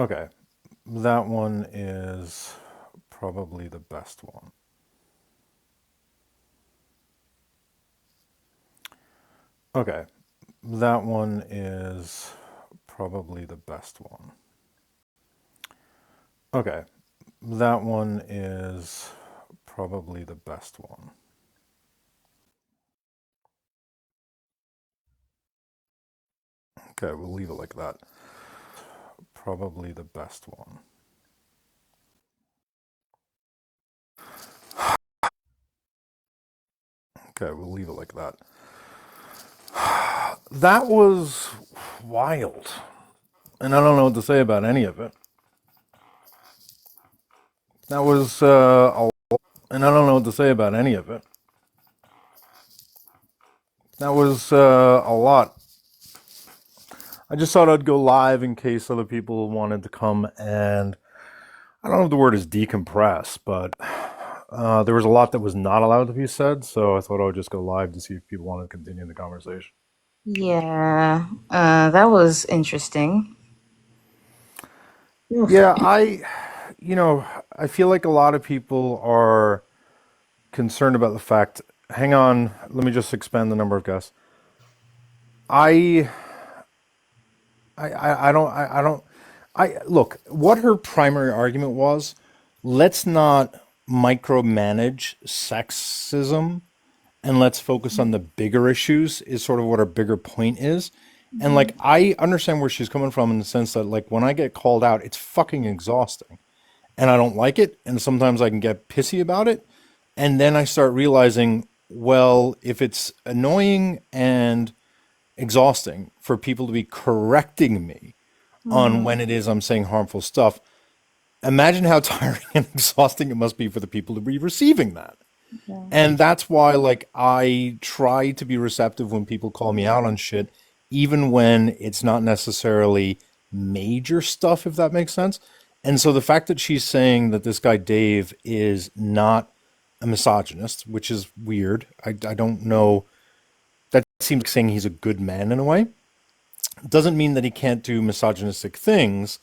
Okay, that one is probably the best one. Okay, that one is probably the best one. Okay, that one is probably the best one. Okay, we'll leave it like that. Probably the best one. Okay, we'll leave it like that. That was wild. And I don't know what to say about any of it. That was and I don't know what to say about any of it. That was a lot. I just thought I'd go live in case other people wanted to come and I don't know if the word is decompress, but there was a lot that was not allowed to be said, so I thought I would just go live to see if people wanted to continue the conversation. Yeah, that was interesting. Oof. Yeah, I feel like a lot of people are concerned about the fact. Hang on, let me just expand the number of guests. I, I don't. I look. What her primary argument was: let's not micromanage sexism and let's focus on the bigger issues. Is sort of what her bigger point is. And Mhm. like, I understand where she's coming from in the sense that like when I get called out, it's fucking exhausting and I don't like it. And sometimes I can get pissy about it. And then I start realizing, well, if it's annoying and exhausting for people to be correcting me on Mhm. when it is I'm saying harmful stuff, imagine how tiring and exhausting it must be for the people to be receiving that. Yeah. And that's why, like, I try to be receptive when people call me out on shit, even when it's not necessarily major stuff, if that makes sense. And so the fact that she's saying that this guy Dave is not a misogynist, which is weird. I don't know. That seems like saying he's a good man in a way. Doesn't mean that he can't do misogynistic things.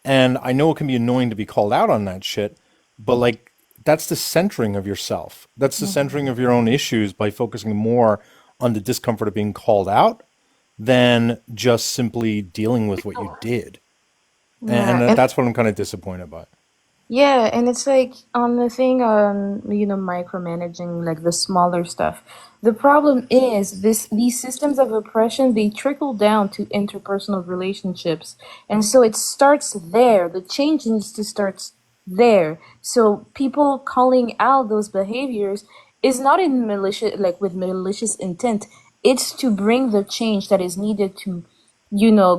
And I know it can be annoying to be called out on that shit, but like that's the centering of yourself. That's the centering Mhm. of your own issues by focusing more on the discomfort of being called out than just simply dealing with what you did. Yeah, And and that's what I'm kind of disappointed by. yeah, and it's like on the thing on micromanaging like the smaller stuff. The problem is these systems of oppression, they trickle down to interpersonal relationships. And so it starts there. The change needs to start there. So people calling out those behaviors is not in malicious like with malicious intent. It's to bring the change that is needed to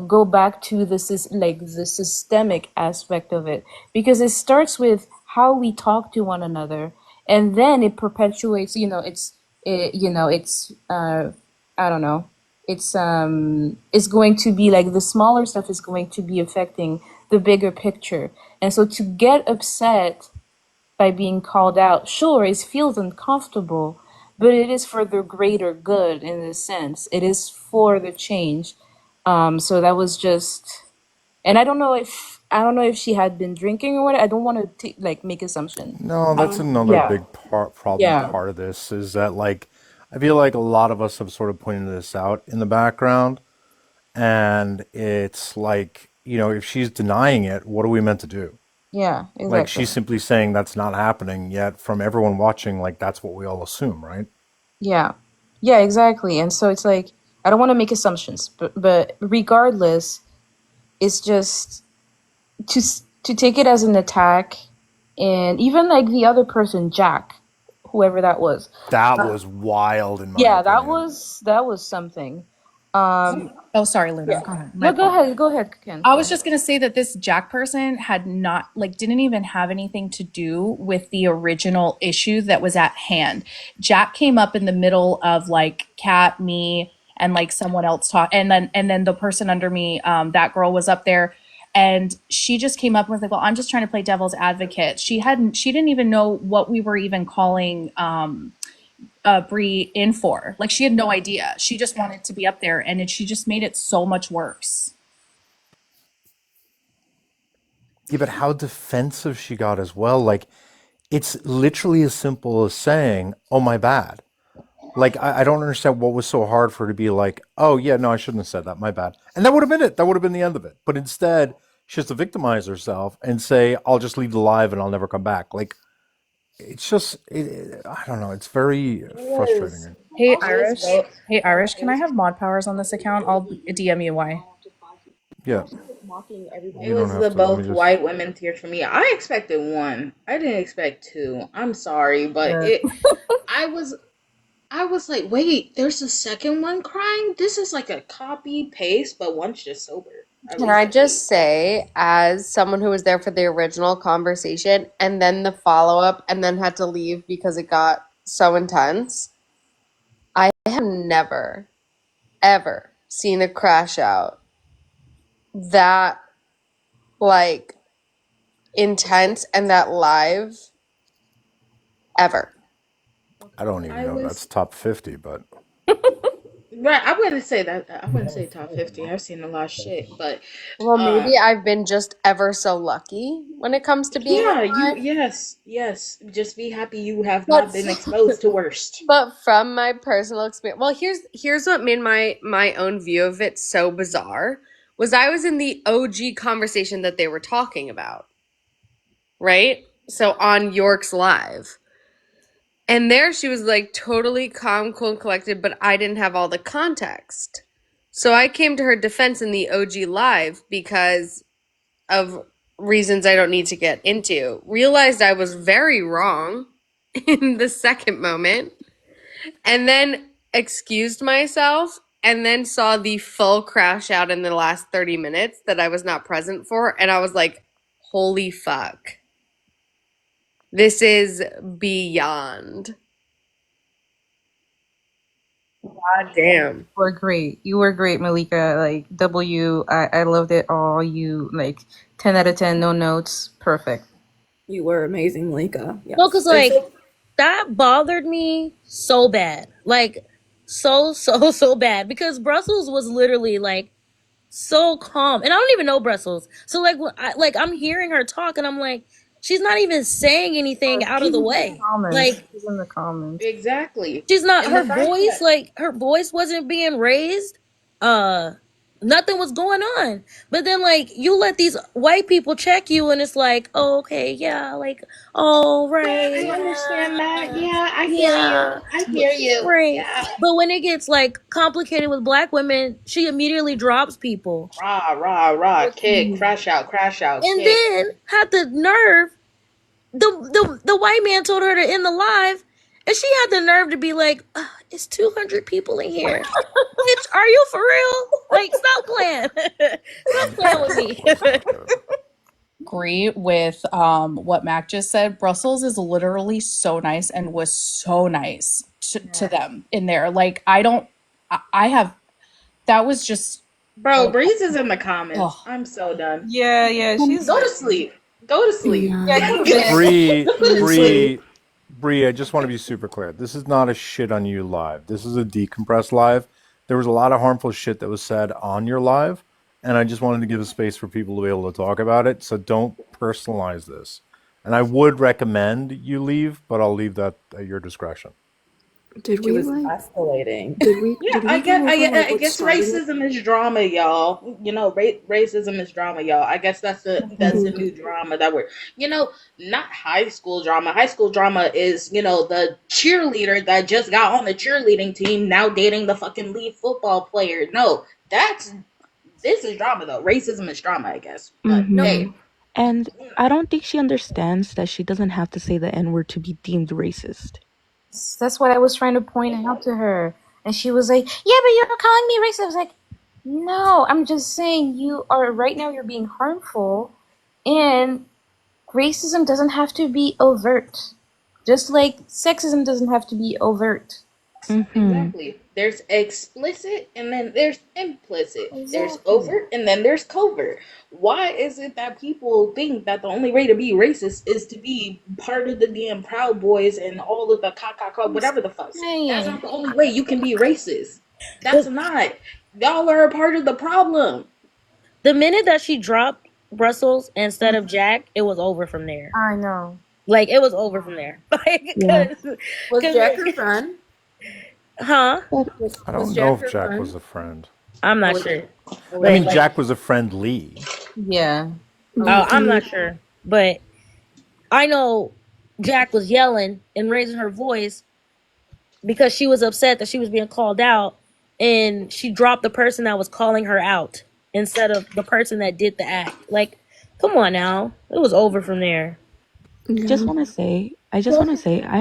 go back to like the systemic aspect of it, because it starts with how we talk to one another, and then it perpetuates. It's I don't know. It's going to be like the smaller stuff is going to be affecting the bigger picture, and so to get upset by being called out, sure, it feels uncomfortable, but it is for the greater good in a sense. It is for the change. So that was just, and I don't know if she had been drinking or what. I don't want to like make assumption. No, that's another Yeah, big problem yeah, part of this is that like I feel like a lot of us have sort of pointed this out in the background and it's like, if she's denying it, what are we meant to do? yeah, Like exactly. she's simply saying that's not happening, yet from everyone watching, like that's what we all assume, right? Yeah, yeah, exactly. And so it's like I don't want to make assumptions, but regardless, it's just to take it as an attack, and even like the other person, Jack, whoever that was. That was wild in my Yeah, that opinion. was that was something. Um, Oh, sorry, Luna. yeah. Go ahead. My No, apologies. go ahead, Ken. I Go was ahead. just gonna say that this Jack person had not like didn't even have anything to do with the original issue that was at hand. Jack came up in the middle of like Kat, me, and like someone else talk, and then the person under me, that girl was up there, and she just came up and was like, "Well, I'm just trying to play devil's advocate." She didn't even know what we were even calling Bree in for. Like she had no idea. She just wanted to be up there, and she just made it so much worse. Yeah, but how defensive she got as well. Like, it's literally as simple as saying, "Oh, my bad." Like, I don't understand what was so hard for her to be like, "Oh, yeah, no, I shouldn't have said that. My bad." And that would have been it. That would have been the end of it. But instead, she has to victimize herself and say, "I'll just leave the live and I'll never come back." Like, it's just, I don't know. It's very It was frustrating. Hey it was Irish. both. Hey Irish, can I have mod powers on this account? I'll DM you why. Yeah, It you don't was have the to. Let me both just. white women tears for me. I expected one. I didn't expect two. I'm sorry, but Yeah. it. I was. I was like, wait, there's a second one crying. This is like a copy paste, but one's just sober. At Can least I the face. just say, as someone who was there for the original conversation and then the follow up and then had to leave because it got so intense, I have never, ever seen a crash out that like intense and that live ever. I don't even I know if that's was top 50, but right. I wouldn't say that. I wouldn't say top 50. I've seen a lot of shit, but Well, um, maybe I've been just ever so lucky when it comes to being yeah, you alive. yes. Just be happy you have But not been exposed to worst. But from my personal experience, well, here's what made my own view of it so bizarre was I was in the OG conversation that they were talking about, right? So on York's Live. And there she was like totally calm, cool, and collected, but I didn't have all the context. So I came to her defense in the OG Live because of reasons I don't need to get into. Realized I was very wrong in the second moment and then excused myself and then saw the full crash out in the last 30 minutes that I was not present for. And I was like, holy fuck. This is beyond. God damn. Were great. You were great, Malika. Like I loved it all. You like 10 out of 10, no notes. Perfect. You were amazing, Malika. No, Yes. because And like so that bothered me so bad. Like so bad because Brussels was literally like so calm. And I don't even know Brussels. So like I'm hearing her talk and I'm like she's not even saying anything out of She's the in the way. comments. Like She's in the comments. Exactly. she's not And the fact that her voice wasn't being raised. Uh Nothing was going on. But then like you let these white people check you and it's like, oh, okay, yeah, like all yeah, right, I understand that. yeah. Yeah, I hear Yeah. you. I hear you. Right. Yeah. But when it gets like complicated with black women, she immediately drops people. Rah, rah, rah. Kick. Crash out, And kick. then had the nerve, the white man told her to end the live, and she had the nerve to be like, it's 200 people in here. Bitch, are you for real? Like, stop playing. Stop playing with me. God. Agree with what Mac just said. Brussels is literally so nice and was so nice to them in there. Like I don't I have that was just Bro, oh, Breeze is in the comments. oh I'm so done. Yeah, she's Go to sleep. Go to sleep. yeah, yeah. go to bed. Go to sleep. Bree, I just want to be super clear. This is not a shit on you live. This is a decompressed live. There was a lot of harmful shit that was said on your live, and I just wanted to give a space for people to be able to talk about it. So don't personalize this. And I would recommend you leave, but I'll leave that at your discretion. Did She we was like escalating. Yeah, did we go over like I what guess started it? racism is drama, y'all. You know, racism is drama, y'all. I guess that's the new drama that we're, not high school drama. High school drama is, the cheerleader that just got on the cheerleading team now dating the fucking lead football player. No, this is drama though. Racism is drama, I guess. But no. hey, Mm-hmm. And I don't think she understands that she doesn't have to say the N word to be deemed racist. That's what I was trying to point out to her. And she was like, yeah, but you're calling me racist. I was like, no, I'm just saying you are right now you're being harmful and racism doesn't have to be overt. Just like sexism doesn't have to be overt. Mm-hmm. exactly. There's explicit and then there's implicit. There's Exactly. overt and then there's covert. Why is it that people think that the only way to be racist is to be part of the damn Proud Boys and all of the whatever the fuck? That's Saying. not the only way you can be racist. That's The not. Y'all are a part of the problem. the minute that she dropped Brussels instead of Jack, it was over from there. I know. Like it was over from there. Like, Yeah. Was Jack her cause, friend? huh? But I Was don't know Jack if her Jack was friend? a friend. I'm Oh, not was sure, oh, I was but mean, Jack? Jack was a friendly. Yeah. I'm Okay. not sure. But I know Jack was yelling and raising her voice because she was upset that she was being called out, and she dropped the person that was calling her out instead of the person that did the act. Like, come on now, it was over from there. just Yeah. want to say, I just want to say, I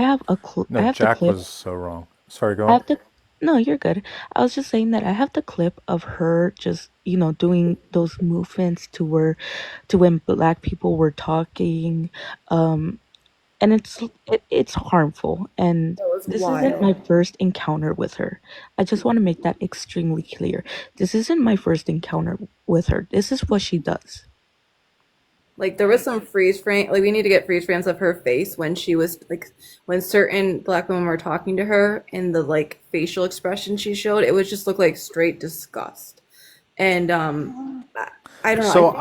No, have the Jack clip. was so wrong. Sorry, go I on. have the, no, you're good. I was just saying that I have the clip of her just, doing those movements to when black people were talking, um, and it's harmful. And That was this isn't my wild. first encounter with her. I just want to make that extremely clear. This isn't my first encounter with her. This is what she does. Like there was some freeze frame. Like we need to get freeze frames of her face when she was like when certain black women were talking to her and the like facial expression she showed. It was just look like straight disgust. And I, I don't know. I So think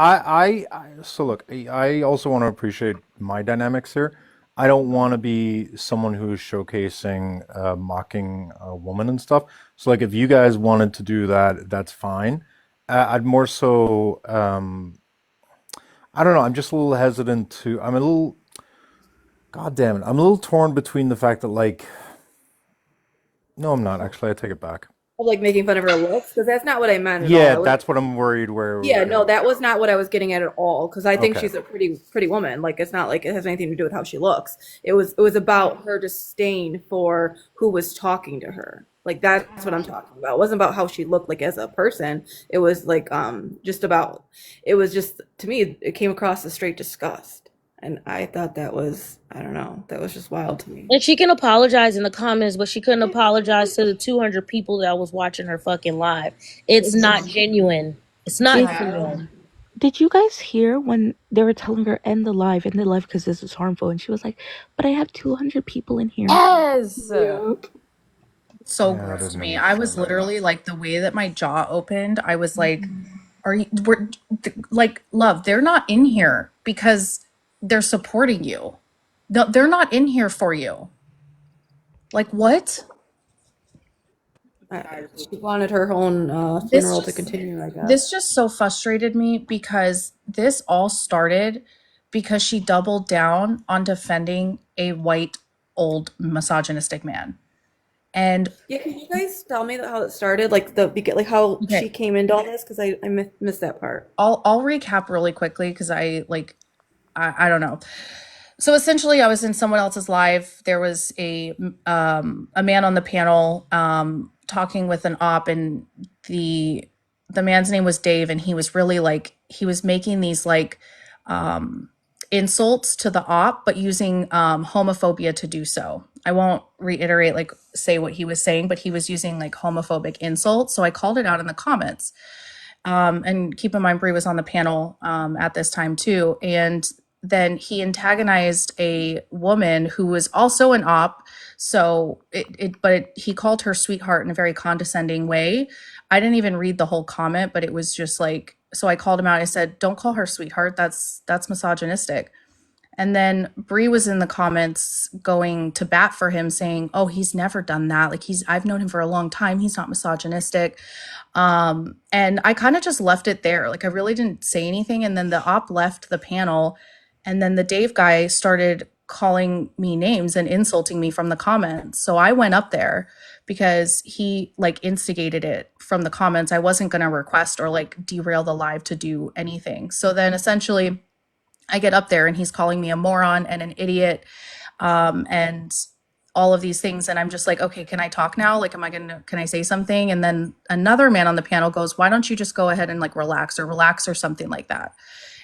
so look, I also want to appreciate my dynamics here. I don't want to be someone who's showcasing mocking a woman and stuff. So like, if you guys wanted to do that, that's fine. I'd more so, I don't know. I'm just a little hesitant to. I'm a little. God damn it! I'm a little torn between the fact that like, no, I'm not actually. I take it back. of like making fun of her looks because that's not what I meant at all. Yeah, I was that's what I'm worried where it would Yeah, no, go. that was not what I was getting at all. Because I think Okay. she's a pretty woman. Like it's not like it has anything to do with how she looks. It was about her disdain for who was talking to her. Like that's what I'm talking about. It wasn't about how she looked like as a person. It was like just about. It was just to me it came across as straight disgust, and I thought that was I don't know that was just wild to me. And she can apologize in the comments, but she couldn't apologize to the 200 people that was watching her fucking live. It's not genuine. It's not Did Child. genuine. did you guys hear when they were telling her end the live because this is harmful, and she was like, "But I have 200 people in here." Yes. Yep. So Yeah, I gross to didn't me. I was understand that. literally like, the way that my jaw opened, I was like, are you, we're like, love, they're not in here because they're supporting you. No, they're not in here for you. Like, what? She wanted her own This funeral to just continue, I this guess. just so frustrated me because this all started because she doubled down on defending a white old misogynistic man. And Yeah, can you guys tell me how it started? Like how she okay, came into all this? Because I missed that part. I'll recap really quickly because I don't know. So essentially, I was in someone else's live. There was a man on the panel talking with an op, and the man's name was Dave, and he was really like he was making these like um, insults to the op, but using homophobia to do so. I won't reiterate like say what he was saying, but he was using like homophobic insults. So I called it out in the comments. And keep in mind, Brie was on the panel at this time too. And then he antagonized a woman who was also an op. So he called her sweetheart in a very condescending way. I didn't even read the whole comment, but it was just like, so I called him out. I said, "Don't call her sweetheart. That's misogynistic." And then Bree was in the comments going to bat for him, saying, "Oh, he's never done that. Like I've known him for a long time. He's not misogynistic." And I kind of just left it there. Like I really didn't say anything. And then the op left the panel, and then the Dave guy started calling me names and insulting me from the comments. So I went up there because he like instigated it from the comments. I wasn't going to request or like derail the live to do anything. So then essentially I get up there and he's calling me a moron and an idiot, and all of these things. And I'm just like, okay, can I talk now? Like, can I say something? And then another man on the panel goes, why don't you just go ahead and like relax or something like that?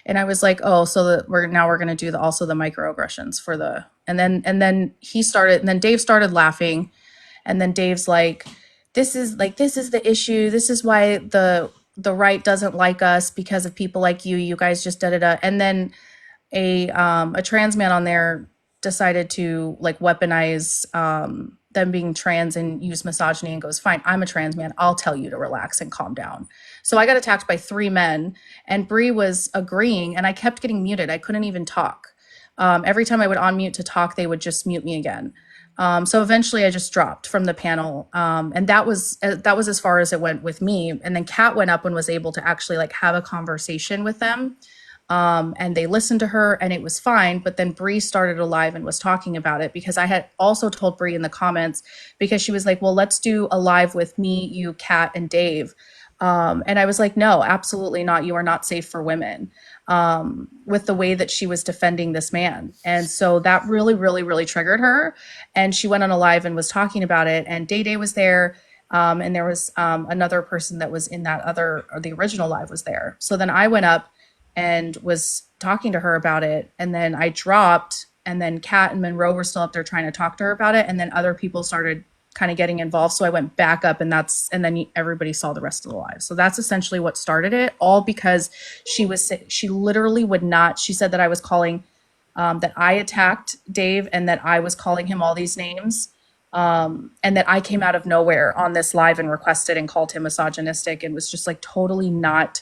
And I was like, oh, so that we're going to do also the microaggressions for the, and then he started, and then Dave started laughing. And then Dave's like, this is the issue. This is why the right doesn't like us because of people like you guys just da da da. And then a trans man on there decided to like weaponize them being trans and use misogyny and goes, fine, I'm a trans man. I'll tell you to relax and calm down. So I got attacked by 3 men, and Bree was agreeing, and I kept getting muted. I couldn't even talk. Every time I would unmute to talk, they would just mute me again. So eventually I just dropped from the panel. And that was as far as it went with me. And then Kat went up and was able to actually like have a conversation with them. And they listened to her and it was fine. But then Bree started a live and was talking about it, because I had also told Bree in the comments, because she was like, well, let's do a live with me, you, Kat, and Dave. And I was like, no, absolutely not. You are not safe for women, with the way that she was defending this man. And so that really, really, really triggered her. And she went on a live and was talking about it. And Day Day was there. And there was another person that was in that other, or the original live was there. So then I went up and was talking to her about it. And then I dropped, and then Kat and Monroe were still up there trying to talk to her about it. And then other people started kind of getting involved. So I went back up, and then everybody saw the rest of the live. So that's essentially what started it, all because she literally would not, she said that I was calling, that I attacked Dave and that I was calling him all these names. And that I came out of nowhere on this live and requested and called him misogynistic, and was just like totally not,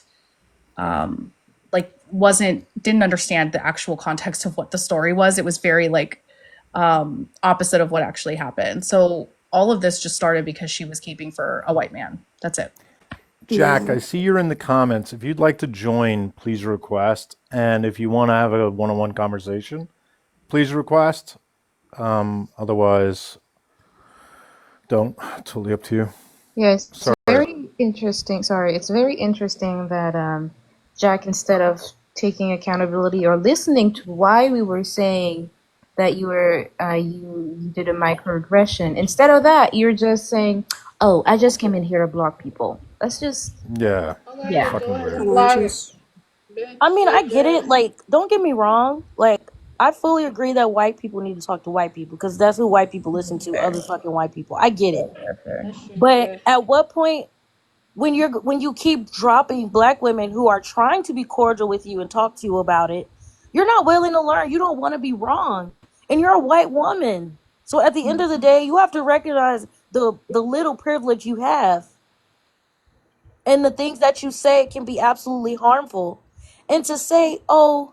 didn't understand the actual context of what the story was. It was very like opposite of what actually happened. So all of this just started because she was keeping for a white man. That's it. Jack, I see you're in the comments. If you'd like to join, please request. And if you want to have a one-on-one conversation, please request. Otherwise, don't. Totally up to you. Yes, it's Sorry. very interesting. Sorry, it's very interesting that Jack, instead of taking accountability or listening to why we were saying that you did a microaggression, instead of that, you're just saying, "Oh, I just came in here to block people." That's just Yeah. yeah. Fucking weird. Can I just I mean, I get it. Like, don't get me wrong. Like, I fully agree that white people need to talk to white people because that's who white people listen to. Other fucking white people. I get it. But at what point, when you keep dropping black women who are trying to be cordial with you and talk to you about it, you're not willing to learn. You don't want to be wrong, and you're a white woman. So at the end of the day, you have to recognize the little privilege you have, and the things that you say can be absolutely harmful. And to say, oh,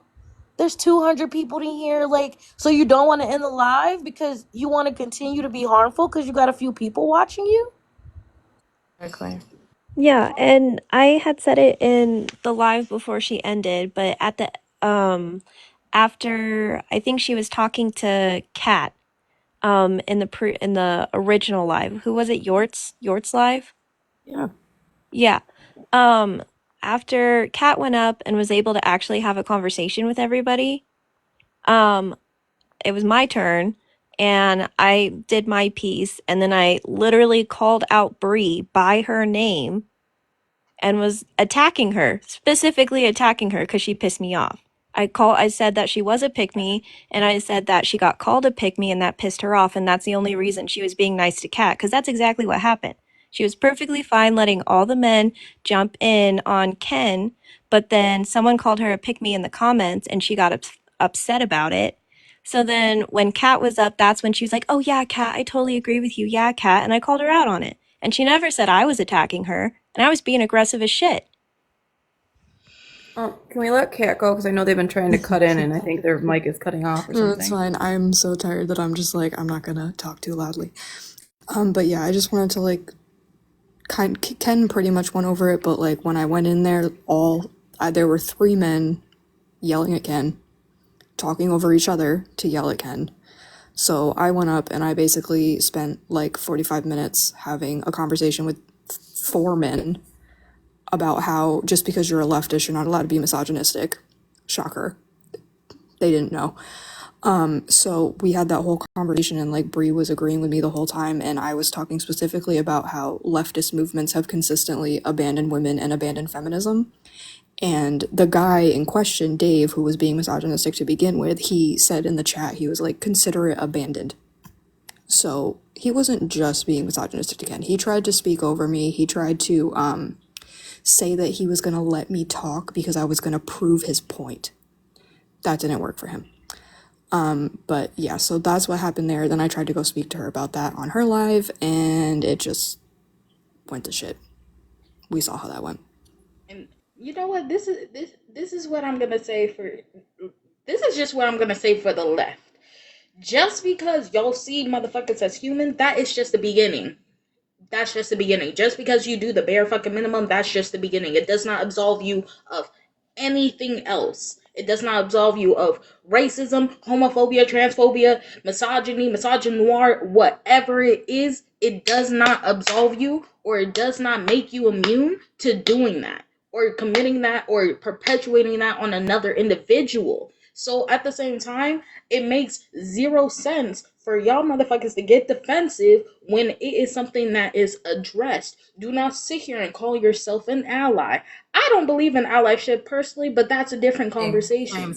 there's 200 people in here, like, so you don't want to end the live because you want to continue to be harmful because you got a few people watching you? Exactly. Yeah, and I had said it in the live before she ended, but at the after I think she was talking to Kat in the original live. Who was it? Yort's live? yeah. Yeah. After Kat went up and was able to actually have a conversation with everybody, um it was my turn and I did my piece, and then I literally called out Bree by her name and was attacking her, specifically attacking her because she pissed me off. I said that she was a pick me, and I said that she got called a pick me and that pissed her off, and that's the only reason she was being nice to Kat, because that's exactly what happened. She was perfectly fine letting all the men jump in on Ken, but then someone called her a pick me in the comments and she got upset about it. So then when Kat was up, that's when she was like, "Oh yeah, Kat, I totally agree with you. Yeah, Kat." And I called her out on it. And she never said I was attacking her, and I was being aggressive as shit. Can we let Kat go? Because I know they've been trying to cut in, and I think their mic is cutting off or No, that's something. fine. I'm so tired that I'm just like, I'm not gonna talk too loudly. But yeah, I just wanted to like, Ken pretty much went over it, but like when I went in there, there were 3 men yelling at Ken, talking over each other to yell at Ken. So I went up and I basically spent like 45 minutes having a conversation with 4 men about how just because you're a leftist, you're not allowed to be misogynistic. Shocker. They didn't know. So we had that whole conversation, and like Bree was agreeing with me the whole time, and I was talking specifically about how leftist movements have consistently abandoned women and abandoned feminism. And the guy in question, Dave, who was being misogynistic to begin with, he said in the chat, he was like, consider it abandoned. So he wasn't just being misogynistic again. He tried to speak over me. He tried to say that he was going to let me talk because I was going to prove his point. That didn't work for him. But yeah, so that's what happened there. Then I tried to go speak to her about that on her live, and it just went to shit. We saw how that went. And you know what? This is what I'm gonna say for. This is just what I'm gonna say for the left. Just because y'all see motherfuckers as human, that is just the beginning. That's just the beginning. Just because you do the bare fucking minimum, that's just the beginning. It does not absolve you of anything else. It does not absolve you of racism, homophobia, transphobia, misogyny, misogynoir, whatever it is. It does not absolve you, or it does not make you immune to doing that, or committing that, or perpetuating that on another individual. So at the same time, it makes zero sense for y'all motherfuckers to get defensive when it is something that is addressed. Do not sit here and call yourself an ally. I don't believe in allyship personally, but that's a different conversation. Same.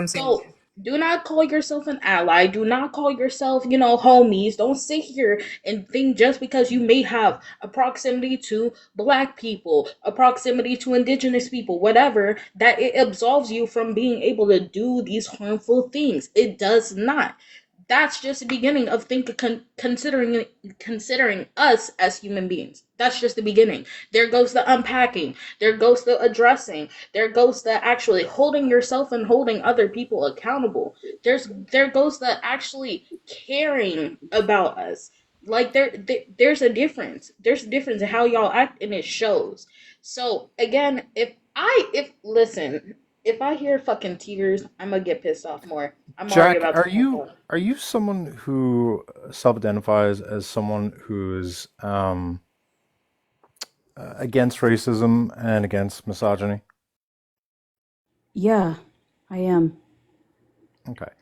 So do not call yourself an ally. Do not call yourself, homies. Don't sit here and think just because you may have a proximity to black people, a proximity to indigenous people, whatever, that it absolves you from being able to do these harmful things. It does not. That's just the beginning of considering us as human beings. That's just the beginning. There goes the unpacking. There goes the addressing. There goes the actually holding yourself and holding other people accountable. There goes the actually caring about us. Like there's a difference. There's a difference in how y'all act, and it shows. So again, if I hear fucking tears, I'm gonna get pissed off more. I'm already Jack, about to fuck up. are you someone who self-identifies as someone who's against racism and against misogyny? Yeah, I am. Okay.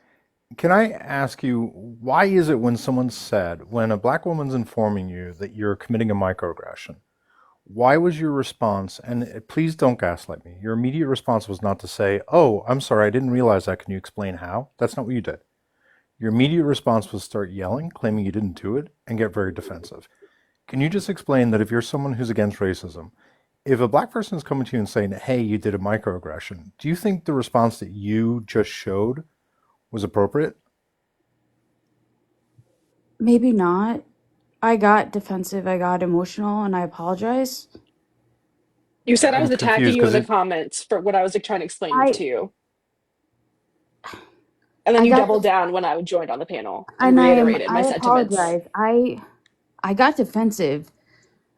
Can I ask you, why is it when someone's said, when a black woman's informing you that you're committing a microaggression, why was your response, and please don't gaslight me, your immediate response was not to say, oh, I'm sorry, I didn't realize that, can you explain how? That's not what you did. Your immediate response was start yelling, claiming you didn't do it, and get very defensive. Can you just explain that if you're someone who's against racism, if a black person is coming to you and saying, hey, you did a microaggression, do you think the response that you just showed was appropriate? Maybe not. I got defensive, I got emotional, and I apologize. You said I was I'm attacking confused you in because the it, comments for what I was like, trying to explain I to you. And then I you got doubled def- down when I joined on the panel and and reiterated my I sentiments. apologize. I got defensive.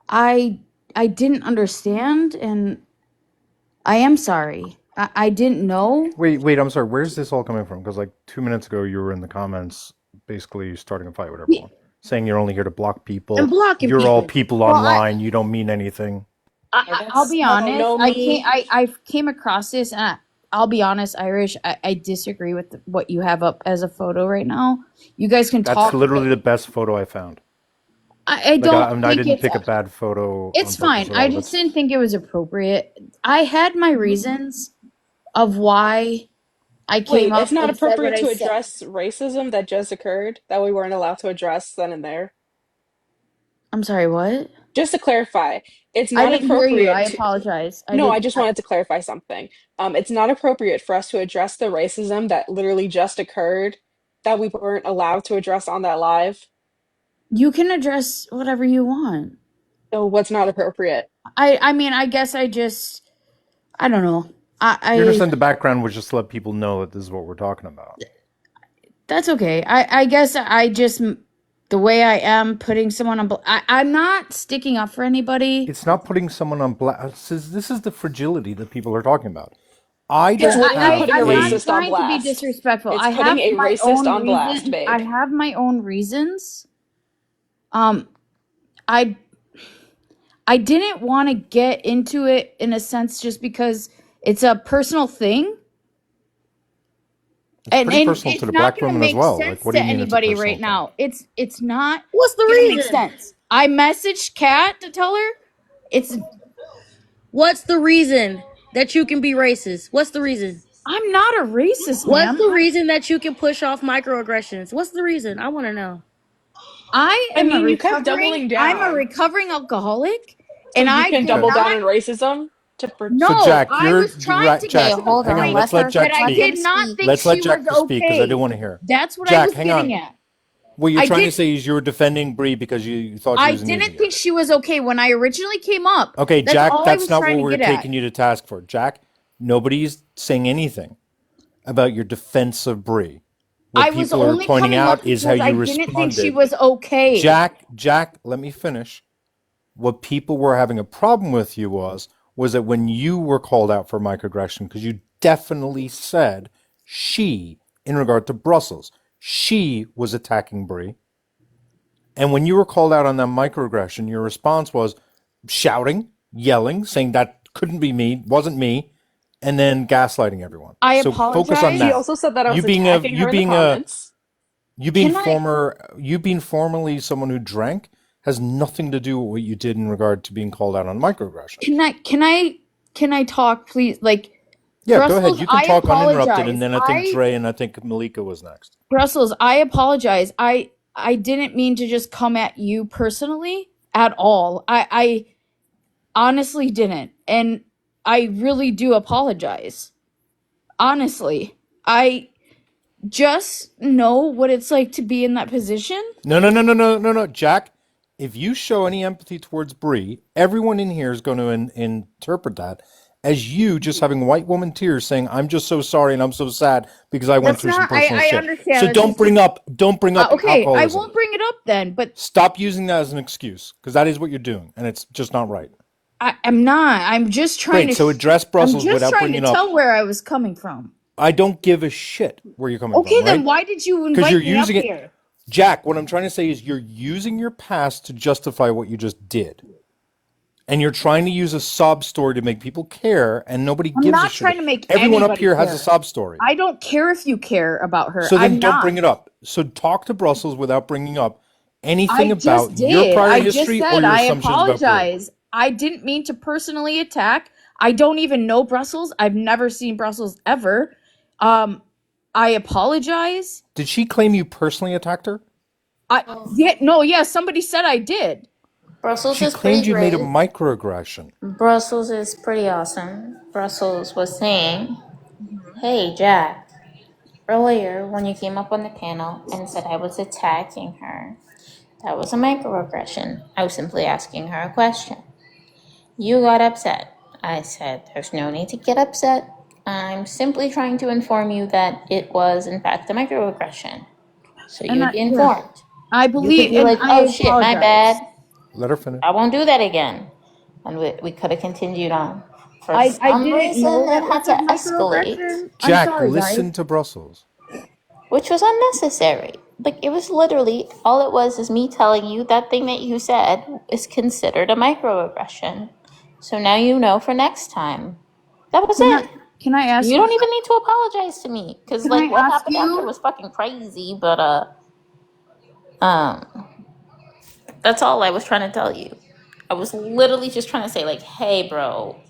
I I didn't understand, and I am sorry. I didn't know. wait, I'm sorry, where's this all coming from? Because like 2 minutes ago, you were in the comments basically starting a fight with everyone, saying you're only here to block I'm people, blocking you're all people. people Well, online, you don't mean anything. Oh, I'll that's be honest. no me. I came across this, and I'll be honest, Irish. I disagree with what you have up as a photo right now. You guys can That's talk. literally the best photo I found. I Like don't I think didn't it's pick a bad photo on it's purpose fine. at I all. just That's didn't think it was appropriate. I had my reasons of why I came Wait, it's up not and said what appropriate I to said. address racism that just occurred that we weren't allowed to address then and there. I'm sorry, what? Just to clarify, it's I not didn't hear you. I appropriate to. apologize. I No, I didn't. just wanted to clarify something. It's not appropriate for us to address the racism that literally just occurred that we weren't allowed to address on that live. You can address whatever you want. So what's not appropriate? I mean, I guess I just I don't know. you I understand the background was just to let people know that this is what we're talking about. That's okay. I guess I just the way I am putting someone on. I'm not sticking up for anybody. It's not putting someone on blast. This is the fragility that people are talking about. I It's don't literally putting a I'm not have racist on trying to be blast. disrespectful. It's I putting have a my racist own on blast, reason. I babe. have my own reasons. Um, I I didn't want to get into it in a sense just because it's a personal thing. it's pretty And personal to it's the not black going to women as make well. Like, sense what do to you mean it's a anybody personal right thing? now. It's not What's the going to make reason? sense. I messaged Kat to tell her it's What's the reason that you can be racist? What's the reason? I'm not a racist, What's ma'am. the reason that you can push off microaggressions? What's the reason? I want to know. I mean, you kept doubling I'm a down. recovering alcoholic, So and you I can did Okay. double down not on racism? to per- So No, Jack, I you're was trying right. to get Okay, Jack, to the hold hang on. on. point Let's let that Jack I Let speak. him did not speak. think Let's she let was Jack speak because I do okay. want to hear. That's what I Jack, was hang on. getting at. What you're I trying to did. say is you were defending Bree because you thought she I was an didn't think idiot. she was okay when I originally came up. Okay, That's Jack, all I that's was not trying what to we're get at. taking you to task for. Jack, nobody's saying anything about your defense of Bree. I What was people are only pointing coming up out is how because I you didn't think she responded. was okay. Jack, let me finish. What people were having a problem with you was that when you were called out for microaggression, because you definitely said she, in regard to Brussels, she was attacking Bree. And when you were called out on that microaggression, your response was shouting, yelling, saying that couldn't be me, wasn't me, and then gaslighting everyone. I So focus on She apologize. that. also said that I You was being a attacking her in the comments. Can I you being formerly someone who drank has nothing to do with what you did in regard to being called out on microaggression. can I can I can I talk please? Like Yeah, go ahead. Brussels, You can I talk uninterrupted, and apologize. then I think I Dre and I think Malika was next. Brussels, I apologize. I didn't mean to just come at you personally at all. I honestly didn't. And I really do apologize. Honestly. I just know what it's like to be in that position. No, Jack. If you show any empathy towards Bree, everyone in here is going to interpret that as you just having white woman tears, saying, "I'm just so sorry and I'm so sad because I went That's through some not personal I shit." So understand. This is just don't bring up okay, I alcoholism. won't bring it up then, but Stop using that as an excuse because that is what you're doing, and it's just not right. I'm not. Great. So address I'm Brussels just without trying to bringing up. tell where I was coming from. I don't give a shit where you're coming Okay, from, then right? why did you Because you're invite me up using it. here? Jack, what I'm trying to say is you're using your past to justify what you just did. And you're trying to use a sob story to make people care, and nobody I'm gives a not shit. trying to make Everyone up anybody here has a care. sob story. I don't care if you care about her. So then I'm don't not. bring it up. So talk to Brussels without bringing up anything I about just your did. prior I just history or said your I assumptions about Brie. apologize. I didn't mean to personally attack. I don't even know Brussels. I've never seen Brussels ever. Um, I apologize. Did she claim you personally attacked her? I yeah no yeah somebody said I did. Brussels She is pretty claimed you made a great. microaggression. Brussels is pretty awesome. Brussels was saying, Mhm. "Hey, Jack, earlier when you came up on the panel and said I was attacking her, that was a microaggression. I was simply asking her a question. You got upset. I said, there's no need to get upset. I'm simply trying to inform you that it was, in fact, a microaggression. So And you'd I be yeah informed. I You could believe be and like, I oh shit, my apologize. bad. Let her finish. I won't do that again. And we could have continued on. For I some didn't know reason, it that had was to a escalate, microaggression. I'm Jack, sorry, listen guys. to Brussels. which was unnecessary. Like, it was literally all it was is me telling you that thing that you said is considered a microaggression. So now you know for next time. That was Can I it. can I You ask don't even need to apologize to me because can I like what ask happened after you? was fucking crazy. But um, that's all I was trying to tell you. I was literally just trying to say like, hey, bro,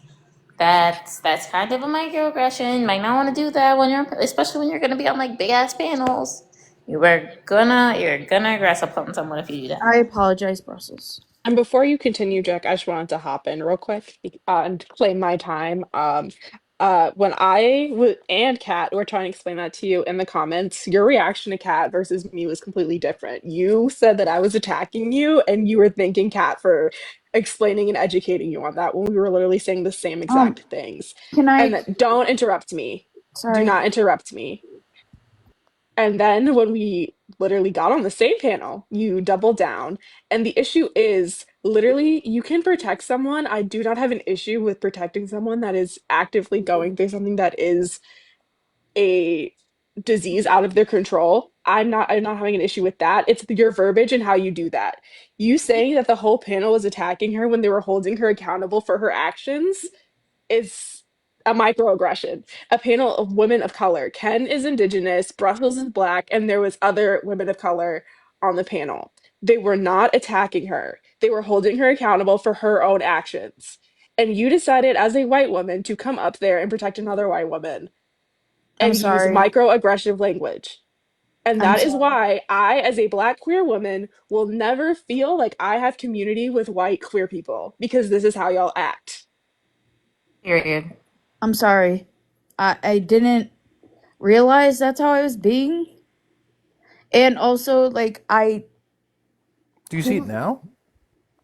that's kind of a microaggression. You might not want to do that when you're, especially when you're gonna be on like big ass panels. You're gonna aggress upon someone if you do that. I apologize, Brussels. And before you continue, Jack, I just wanted to hop in real quick and claim my time. When and Kat were trying to explain that to you in the comments, your reaction to Kat versus me was completely different. You said that I was attacking you, and you were thanking Kat for explaining and educating you on that when we were literally saying the same Um, exact things. can And I? that don't interrupt me. Do Sorry. not interrupt me. And then when we literally got on the same panel, you doubled down. And the issue is literally, you can protect someone. I do not have an issue with protecting someone that is actively going through something that is a disease out of their control. I'm not having an issue with that. It's your verbiage and how you do that. You saying that the whole panel was attacking her when they were holding her accountable for her actions is a microaggression. A panel of women of color. Ken is indigenous, Brussels is black, and there was other women of color on the panel. They were not attacking her. They were holding her accountable for her own actions. And you decided as a white woman to come up there and protect another white woman I'm and use sorry. microaggressive language. And I'm that is sorry. why I, as a black queer woman, will never feel like I have community with white queer people because this is how y'all act. Period. I'm sorry. I didn't realize that's how I was being. And also, like, Do you see it now?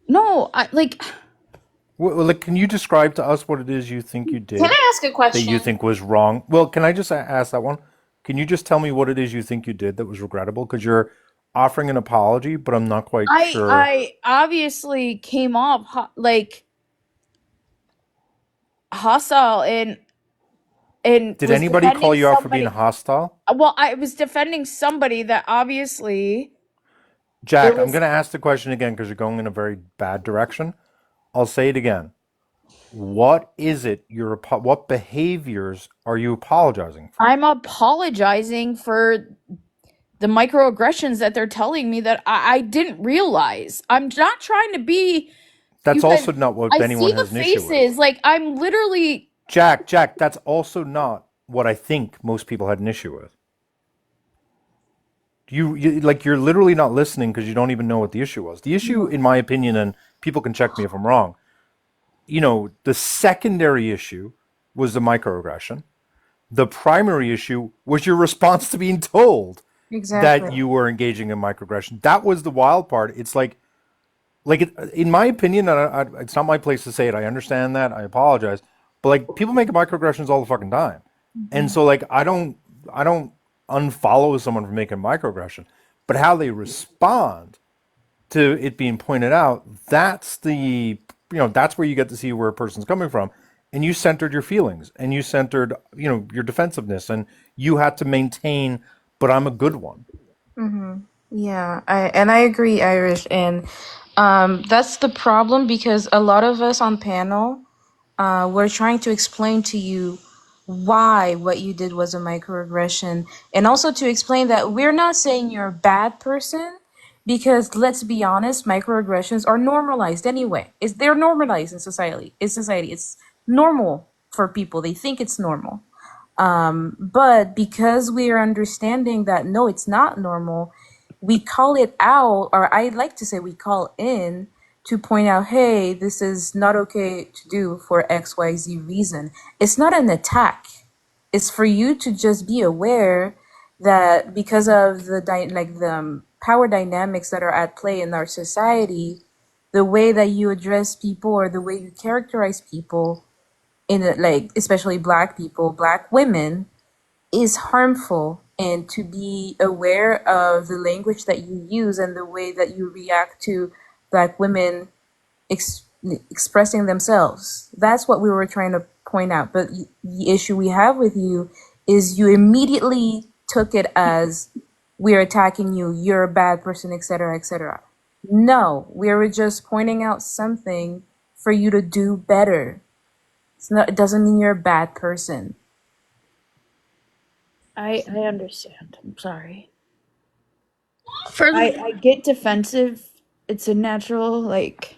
no, I like, Like, can you describe to us what it is you think you Can did I ask a that you question? think was wrong? Well, can I just ask that one? Can you just tell me what it is you think you did that was regrettable? Because you're offering an apology, but I'm not quite sure. I obviously came off like hostile and Did was anybody call defending you out for being somebody. hostile? Well, I was defending somebody that obviously there Jack, I'm was. going to ask the question again because you're going in a very bad direction. I'll say it again. What is it what behaviors are you apologizing for? I'm apologizing for the microaggressions that they're telling me that I didn't realize. I'm not trying to be. You That's guys, also not what I anyone see the has an issue with. faces. Like, I'm literally. Jack, that's also not what I think most people had an issue with. You're literally not listening because you don't even know what the issue was. The issue, in my opinion, and people can check me if I'm wrong, the secondary issue was the microaggression. The primary issue was your response to being told Exactly. that you were engaging in microaggression. That was the wild part. It's in my opinion, and it's not my place to say it. I understand that. I apologize, but like people make microaggressions all the fucking time, and so like I don't unfollow someone for making a microaggression, but how they respond to it being pointed out, that's where you get to see where a person's coming from. And you centered your feelings and you centered, your defensiveness, and you had to maintain, but I'm a good one. Yeah, I agree, Irish, and that's the problem because a lot of us on panel, we're trying to explain to you why what you did was a microaggression, and also to explain that we're not saying you're a bad person, because let's be honest, microaggressions are normalized anyway. They're normalized in society. It's normal for people. They think it's normal. But because we are understanding that no, it's not normal, we call it out, or I like to say we call in to point out, hey, this is not okay to do for XYZ reason. It's not an attack. It's for you to just be aware that because of the power dynamics that are at play in our society, the way that you address people or the way you characterize people like especially black people, black women, is harmful, and to be aware of the language that you use and the way that you react to black women ex- expressing themselves. That's what we were trying to point out. But the issue we have with you is you immediately took it as we're attacking you, you're a bad person, etc., etc. No, we were just pointing out something for you to do better. It doesn't mean you're a bad person. I understand. I'm sorry. For I get defensive. It's a natural like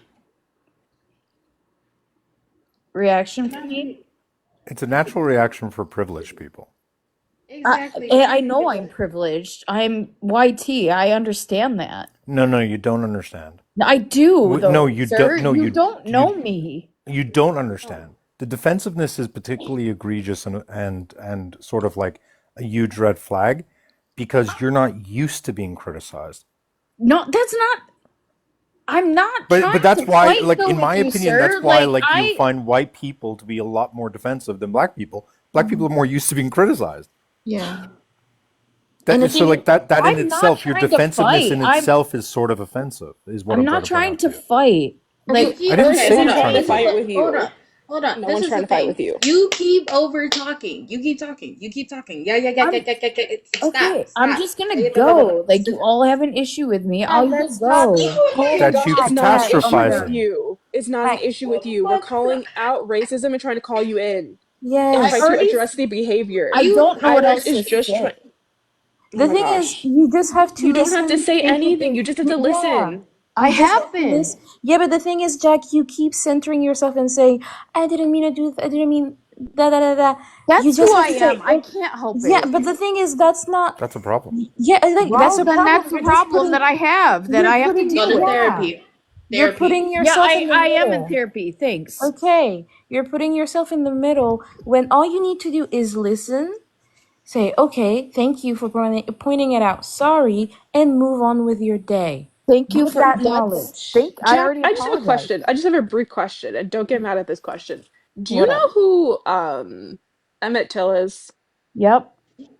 reaction for me. It's a natural reaction for privileged people. Exactly. I know I'm privileged. I'm YT. I understand that. No, you don't understand. I do No, though, you sir. don't. No, You don't you know me. you don't understand. The defensiveness is particularly egregious and sort of like a huge red flag because you're not used to being criticized. No, that's not. I'm not But trying that's to why, fight like though in my with you, opinion, that's sir. why Like like you I. find white people to be a lot more defensive than black people. Black people are more used to being criticized. Yeah. And the That so thing is, like that in I'm not itself, your trying to defensiveness fight. in itself is sort of offensive, is what I'm I'm trying not to point trying out to to you. fight. You Like keep I didn't Okay, say no hold you're one's on. trying to trying to This is fight. fight what with hold you. on. Hold on. No This one's is trying the to fight thing. with you. You keep over talking. You keep talking. You keep talking. I'm Yeah. Stop. okay. I'm Stop. just gonna go. Like you all have an issue with me. Yeah, I will let's stop. go. Oh my That's gosh, you it's Max, not an Max, oh issue my with god. catastrophizing. you. It's not an Max, issue with you. We're calling out racism and trying to call you in and I try yes. to already. address the behavior. I You don't know what Irish else is to just trying. say. Oh The my thing is, gosh. you just have to You don't have to listen, say think with anything. You just have to yeah. listen. I You just have have to been. listen. Yeah, but the thing is, Jack, you keep centering yourself and saying, I didn't mean to do I didn't mean da da da da. You That's who just have I to am. say, I oh, can't help yeah, it. but the thing is, that's not, That's a problem. yeah, like, that's Well, a then problem. that's a problem that I have that I have to You're deal go to with. yeah. therapy. You're Therapy. putting Yeah, yourself in the I am in middle. therapy. Thanks. Okay, you're putting yourself in the middle when all you need to do is listen, say, okay, thank you for pointing it out, sorry, and move on with your day Thank you with for that that's knowledge. thank I Jack, already I just have a apologized. question. I just have a brief question, and don't get mad at this question. Do you What know up? who Emmett Till is? Yep.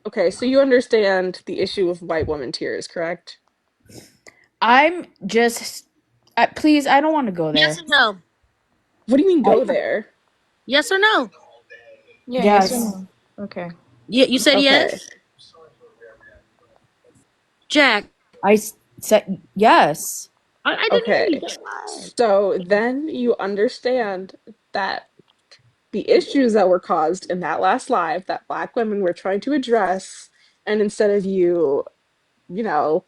Okay, so you understand the issue of white woman tears, correct? I'm just please, I don't want to go Yes there. or no? What do you mean I, go there? Yes or no? Yeah, yes or yes. no? Okay. Yeah, you said Okay. yes, Jack. I said yes. I didn't hear you. Okay. That's why. So then you understand that the issues that were caused in that last live that black women were trying to address, and instead of you, you know,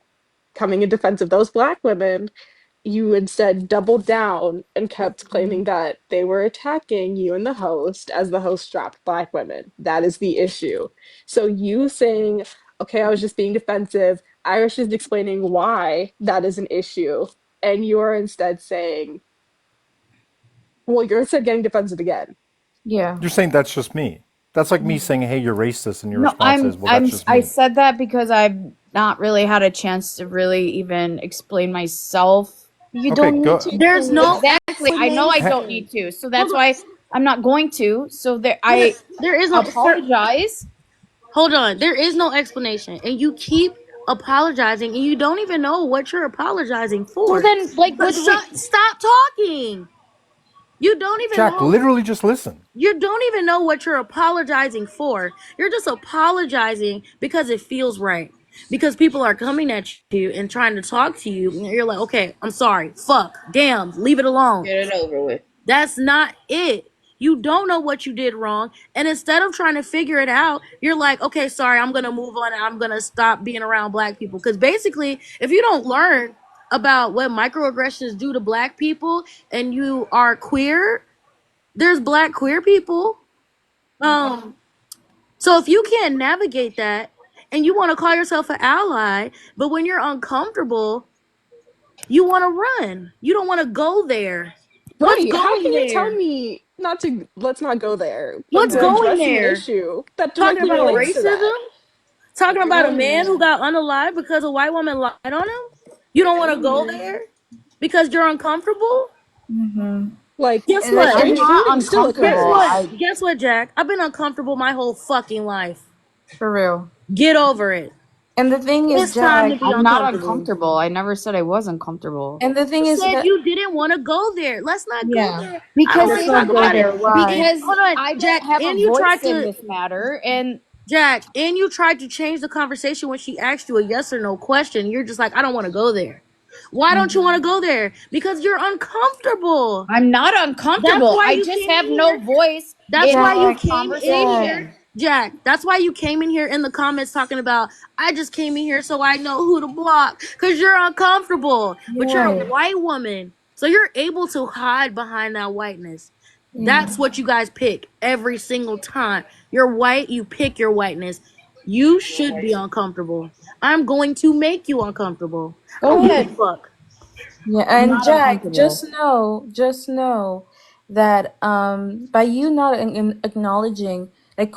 coming in defense of those black women, you instead doubled down and kept claiming that they were attacking you and the host as the host dropped black women. That is the issue. So you saying, okay, I was just being defensive, Irish is explaining why that is an issue, and you're instead saying, well, you're instead getting defensive again. Yeah. You're saying that's just me. That's like me saying, "Hey, you're racist," and your No, response is, "Well, that's just I me." said that because I've not really had a chance to really even explain myself. You Okay, don't need go. to. There's no Exactly. I know I Ha- don't explanation. need to. So Hold that's on. why I'm not going to. So there There, I there is no. Sir, apologize. hold on. There is no explanation, and you keep apologizing, and you don't even know what you're apologizing So for. then like But stop talking. You don't even Jack, know. literally just listen. You don't even know what you're apologizing for. You're just apologizing because it feels right. Because people are coming at you and trying to talk to you. And you're like, okay, I'm sorry. Fuck. Damn. Leave it alone. Get it over with. That's not it. You don't know what you did wrong. And instead of trying to figure it out, you're like, okay, sorry, I'm going to move on and I'm going to stop being around black people. Because basically, if you don't learn about what microaggressions do to black people and you are queer, there's black queer people. Um, so if you can't navigate that and you want to call yourself an ally, but when you're uncomfortable, you want to run. You don't want to go there. What's Right. How going can you tell there? me not to, let's not go there, but What's we're going Exactly. addressing an there? issue that Talking directly about relates to that? racism? Talking about a man who Mm. got unalived because a white woman lied on him? You don't want to go there because you're uncomfortable? Mm-hmm. Like, Guess And like, what? I'm straight not shooting still Guess uncomfortable. what? occurs. I Guess what, Jack? I've been uncomfortable my whole fucking life. For real. Get over it. And the thing is, It's time Jack. to be I'm not uncomfortable. uncomfortable. I never said I was uncomfortable. And the You thing is said that. you didn't want to go there. Let's not go Yeah. there. I don't Because want Let's to it talk not go about it. there. Why? And because hold on, I Jack. don't have a And you voice tried in to this matter and Jack, and you tried to change the conversation when she asked you a yes or no question. You're just like, I don't want to go there. Why don't you want to go there? Because you're uncomfortable. I'm not That's uncomfortable. why I you just came have in no here. voice That's in why you the Jack. came in Jack. here, conversation. Jack. That's why you came in here in the comments talking about, I just came in here so I know who to block. Because you're uncomfortable. But you're a Yeah. white woman. So you're able to hide behind that whiteness. Yeah. That's what you guys pick every single time. You're white, you pick your whiteness. You should be uncomfortable. I'm going to make you uncomfortable. I Go don't give a ahead. fuck. Yeah, I'm and not Jack, uncomfortable. just know that by you not acknowledging like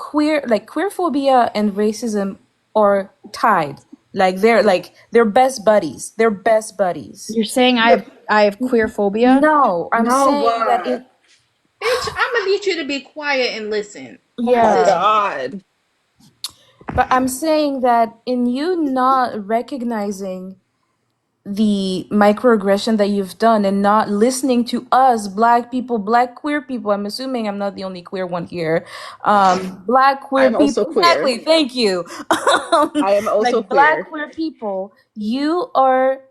queer phobia and racism are tied. They're best buddies. They're best buddies. You're saying But I have queer phobia? no, I'm No, saying that but it bitch, I'm gonna need you to be quiet and listen. Oh my Sis, yeah, God. but I'm saying that in you not recognizing the microaggression that you've done and not listening to us black people, black queer people, I'm assuming I'm not the only queer one here, black queer I'm also people, queer. exactly, thank you. I am also Like black queer. queer people, you are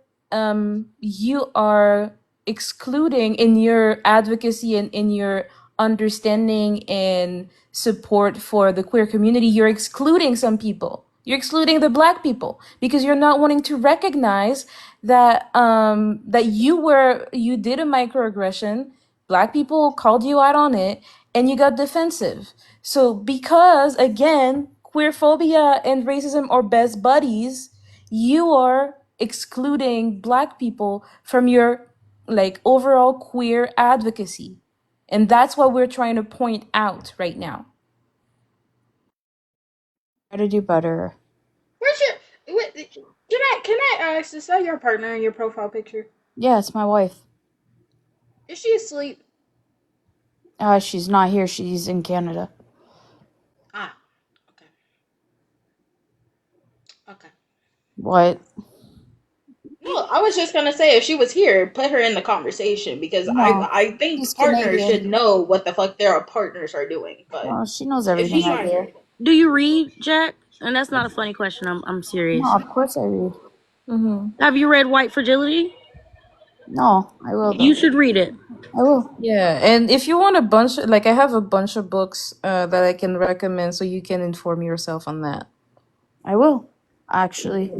excluding in your advocacy and in your understanding and support for the queer community, you're excluding some people. You're excluding the black people because you're not wanting to recognize that that you did a microaggression, black people called you out on it, and you got defensive. So because again, queer phobia and racism are best buddies, you are excluding black people from your like overall queer advocacy. And that's what we're trying to point out right now. Try to do better. Where's your? Can I ask? Is that your partner in your profile picture? Yeah, it's my wife. Is she asleep? She's not here. She's in Canada. Ah, okay, okay. What? No, I was just gonna say if she was here, put her in the conversation because I No, I think she's partners should Canadian. know what the fuck their partners are doing. But She knows if everything she's I not do. here, Do you read, Jack? And that's not a funny question. I'm No, serious. of course I read. Mm-hmm. Have you read White Fragility? No, I will You though. should read it. I will. Yeah, and if you want a bunch, like I have a bunch of books that I can recommend, so you can inform yourself on that. I will. Actually.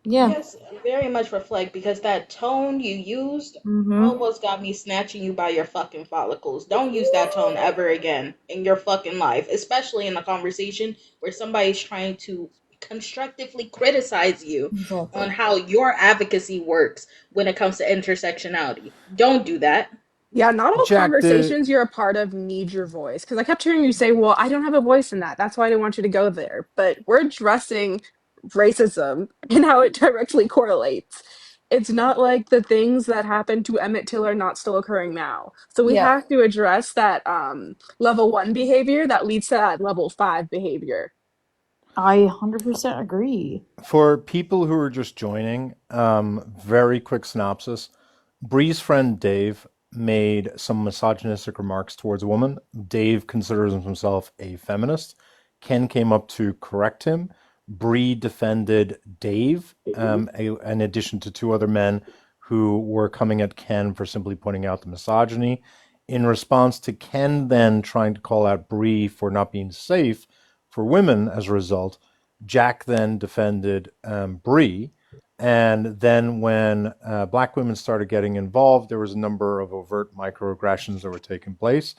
Yeah. yes, very much reflect because that tone you used Mm-hmm. almost got me snatching you by your fucking follicles. Don't use that tone ever again in your fucking life, especially in a conversation where somebody's trying to constructively criticize you on Exactly. how your advocacy works when it comes to intersectionality. Don't do that. Yeah, not all Jack, the conversations you're a part of need your voice. Because I kept hearing you say, well, I don't have a voice in that. That's why I didn't want you to go there. But we're addressing racism and how it directly correlates. It's not like the things that happened to Emmett Till are not still occurring now. So we Yeah, have to address that level 1 behavior that leads to that level 5 behavior. I 100% agree. For people who are just joining, very quick synopsis. Bree's friend Dave made some misogynistic remarks towards a woman. Dave considers himself a feminist. Ken came up to correct him. Bree defended Dave, in addition to two other men who were coming at Ken for simply pointing out the misogyny. In response to Ken then trying to call out Bree for not being safe for women as a result, Jack then defended Bree. And then when black women started getting involved, there was a number of overt microaggressions that were taking place.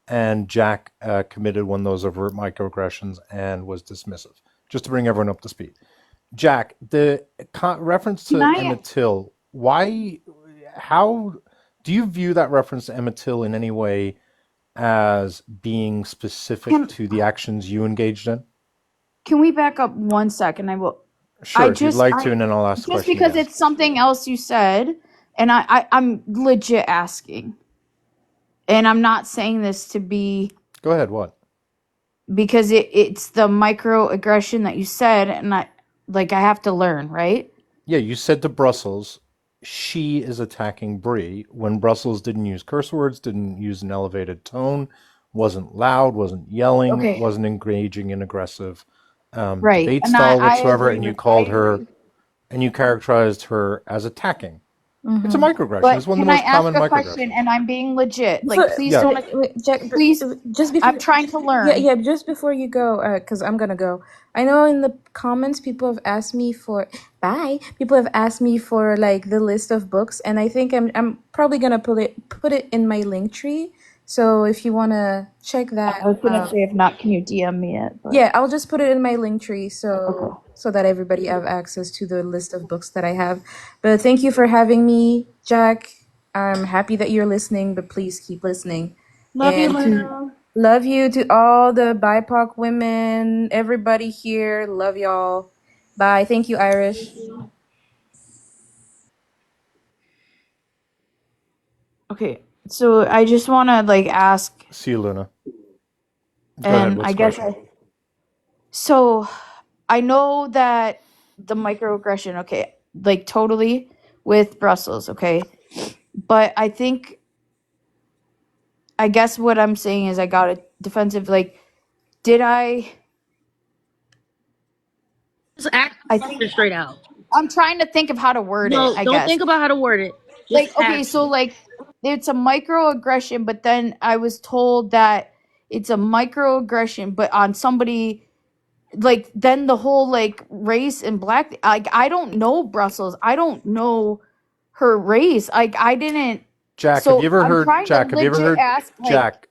And Jack committed one of those overt microaggressions and was dismissive, just to bring everyone up to speed. Jack, the reference Can to I? Emmett Till, how do you view that reference to Emmett Till in any way as being specific Can to the actions you engaged in? Can we back up 1 second? I will. Sure, if you'd like to, and then I'll ask the Just question because again. it's something else you said, and I'm legit asking, and I'm not saying this to be Go ahead, what? because it's the microaggression that you said, and I have to learn, right? Yeah, you said to Brussels, she is attacking Bree when Brussels didn't use curse words, didn't use an elevated tone, wasn't loud, wasn't yelling, Okay, wasn't engaging in aggressive right, debate and style I whatsoever, agree and you with I called her agree. and you characterized her as attacking. It's a Mm-hmm. microaggression. But It's one of can the I most ask common a question? microaggressions. And I'm being legit. Like, So, please Yeah, don't. Jack, Please, just before, I'm trying to yeah, learn. yeah, just before you go, because I'm gonna go. I know in the comments people have asked me for bye. People have asked me for like the list of books, and I think I'm probably gonna put it in my link tree. So if you wanna check I that, was gonna say, if not, can you DM me it? But yeah, I'll just put it in my link tree okay. so that everybody have access to the list of books that I have. But thank you for having me, Jack. I'm happy that you're listening, but please keep listening. Love you, And to Luna. love you to all the BIPOC women, everybody here. Love y'all. Bye. Thank you, Irish. Okay, so I just want to ask, see you, Luna. Go ahead. and What's I the guess question? so. I know that the microaggression, okay, totally with Brussels, okay, but I guess what I'm saying is I got a defensive. Did I? Just ask the I think question straight out. I'm trying to think of how to word it. No, I don't guess think about how to word it. Just okay, ask so it. it's a microaggression, but then I was told that it's a microaggression, but on somebody then the whole race and black, I don't know Brussels. I don't know her race. I didn't. Jack, have you So ever I'm heard trying to Jack? Have you ever legit heard ask Jack?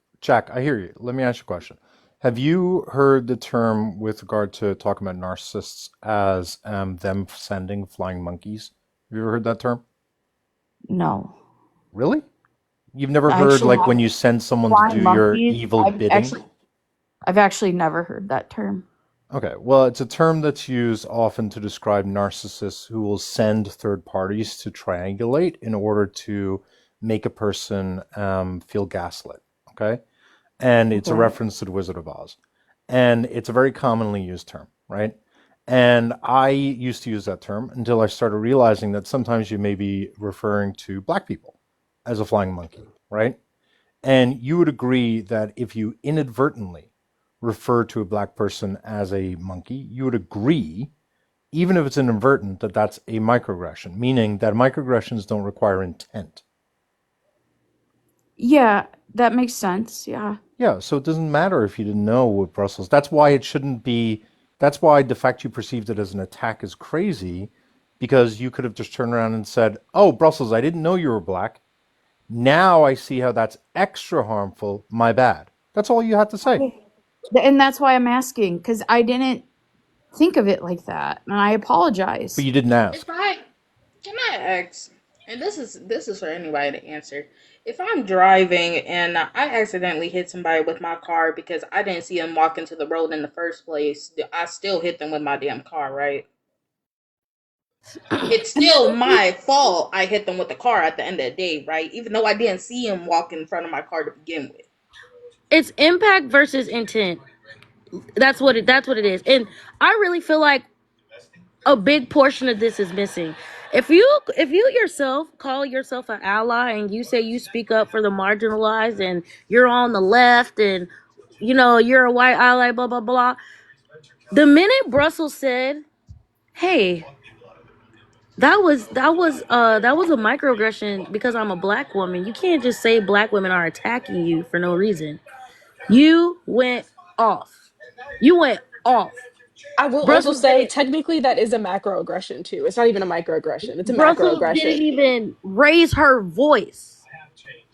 I hear you. Let me ask you a question. Have you heard the term with regard to talking about narcissists as them sending flying monkeys? Have you ever heard that term? no. Really? You've never I heard actually like when have you send someone to do flying your monkeys. evil bidding? I've actually never heard that term. Okay, well, it's a term that's used often to describe narcissists who will send third parties to triangulate in order to make a person feel gaslit. Okay, and it's a Okay. reference to the Wizard of Oz, and it's a very commonly used term, right? And I used to use that term until I started realizing that sometimes you may be referring to black people as a flying monkey, right? And you would agree that if you inadvertently refer to a black person as a monkey, you would agree, even if it's inadvertent, that that's a microaggression, meaning that microaggressions don't require intent. Yeah, that makes sense. Yeah. Yeah, so it doesn't matter if you didn't know what Brussels. That's why it shouldn't be. That's why the fact you perceived it as an attack is crazy, because you could have just turned around and said, "Oh, Brussels, I didn't know you were black. Now I see how that's extra harmful. My bad." That's all you had to say. And that's why I'm asking, because I didn't think of it like that. And I But apologize. you didn't If ask. I can I ask, and this is for anybody to answer. If I'm driving and I accidentally hit somebody with my car because I didn't see them walk into the road in the first place, I still hit them with my damn car, right? It's still my fault I hit them with the car at the end of the day, right? Even though I didn't see him walk in front of my car to begin with. It's impact versus intent. That's what it is. And I really feel like a big portion of this is missing. If you yourself call yourself an ally and you say you speak up for the marginalized and you're on the left and you're a white ally, blah blah blah. The minute Brussels said, "Hey, that was a microaggression because I'm a black woman," you can't just say black women are attacking you for no reason. You went off. You went off. I will also Brussels say, didn't. technically, that is a macroaggression too. It's not even a microaggression, it's a Brussels didn't macroaggression. even raise her voice.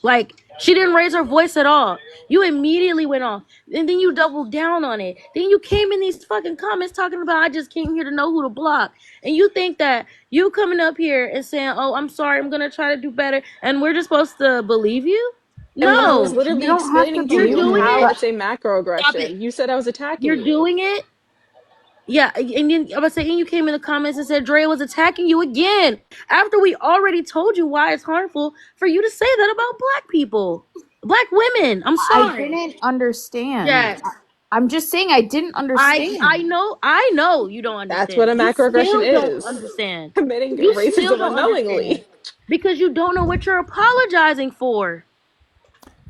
Like, she didn't raise her voice at all. You immediately went off. And then you doubled down on it. Then you came in these fucking comments talking about, "I just came here to know who to block." And you think that you coming up here and saying, "Oh, I'm sorry, I'm going to try to do better," and we're just supposed to believe you? And when I was No. You literally don't have to explaining to You're you believe doing me, how it. but it's a Stop it. macroaggression, you said I was attacking You're you. doing it. Yeah, and then I was saying you came in the comments and said Drea was attacking you again after we already told you why it's harmful for you to say that about black people, black women. I'm I sorry. didn't understand. Yes, I'm just saying I didn't I understand. know, I know you don't That's what understand. a You macroaggression still don't is. understand. Committing You still racism don't understand unknowingly. because you don't know what you're apologizing for.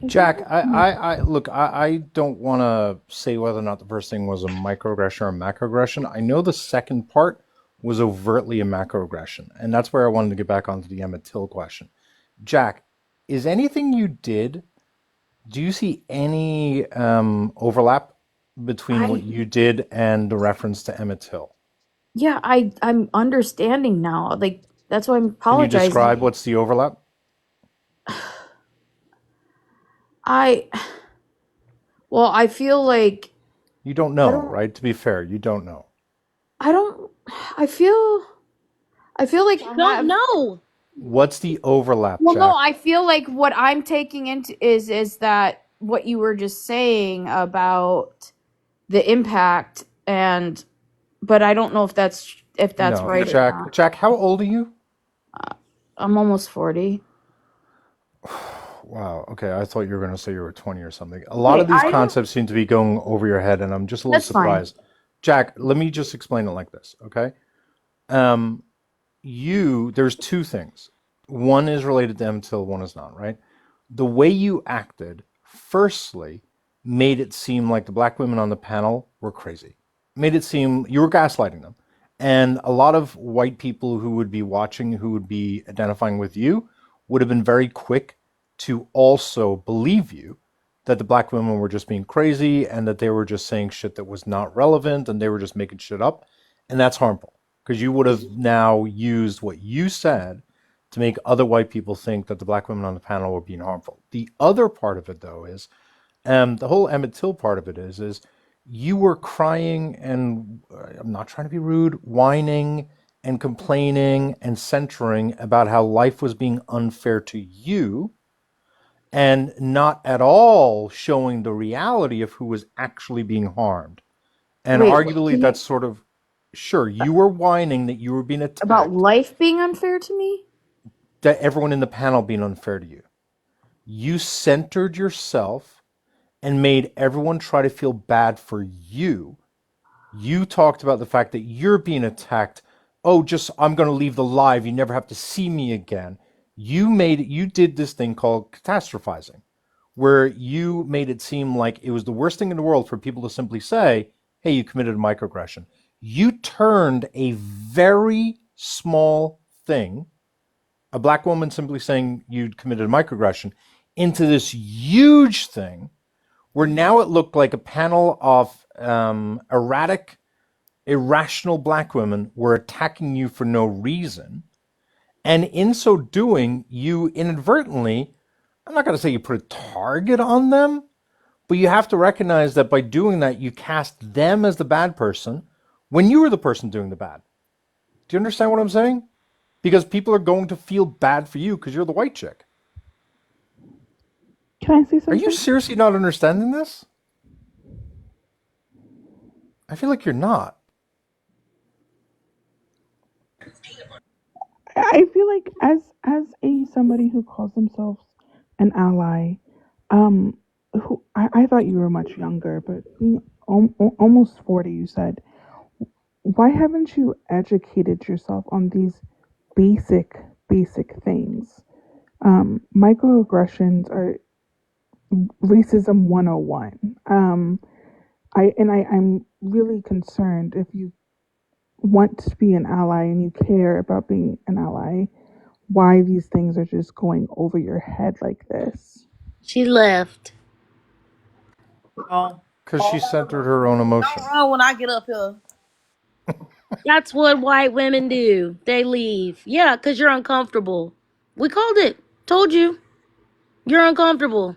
Jack, I look, I don't want to say whether or not the first thing was a microaggression or a macroaggression. I know the second part was overtly a macroaggression, and that's where I wanted to get back onto the Emmett Till question. Jack, is anything you did, do you see any overlap between what I you did and the reference to Emmett Till? Yeah, I'm understanding now. Like that's why I'm Can you describe apologizing. what's the overlap? I well, I feel like You don't I know, don't right? To be fair, you don't know. I don't I feel I feel like I Don't have know. What's the overlap, well no, Jack? I feel like what I'm taking into is that what you were just saying about the impact and but I don't know if that's No, right or Jack. not. Jack, how old are you? I'm almost 40. Wow. Okay, I thought you were going to say you were 20 or something. A lot Okay, of these I don't concepts seem to be going over your head, and I'm just a little that's fine. surprised. Jack, let me just explain it like this, okay? Um, there's two things. One is related to Emmett Till, one is not, right? The way you acted, firstly, made it seem like the black women on the panel were crazy. Made it seem you were gaslighting them. And a lot of white people who would be watching, who would be identifying with you, would have been very quick to also believe you that the black women were just being crazy and that they were just saying shit that was not relevant and they were just making shit up. And that's harmful because you would have now used what you said to make other white people think that the black women on the panel were being harmful. The other part of it, though, is the whole Emmett Till part of it is you were crying and I'm not trying to be rude, whining and complaining and centering about how life was being unfair to you and not at all showing the reality of who was actually being harmed. And Wait, arguably, can you that's sort of sure you were whining that you were being about attacked, life being unfair to me? that everyone in the panel being unfair to you. You centered yourself and made everyone try to feel bad for you. You talked about the fact that you're being attacked. Oh, just I'm going to leave the live. You never have to see me again. You did this thing called catastrophizing, where you made it seem like it was the worst thing in the world for people to simply say, hey, you committed a microaggression. You turned a very small thing, a black woman simply saying you'd committed a microaggression, into this huge thing where now it looked like a panel of erratic, irrational black women were attacking you for no reason. And in so doing, you inadvertently, I'm not going to say you put a target on them, but you have to recognize that by doing that, you cast them as the bad person when you were the person doing the bad. Do you understand what I'm saying? Because people are going to feel bad for you because you're the white chick. Can I say Are you something? seriously not understanding this? I feel like you're not. I feel like as a somebody who calls themselves an ally, who I thought you were much younger, but being almost 40, you said, why haven't you educated yourself on these basic things? Microaggressions are racism 101. I'm really concerned if you want to be an ally and you care about being an ally, why these things are just going over your head like this. She left. Oh, Because she centered her own emotion. Don't run when I get up here. That's what white women do. They leave. Yeah, because you're uncomfortable. We called it. Told you. You're uncomfortable.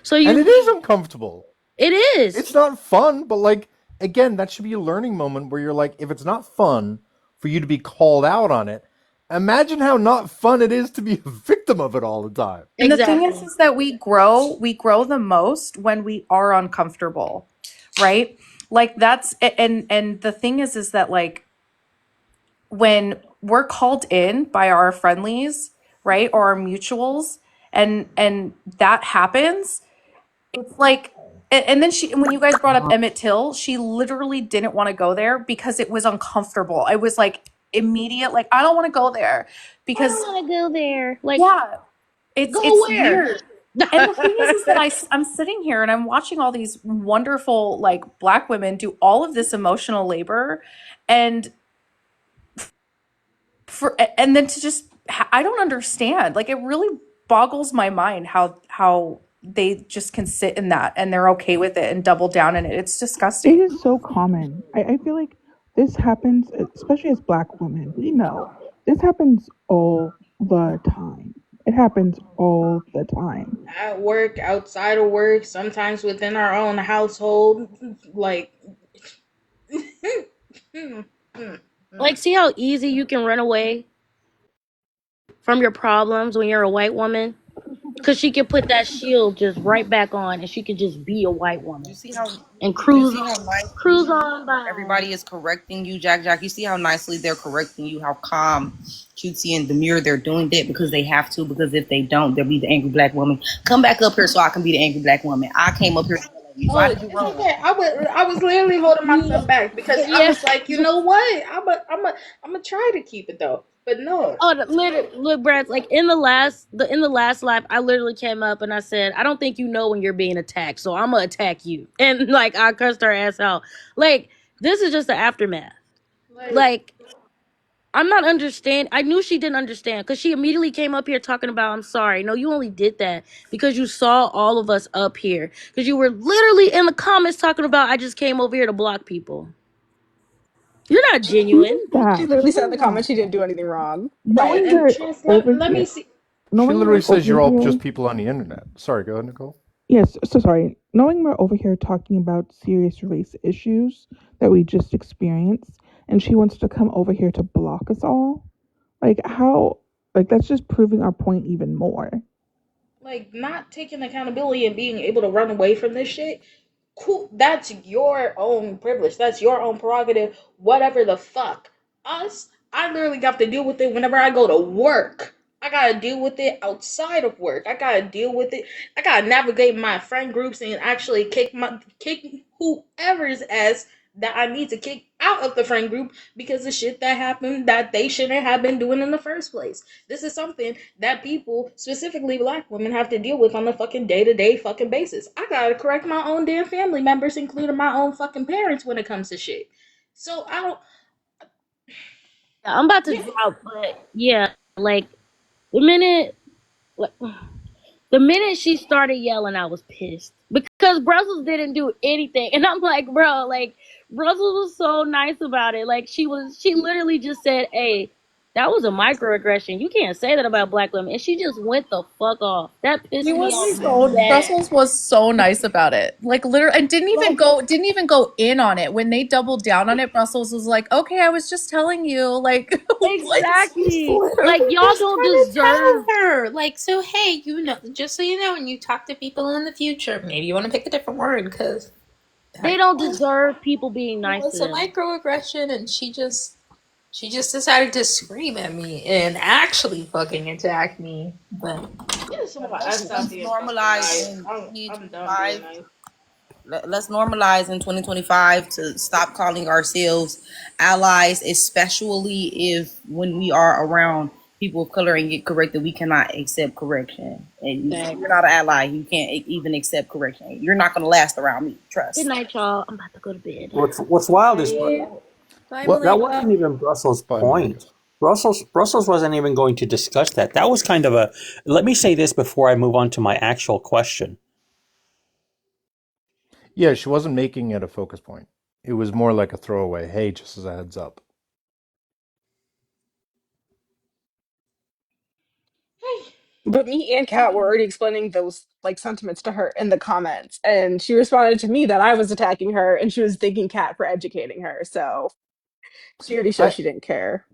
So you And it is leave. uncomfortable. It is. It's not fun, but like, again, that should be a learning moment where you're like, if it's not fun for you to be called out on it, imagine how not fun it is to be a victim of it all the time. and the thing Exactly. is that we grow the most when we are uncomfortable, right? Like that's and the thing is that like when we're called in by our friendlies, right, or our mutuals, and that happens, it's like and then when you guys brought up Emmett Till, she literally didn't want to go there because it was uncomfortable. It was like immediate, like I don't want to go there I because don't want to go there. Like, yeah, it's go where? weird. And the thing is that I'm sitting here and I'm watching all these wonderful like black women do all of this emotional labor, and and then to just I don't understand. Like it really boggles my mind how they just can sit in that and they're okay with it and double down in it. It's It disgusting. is so common. I feel like this happens, especially as black women. We know this happens all the time. It happens all the time. At work, outside of work, sometimes within our own household. Like, Like, see how easy you can run away from your problems when you're a white woman? Because she can put that shield just right back on and she can just be a white You woman see how and you see how cruise nicely on by. everybody is correcting you, Jack Jack. You see how nicely they're correcting you, how calm, cutesy, and demure they're doing that because they have to. Because if they don't, they'll be the angry black woman. Come back up here so I can be the angry black woman. I came up here to tell you, so I oh, did you it's wrong. okay. I was literally holding myself back because I Yeah. was like, you know what? I'm gonna try to keep it though, but no. Oh, literally, look, Brad. Like in the last life, I literally came up and I said, "I don't think you know when you're being attacked, so I'm gonna attack you." And like I cussed her ass out. Like this is just the aftermath. Like, Like I'm not understand. I knew she didn't understand because she immediately came up here talking about, "I'm sorry." No, you only did that because you saw all of us up here because you were literally in the comments talking about, "I just came over here to block people." You're not genuine. Even She that, literally said in even the that, comments she didn't do anything wrong. right, knowing and we're Chance, over let me here, see. She knowing literally we're says over you're all here. just people on the internet. Sorry, go ahead, Nicole. Yes, so sorry. Knowing we're over here talking about serious race issues that we just experienced, and she wants to come over here to block us all. Like, how? Like, that's just proving our point even more. Like, not taking accountability and being able to run away from this shit. Cool, that's your own privilege. That's your own prerogative. Whatever the fuck. Us, I literally got to deal with it whenever I go to work. I gotta deal with it outside of work. I gotta deal with it. I gotta navigate my friend groups and actually kick whoever's ass that I need to kick out of the friend group because of shit that happened that they shouldn't have been doing in the first place. This is something that people, specifically black women, have to deal with on a fucking day-to-day fucking basis. I gotta correct my own damn family members, including my own fucking parents, when it comes to shit. So I don't. I'm about to Yeah, drop, but yeah, like the minute, like, the minute she started yelling, I was pissed because Brussels didn't do anything, and I'm like, bro, like Brussels was so nice about it. Like she literally just said, "Hey, that was a microaggression. You can't say that about black women," and she just went the fuck off. That He pissed me off was so bad. Brussels was so nice about it. Like literally and didn't even go in on it. When they doubled down on it, Brussels was like, "Okay, I was just telling you." Like what? He's Exactly. Like literally y'all Just don't trying to deserve. tell her, like, so hey, just so you know, when you talk to people in the future, maybe you want to pick a different word because They that don't deserve people being nice to was a them. microaggression, and she just decided to scream at me and actually fucking attack me. But get some of my let's ass out let's being fucking normalize nice. in I'm done being 2025. nice. Let's normalize in 2025 to stop calling ourselves allies, especially if when we are around people of color and get corrected, we cannot accept correction. And Facts. you're not an ally. You can't even accept correction. You're not going to last around me. Good Trust. night, y'all. I'm about to go to bed. What's wild is bye, bye, What? that Malika. wasn't even Brussels' Bye, point. Malika. Brussels wasn't even going to discuss that. That was kind of a. Let me say this before I move on to my actual question. Yeah, she wasn't making it a focus point. It was more like a throwaway. Hey, just as a heads up. Hey, But me and Kat were already explaining those like sentiments to her in the comments, and she responded to me that I was attacking her, and she was thanking Kat for educating her. So she already showed I she didn't care.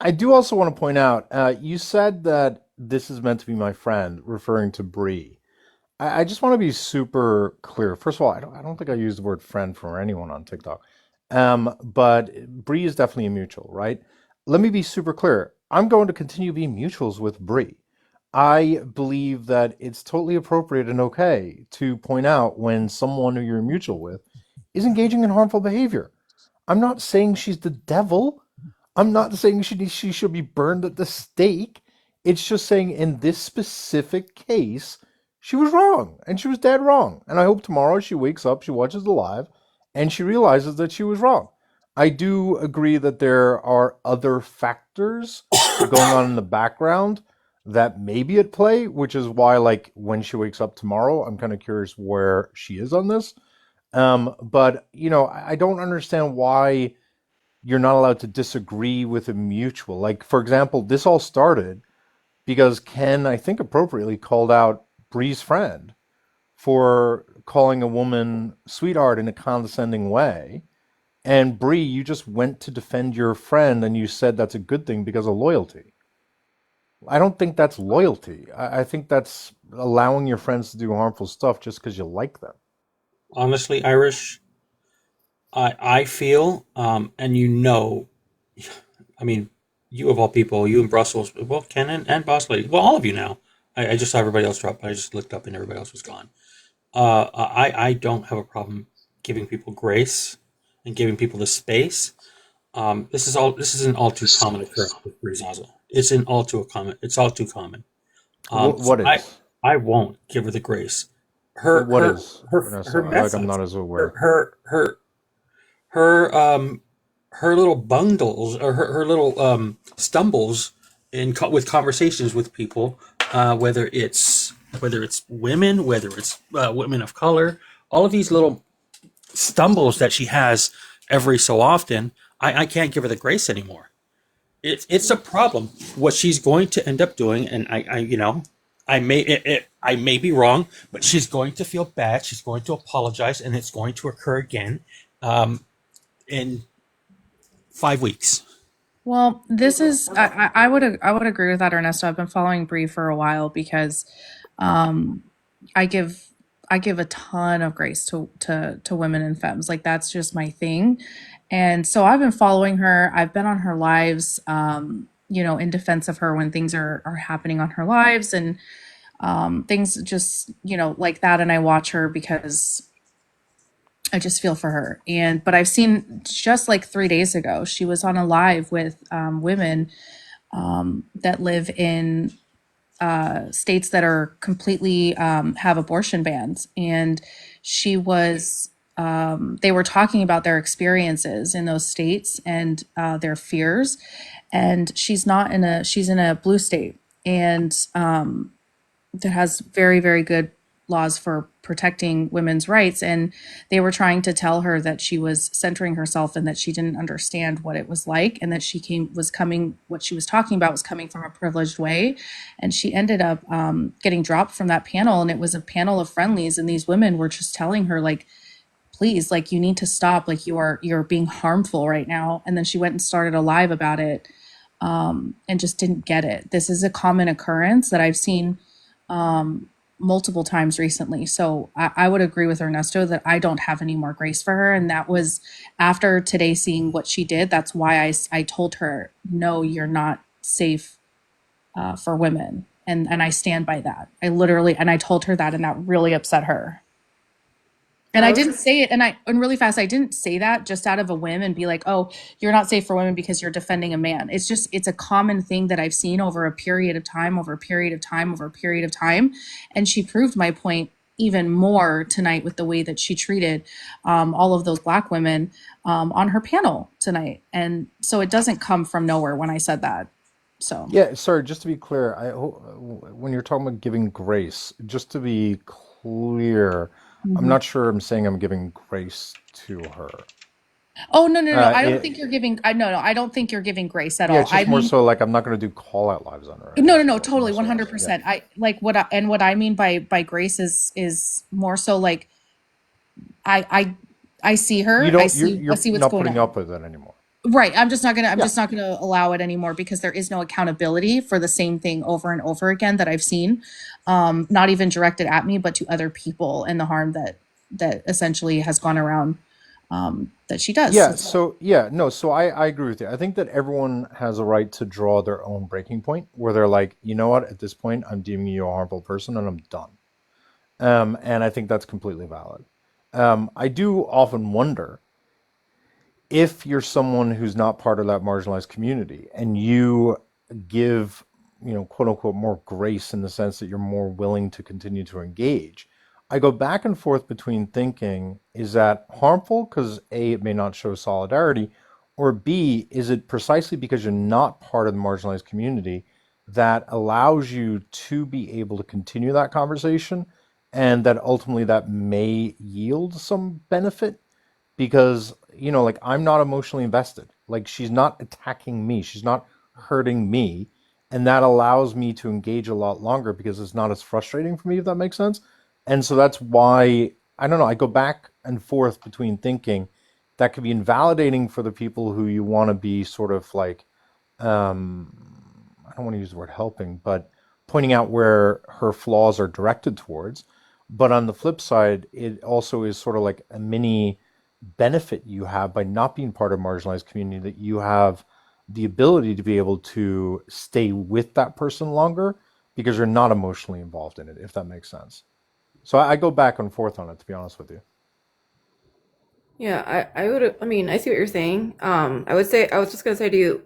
I do also want to point out. You said that this is meant to be my friend, referring to Bree. I just want to be super clear. First of all, I don't think I used the word friend for anyone on TikTok. But Bree is definitely a mutual, right? Let me be super clear. I'm going to continue being mutuals with Bree. I believe that it's totally appropriate and okay to point out when someone who you're mutual with is engaging in harmful behavior. I'm not saying she's the devil. I'm not saying she should be burned at the stake. It's just saying in this specific case, she was wrong and she was dead wrong. And I hope tomorrow she wakes up, she watches the live, and she realizes that she was wrong. I do agree that there are other factors going on in the background that may be at play, which is why, like, when she wakes up tomorrow, I'm kind of curious where she is on this. But I don't understand why you're not allowed to disagree with a mutual. Like, for example, this all started because Ken, I think appropriately, called out Bree's friend for calling a woman sweetheart in a condescending way. And Bree, you just went to defend your friend and you said that's a good thing because of loyalty. I don't think that's loyalty. I think that's allowing your friends to do harmful stuff just because you like them. Honestly, Irish, I feel, and I mean, you of all people, you in Brussels, well, Ken and Boss Lady, well, all of you now. I just saw everybody else drop, but I just looked up and everybody else was gone. I don't have a problem giving people grace and giving people the space. This is an all too common occurrence with Brizaza. It's all too common. So What I is? I won't give her the grace. Her What her is, her Ernesto? Like, mess I'm ups, not as her aware. her her her her little bundles or her little stumbles with conversations with people, whether it's women, whether it's women of color, all of these little stumbles that she has every so often. I can't give her the grace anymore. It's a problem. What she's going to end up doing, and I may be wrong, but she's going to feel bad. She's going to apologize, and it's going to occur again. And 5 weeks. Well, this is I would agree with that, Ernesto. I've been following Bree for a while because um, I give I give a ton of grace to women and femmes. Like that's just my thing. And so I've been following her. I've been on her lives, in defense of her when things are happening on her lives and things just, like that. And I watch her because I just feel for her. But I've seen just like 3 days ago, she was on a live with women that live in states that are completely have abortion bans. And she was, they were talking about their experiences in those states and their fears. And she's in a blue state. And that has very, very good laws for protecting women's rights. And they were trying to tell her that she was centering herself and that she didn't understand what it was like, and that what she was talking about was coming from a privileged way. And she ended up getting dropped from that panel. And it was a panel of friendlies. And these women were just telling her, like, please, like, you need to stop. Like, you're being harmful right now. And then she went and started a live about it, and just didn't get it. This is a common occurrence that I've seen multiple times recently. So I would agree with Ernesto that I don't have any more grace for her. And that was after today seeing what she did. That's why I told her, no, you're not safe for women. And I stand by that. I told her that, and that really upset her. And I didn't say it, and really fast, I didn't say that just out of a whim and be like, oh, you're not safe for women because you're defending a man. It's a common thing that I've seen over a period of time, over a period of time, over a period of time. And she proved my point even more tonight with the way that she treated all of those Black women on her panel tonight. And so it doesn't come from nowhere when I said that. So. Yeah, sorry, just to be clear, when you're talking about giving grace, just to be clear, I'm Mhm. not sure I'm saying I'm giving grace to her. Oh, no, no, no. I don't think It, you're giving, no, I don't think you're giving grace at yeah, all. it's I just more mean, so like I'm not going to do call out lives on her, I no, no, guess, no, is what totally, more so what I'm saying. Yeah. 100%. I like what I mean by grace is more so like I I I see You her, don't, I you're see what's not going putting on. up with it anymore. Right. I'm Yeah. just not gonna allow it anymore because there is no accountability for the same thing over and over again that I've seen. Not even directed at me, but to other people, and the harm that essentially has gone around that she does. Yeah, so yeah, no, so I agree with you. I think that everyone has a right to draw their own breaking point where they're like, you know what, at this point, I'm deeming you a harmful person and I'm done. And I think that's completely valid. I do often wonder if you're someone who's not part of that marginalized community and you give, quote unquote, more grace in the sense that you're more willing to continue to engage, I go back and forth between thinking, is that harmful because A, it may not show solidarity, or B, is it precisely because you're not part of the marginalized community that allows you to be able to continue that conversation and that ultimately that may yield some benefit because like I'm not emotionally invested. Like she's not attacking me, she's not hurting me, and that allows me to engage a lot longer because it's not as frustrating for me, if that makes sense. And so that's why I don't know, I go back and forth between thinking that could be invalidating for the people who you want to be sort of like I don't want to use the word helping, but pointing out where her flaws are directed towards. But on the flip side, it also is sort of like a mini benefit you have by not being part of a marginalized community, that you have the ability to be able to stay with that person longer because you're not emotionally involved in it, if that makes sense. So I go back and forth on it, to be honest with you. Yeah, I would. I mean, I see what you're saying. I would say I was just gonna say to you,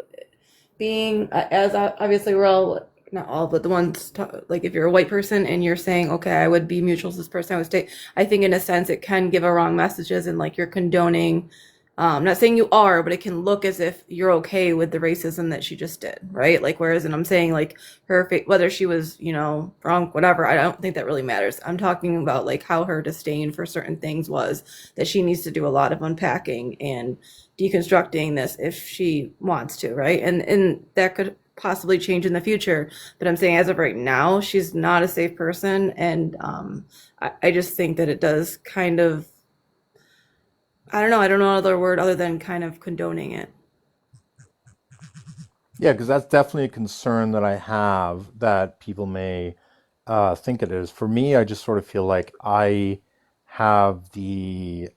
being as obviously we're all not all, but the ones like if you're a white person and you're saying, okay, I would be mutual to this person, I would stay. I think in a sense it can give a wrong messages and like you're condoning. Not saying you are, but it can look as if you're okay with the racism that she just did, right? Like, whereas, and I'm saying like her, whether she was, wrong, whatever, I don't think that really matters. I'm talking about like how her disdain for certain things was that she needs to do a lot of unpacking and deconstructing this if she wants to, right? And that could possibly change in the future. But I'm saying as of right now, she's not a safe person, and I just think that it does kind of, I don't know, I don't know another word other than kind of condoning it. Yeah, because that's definitely a concern that I have that people may think it is. For me, I just sort of feel like I have I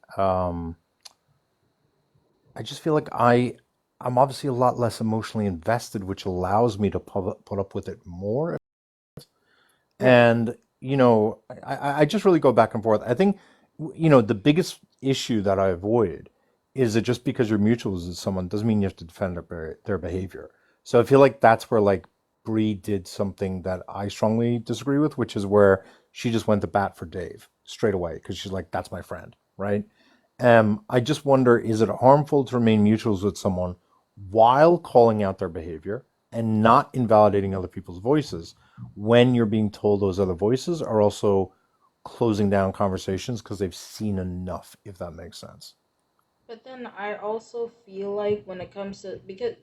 just feel like I'm obviously a lot less emotionally invested, which allows me to put up with it more. Right. And, I just really go back and forth. I think, the biggest issue that I avoid is that just because you're mutuals with someone doesn't mean you have to defend their behavior. So I feel like that's where like Bree did something that I strongly disagree with, which is where she just went to bat for Dave straight away because she's like, that's my friend, right? I just wonder, is it harmful to remain mutuals with someone while calling out their behavior and not invalidating other people's voices when you're being told those other voices are also closing down conversations because they've seen enough, if that makes sense? But then I also feel like when it comes to, because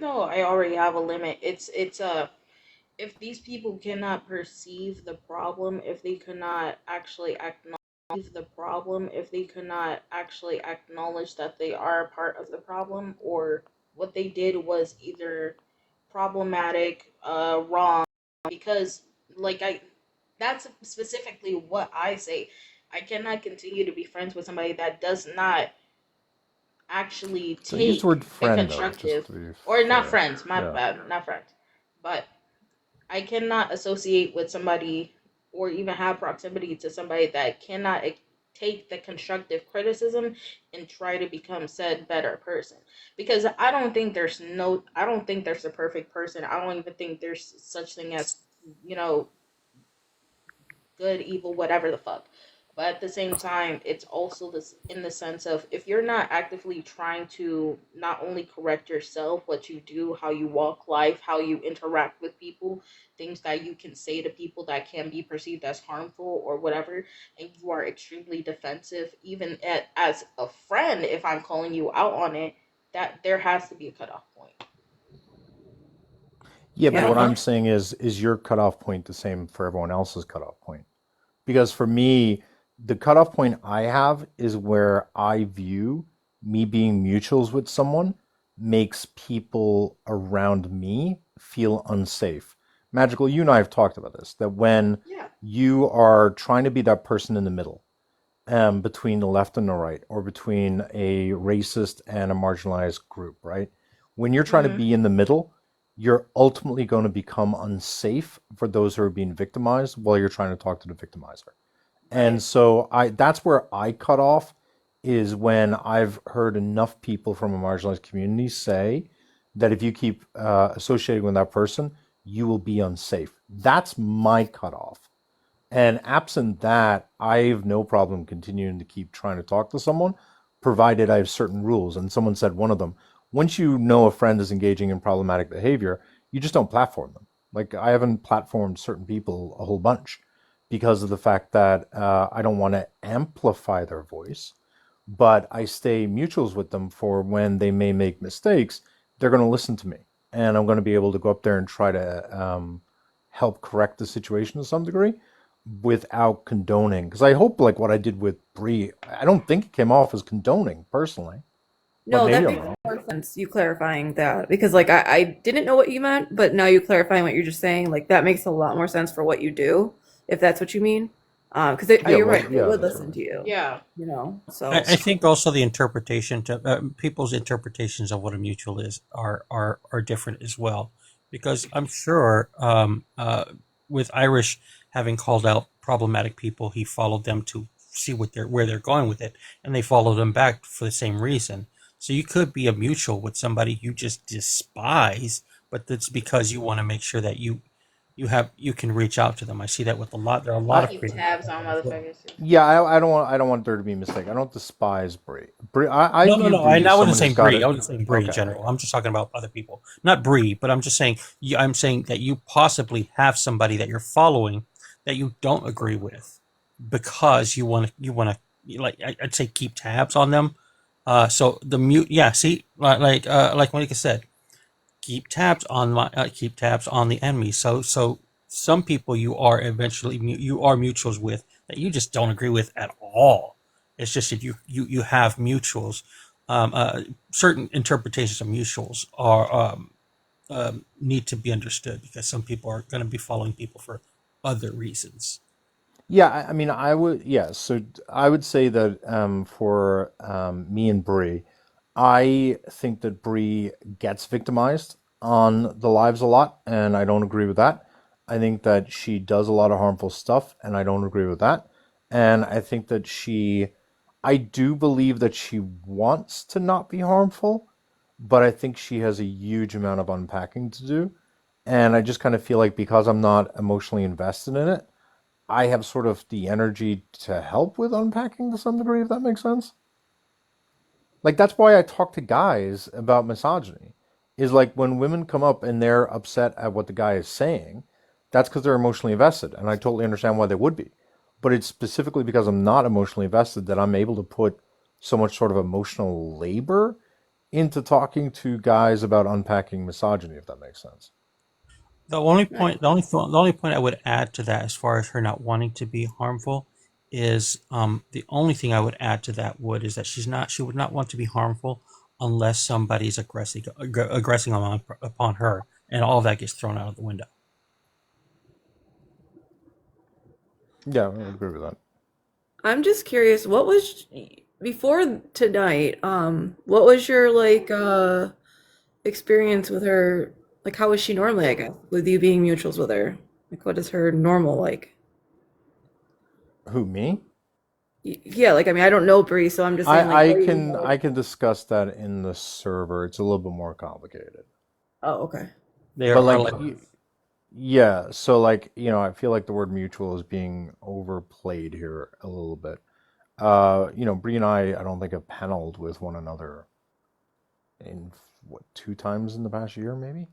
I already have a limit. It's if these people cannot perceive the problem, if they cannot actually acknowledge the problem, if they cannot actually acknowledge that they are a part of the problem, or what they did was either problematic, wrong, because like I that's specifically what I say. I cannot continue to be friends with somebody that does not actually So use the word take the friend though, just constructive, to be or not fair. friends, my Yeah. bad, not friends, but I cannot associate with somebody or even have proximity to somebody that cannot take the constructive criticism and try to become said better person. Because I don't think there's a perfect person. I don't even think there's such thing as, you know, good, evil, whatever the fuck. But at the same time, it's also this in the sense of if you're not actively trying to not only correct yourself, what you do, how you walk life, how you interact with people, things that you can say to people that can be perceived as harmful or whatever, and you are extremely defensive, even as a friend, if I'm calling you out on it, that there has to be a cutoff point. Yeah, but Yeah. what I'm saying is your cutoff point the same for everyone else's cutoff point? Because for me, the cutoff point I have is where I view me being mutuals with someone makes people around me feel unsafe. Magical, you and I have talked about this, that when Yeah. you are trying to be that person in the middle, between the left and the right, or between a racist and a marginalized group, right? When you're trying to Mhm. be in the middle, you're ultimately going to become unsafe for those who are being victimized while you're trying to talk to the victimizer. And Right. so that's where I cut off is when I've heard enough people from a marginalized community say that if you keep associating with that person, you will be unsafe. That's my cutoff. And absent that, I have no problem continuing to keep trying to talk to someone, provided I have certain rules. And someone said one of them, once you know a friend is engaging in problematic behavior, you just don't platform them. Like I haven't platformed certain people a whole bunch because of the fact that I don't want to amplify their voice, but I stay mutuals with them for when they may make mistakes. They're going to listen to me, and I'm going to be able to go up there and try to help correct the situation to some degree without condoning. Because I hope, like what I did with Bree, I don't think it came off as condoning personally, but No, maybe that I'm makes wrong. more sense. You clarifying that because like I didn't know what you meant, but now you clarifying what you're just saying, like that makes a lot more sense for what you do, if that's what you mean. Because Yeah, you're well, right, they yeah, would that's what I listen mean. to you, Yeah. So I think also the interpretation to people's interpretations of what a mutual is are different as well, because I'm sure with Irish having called out problematic people, he followed them to see where they're going with it, and they followed them back for the same reason. So you could be a mutual with somebody you just despise, but that's because you want to make sure that you can reach out to them. I see that with a lot. There are a lot I, of Keep creators like tabs on that as well. motherfuckers. yeah, I don't want there to be a mistake. I don't despise Bree. I No, no, view no. Bree as I wasn't someone who's saying got Bree. I it. wasn't saying Bree in Okay. general. I'm just talking about other people, not Bree. But I'm just saying. I'm saying that you possibly have somebody that you're following that you don't agree with because like I'd say keep tabs on them. So the mute. Yeah. See, like Monica said, keep tabs on the enemy. So some people you are eventually you are mutuals with that you just don't agree with at all. It's just that you have mutuals. Um, uh, Certain interpretations of mutuals are need to be understood because some people are going to be following people for other reasons. Yeah, I mean, I would, yeah, so I would say that for me and Bree, I think that Bree gets victimized on the lives a lot, and I don't agree with that. I think that she does a lot of harmful stuff, and I don't agree with that. And I think that I do believe that she wants to not be harmful, but I think she has a huge amount of unpacking to do. And I just kind of feel like because I'm not emotionally invested in it, I have sort of the energy to help with unpacking to some degree, if that makes sense. Like that's why I talk to guys about misogyny. Is like when women come up and they're upset at what the guy is saying, that's because they're emotionally invested, and I totally understand why they would be. But it's specifically because I'm not emotionally invested that I'm able to put so much sort of emotional labor into talking to guys about unpacking misogyny, if that makes sense. The only point I would add to that, as far as her not wanting to be harmful, is the only thing I would add to that would is that she would not want to be harmful unless somebody's aggressing upon her, and all of that gets thrown out of the window. Yeah, I agree with that. I'm just curious, what was before tonight, what was your like experience with her? Like how is she normally, I guess, with you being mutuals with her? Like what is her normal like? Who, me? Yeah, like I mean I don't know Bree, so I'm just saying like I what do you can know? I can discuss that in the server. It's a little bit more complicated. Oh, okay. They But are like like yeah, so like, I feel like the word mutual is being overplayed here a little bit. Bree and I don't think have paneled with one another in what, two times in the past year, maybe?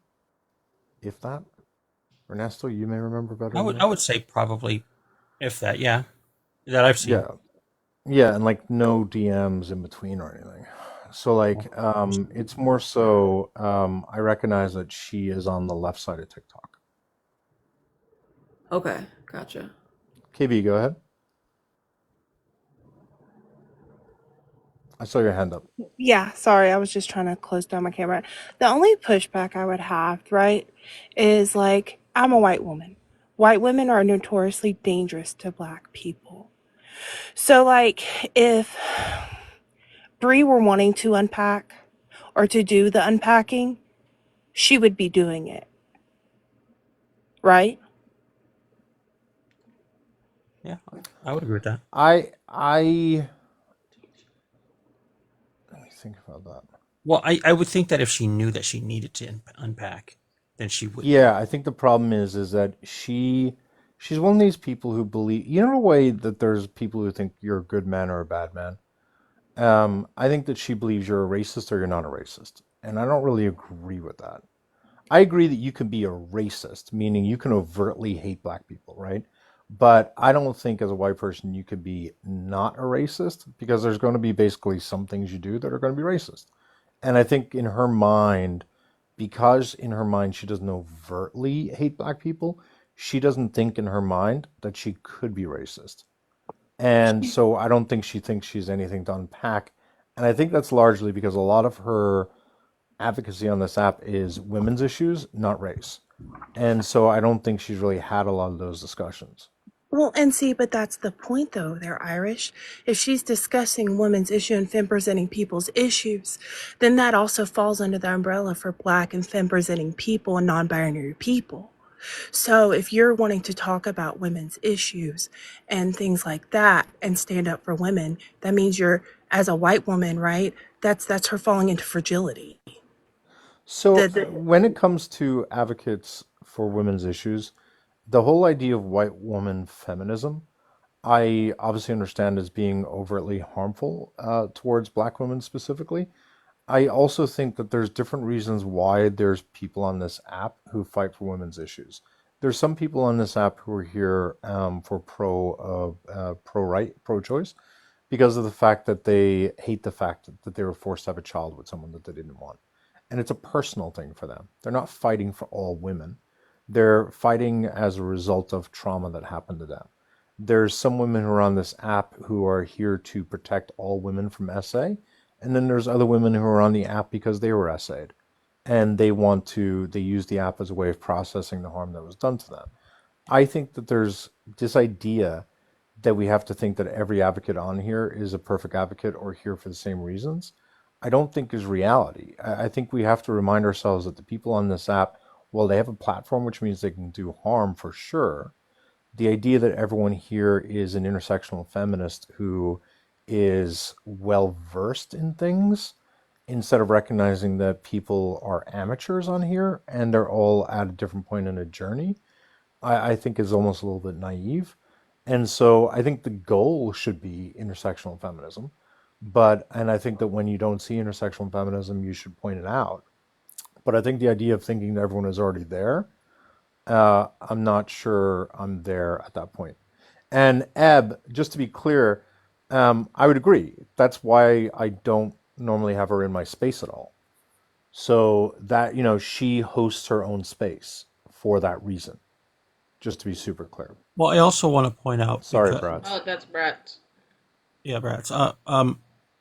If that. Ernesto, you may remember better than me. I would say probably, if that, yeah, that I've seen. Yeah. Yeah, and like no DMs in between or anything. So like it's more so I recognize that she is on the left side of TikTok. Okay, gotcha. KB, go ahead. I saw your hand up. Yeah, sorry, I was just trying to close down my camera. The only pushback I would have, right, is like, I'm a white woman. White women are notoriously dangerous to black people. So, like, if Bree were wanting to unpack or to do the unpacking, she would be doing it, right? Yeah, I would agree with that. I let me think about that. Well, I would think that if she knew that she needed to unpack, then she would do Yeah, it. I think the problem is that she's one of these people who believe, the way that there's people who think you're a good man or a bad man. I think that she believes you're a racist or you're not a racist, and I don't really agree with that. I agree that you can be a racist, meaning you can overtly hate black people, right? But I don't think as a white person you could be not a racist because there's going to be basically some things you do that are going to be racist. And I think in her mind, because in her mind she doesn't overtly hate black people, she doesn't think in her mind that she could be racist. And so I don't think she thinks she's anything to unpack. And I think that's largely because a lot of her advocacy on this app is women's issues, not race. And so I don't think she's really had a lot of those discussions. Well, and see, but that's the point, though. They're Irish. If she's discussing women's issue and femme presenting people's issues, then that also falls under the umbrella for black and femme presenting people and non binary people. So if you're wanting to talk about women's issues and things like that and stand up for women, that means you're, as a white woman, right? That's her falling into fragility. So The when it comes to advocates for women's issues, the whole idea of white woman feminism, I obviously understand as being overtly harmful towards black women specifically. I also think that there's different reasons why there's people on this app who fight for women's issues. There's some people on this app who are here for pro right, pro choice, because of the fact that they hate the fact that they were forced to have a child with someone that they didn't want, and it's a personal thing for them. They're not fighting for all women. They're fighting as a result of trauma that happened to them. There's some women who are on this app who are here to protect all women from SA, and then there's other women who are on the app because they were SA'd. and they use the app as a way of processing the harm that was done to them. I think that there's this idea that we have to think that every advocate on here is a perfect advocate or here for the same reasons. I don't think is reality. I think we have to remind ourselves that the people on this app, while they have a platform, which means they can do harm for sure, the idea that everyone here is an intersectional feminist who is well versed in things instead of recognizing that people are amateurs on here and they're all at a different point in a journey, I think is almost a little bit naive. And so I think the goal should be intersectional feminism. And I think that when you don't see intersectional feminism, you should point it out. But I think the idea of thinking that everyone is already there, I'm not sure I'm there at that point. And Eb, just to be clear, I would agree. That's why I don't normally have her in my space at all. So that, she hosts her own space for that reason, just to be super clear. Well, I also want to point out Sorry, because Brad. Oh, that's Brett. yeah, Brad.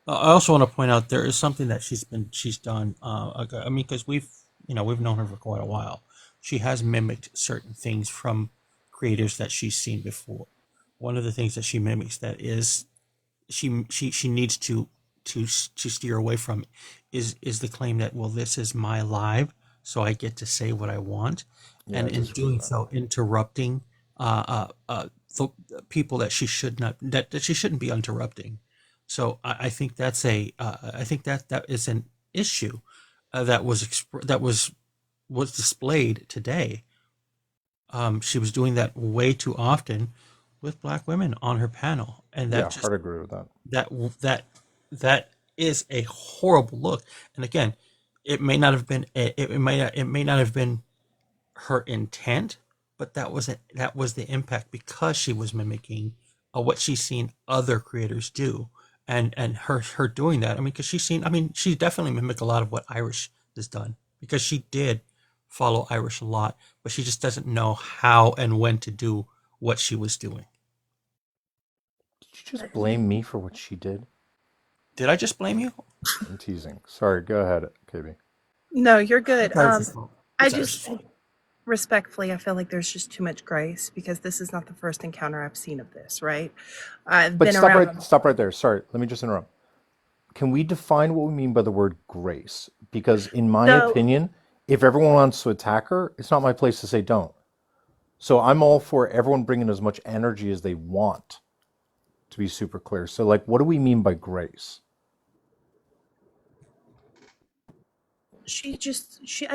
I also want to point out there is something that she's done. I mean, because we've known her for quite a while. She has mimicked certain things from creators that she's seen before. One of the things that she mimics that is she needs to steer away from is the claim that, well, this is my live, so I get to say what I want, Yeah, and I in disagree with doing that. so interrupting the people that she should not that she shouldn't be interrupting. So I think that's I think that is an issue that was displayed today. She was doing that way too often with black women on her panel, and that Yeah, just hard to agree with that. that that that is a horrible look. And again, it may not have been her intent, but that was the impact because she was mimicking what she's seen other creators do, and her doing that. I mean, because she's seen. I mean, she definitely mimicked a lot of what Irish has done because she did follow Irish a lot, but she just doesn't know how and when to do what she was doing. Did you just blame me for what she did? Did I just blame you? I'm teasing. Sorry, go ahead, KB. No, you're good. It's Irish's fault. I It's Irish's just fault. respectfully, I feel like there's just too much grace because this is not the first encounter I've seen of this, right? I've But been around. stop right there. Sorry, let me just interrupt. Can we define what we mean by the word grace? Because in my So opinion, if everyone wants to attack her, it's not my place to say don't. So I'm all for everyone bringing as much energy as they want, to be super clear. So, like, what do we mean by grace? I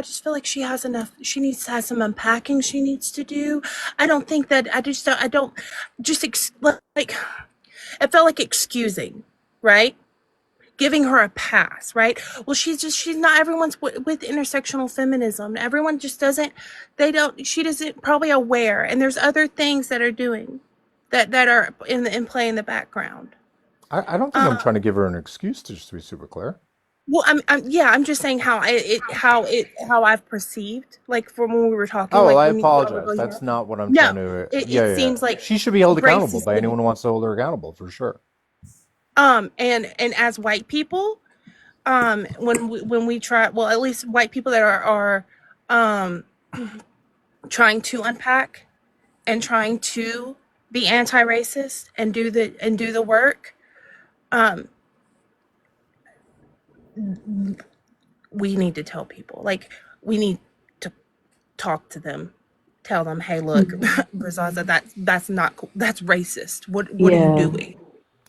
just feel like she has enough. She needs to have some unpacking she needs to do. I don't think that, I don't, just, like, it felt like excusing, right? Giving her a pass, right? Well, she's not, everyone's with intersectional feminism. Everyone just doesn't, she doesn't probably aware. And there's other things that are doing that are in play in the background. I don't think I'm trying to give her an excuse, to just to be super clear. Well, yeah, I'm just saying how I've perceived, like, from when we were talking, Oh, well, like I when y'all were apologize. going here. That's not what I'm No, trying to. it Yeah, yeah, yeah. seems like She should be held Grace accountable has by anyone been, who wants to hold her accountable, for sure. and as white people, when we try, well, at least white people that are um trying to unpack and trying to be anti-racist and do the work, um we need to tell people, like, we need to talk to them, tell them, hey, look, Brazaza, that's not cool. That's racist. What are you Yeah, doing?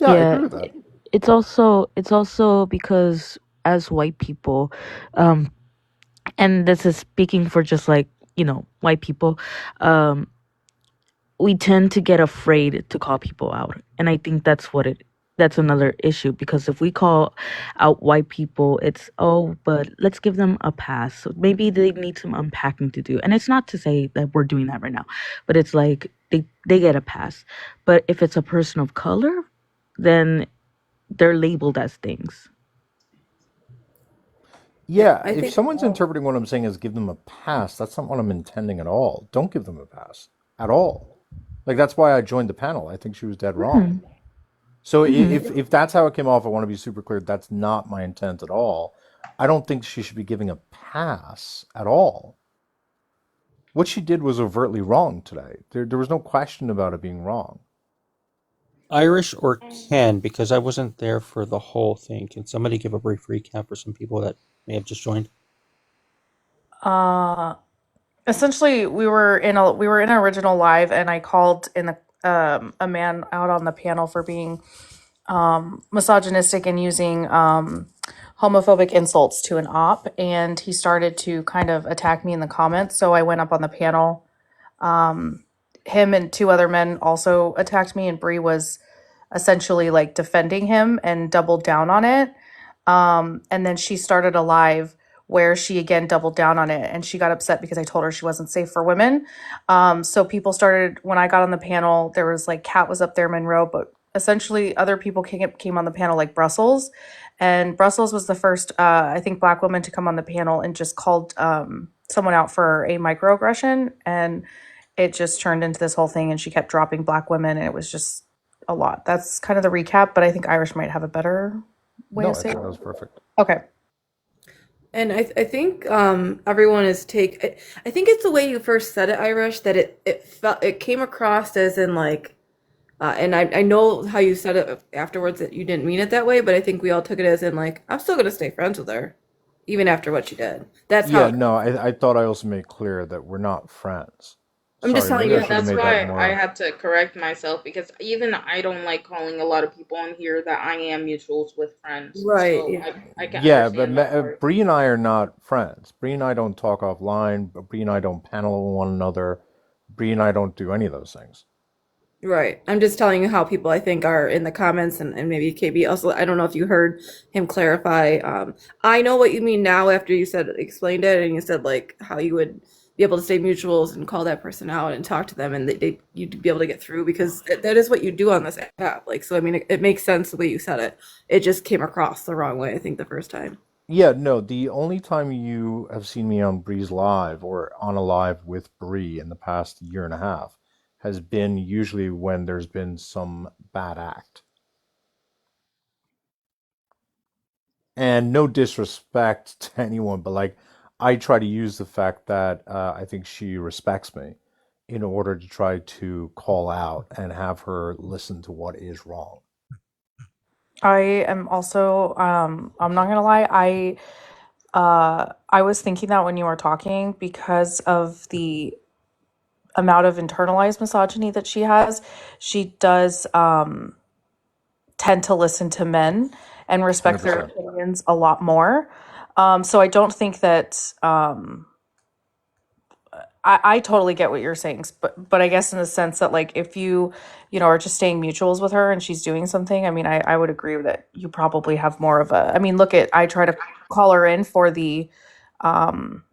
Yeah, I yeah. agree with that. It's also because as white people, um, and this is speaking for just like white people, um, we tend to get afraid to call people out, and I think that's another issue because if we call out white people, it's, oh, but let's give them a pass. So maybe they need some unpacking to do, and it's not to say that we're doing that right now, but it's like they get a pass. But if it's a person of color, then they're labeled as things. Yeah, Yeah, I if think someone's interpreting what I'm saying as give them a pass, that's not what I'm intending at all. Don't give them a pass at all. Like, that's why I joined the panel. I think she was dead wrong. Hmm. So Hmm. if that's how it came off, I want to be super clear. That's not my intent at all. I don't think she should be giving a pass at all. What she did was overtly wrong today. There was no question about it being wrong. Irish or Ken, because I wasn't there for the whole thing. Can somebody give a brief recap for some people that may have just joined? Uh, Essentially, we were in an original live, and I called in a man out on the panel for being misogynistic and using homophobic insults to an op, and he started to kind of attack me in the comments. So I went up on the panel. Him and two other men also attacked me, and Bree was essentially like defending him and doubled down on it. And then she started a live where she again doubled down on it, and she got upset because I told her she wasn't safe for women. So people started, when I got on the panel, there was like Kat was up there, Monroe, but essentially other people came on the panel like Brussels. And Brussels was the first, I think, Black woman to come on the panel and just called someone out for a microaggression. And it just turned into this whole thing, and she kept dropping Black women, and it was just a lot. That's kind of the recap, but I think Irish might have a better way No, of I saying think that was it. perfect. Okay. And I think everyone is I think it's the way you first said it, Irish, that it came across as in like and I know how you said it afterwards that you didn't mean it that way, but I think we all took it as in like I'm still gonna stay friends with her, even after what she did. That's how Yeah, no, I thought I also made clear that we're not friends. I'm just Sorry, telling maybe I you. should have That's made that why I more. had to correct myself because even I don't like calling a lot of people on here that I am mutuals with friends. Right. So Yeah. I can Yeah, but understand that part. Bree and I are not friends. Bree and I don't talk offline. Bree and I don't panel with one another. Bree and I don't do any of those things. Right. I'm just telling you how people I think are in the comments and maybe KB also. I don't know if you heard him clarify. I know what you mean now after you said explained it and you said like how you would be able to stay mutuals and call that person out and talk to them and you'd be able to get through because that is what you do on this app. Like so, I mean, it makes sense the way you said it. It just came across the wrong way. I think the first time. Yeah, no, the only time you have seen me on Bree's Live or on a live with Bree in the past year and a half has been usually when there's been some bad act. And no disrespect to anyone, but like I try to use the fact that I think she respects me in order to try to call out and have her listen to what is wrong. I am also, I'm not gonna lie, I was thinking that when you were talking because of the amount of internalized misogyny that she has. She does tend to listen to men and respect their 100%. opinions a lot more. So I don't think that I totally get what you're saying, but I guess in the sense that like if you know, are just staying mutuals with her and she's doing something, I mean, I would agree that you probably have more of a. I mean, look at I try to call her in for the um,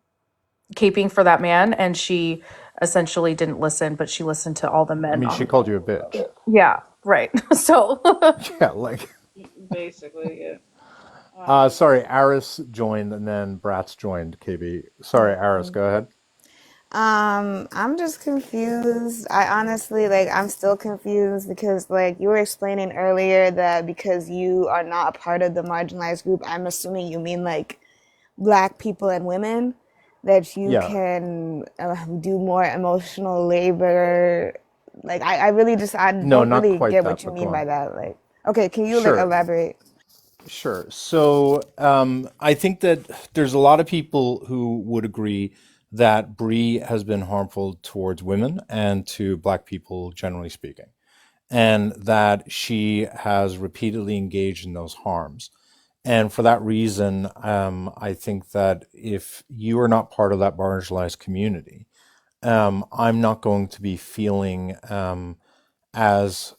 caping for that man, and she essentially didn't listen, but she listened to all the I men mean, she on. called you a bitch. Yeah, right. So Yeah, like, Basically, yeah. sorry, Aris joined and then Bratz joined, KB. Sorry, Aris, go ahead. I'm just confused. I honestly, like, I'm still confused because, like, you were explaining earlier that because you are not a part of the marginalized group, I'm assuming you mean, like, black people and women, that you Yeah, can do more emotional labor. Like, I really just, I no, don't not really quite get that, what you but go mean by on. that. Like, okay, can you, like, Sure, elaborate? sure. So, I think that there's a lot of people who would agree that Bree has been harmful towards women and to black people, generally speaking, and that she has repeatedly engaged in those harms. And for that reason, I think that if you are not part of that marginalized community, I'm not going to be feeling as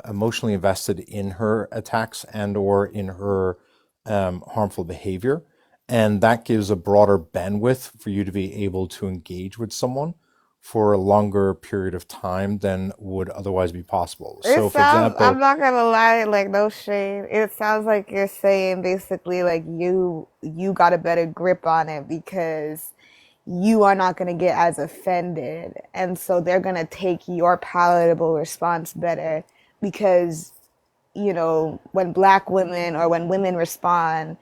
emotionally invested in her attacks and or in her harmful behavior. And that gives a broader bandwidth for you to be able to engage with someone for a longer period of time than would otherwise be possible. It So, for sounds, I'm example, not gonna lie, like no shade. It sounds like you're saying basically like you got a better grip on it because you are not gonna get as offended. And so they're gonna take your palatable response better because, when black women or when women respond,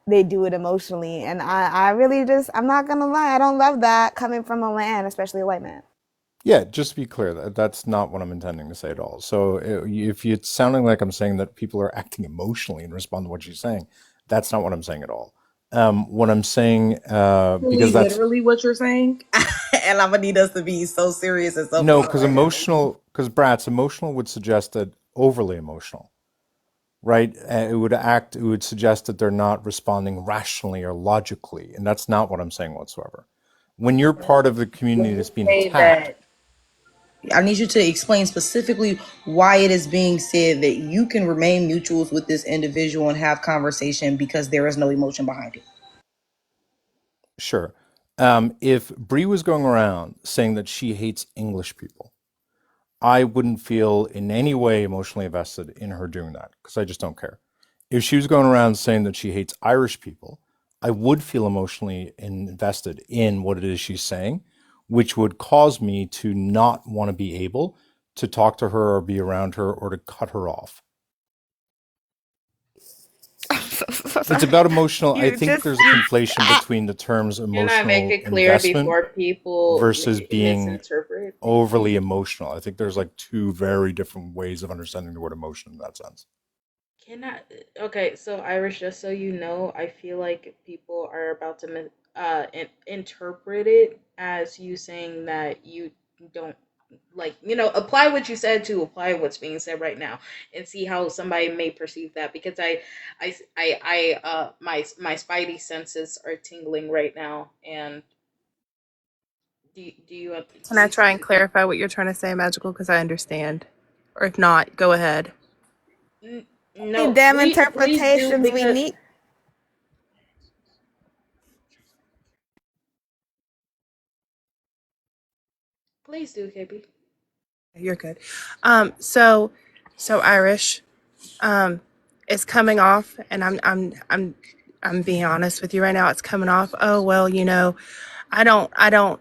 they do it emotionally. And I really just, I'm not gonna lie, I don't love that coming from a man, especially a white man. Yeah, just to be clear, that's not what I'm intending to say at all. So if it's sounding like I'm saying that people are acting emotionally in response to what she's saying, that's not what I'm saying at all. What I'm saying, because Truly, that's literally what you're saying. And I'm gonna need us to be so serious and so no, polite because right now. emotional, because Bratz, emotional would suggest that overly emotional, right? It would suggest that they're not responding rationally or logically, and that's not what I'm saying whatsoever. When you're part of the When community you that's being say attacked, that, I need you to explain specifically why it is being said that you can remain mutuals with this individual and have conversation because there is no emotion behind it. sure. If Bree was going around saying that she hates English people, I wouldn't feel in any way emotionally invested in her doing that because I just don't care. If she was going around saying that she hates Irish people, I would feel emotionally invested in what it is she's saying, which would cause me to not want to be able to talk to her or be around her or to cut her off. I'm so It's sorry. about emotional. I You think just there's a you conflation between the terms Can I make emotional it clear investment before people versus being misinterpret things? overly emotional. I think there's like two very different ways of understanding the word emotion in that sense. Can I? Okay, so Irish, just so you know, I feel like people are about to interpret it as you saying that you don't like, apply what you said to apply what's being said right now, and see how somebody may perceive that. Because my spidey senses are tingling right now, and Can do I you try see? and clarify what you're trying to say, Magical? Because I understand. Or if not, go ahead. No, damn please do, interpretations we because need. please do, KB. You're good. So Irish, um, it's coming off, and I'm being honest with you right now. It's coming off. Oh well, I don't.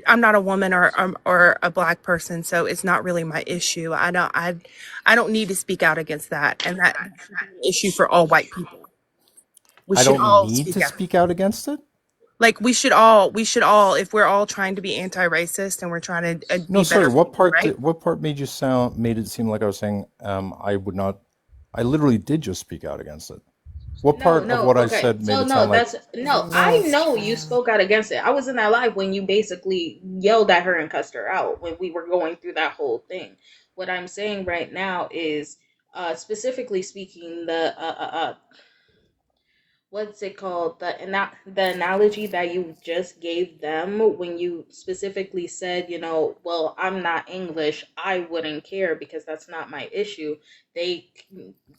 I'm not a woman or a black person, so it's not really my issue. I don't need to speak out against that, and that should be an issue for all white people. We I should don't all need to speak out. speak out against it. Like we should all, if we're all trying to be anti-racist and we're trying to No, be sorry. better people, right? What part made it seem like I was saying I would not? I literally did just speak out against it. What No, part of no, what I okay. said made So it no, sound like? that's no. I This know you child. spoke out against it. I was in that live when you basically yelled at her and cussed her out when we were going through that whole thing. What I'm saying right now is, specifically speaking, the what's it called, the analogy that you just gave them when you specifically said, well, I'm not English, I wouldn't care because that's not my issue. They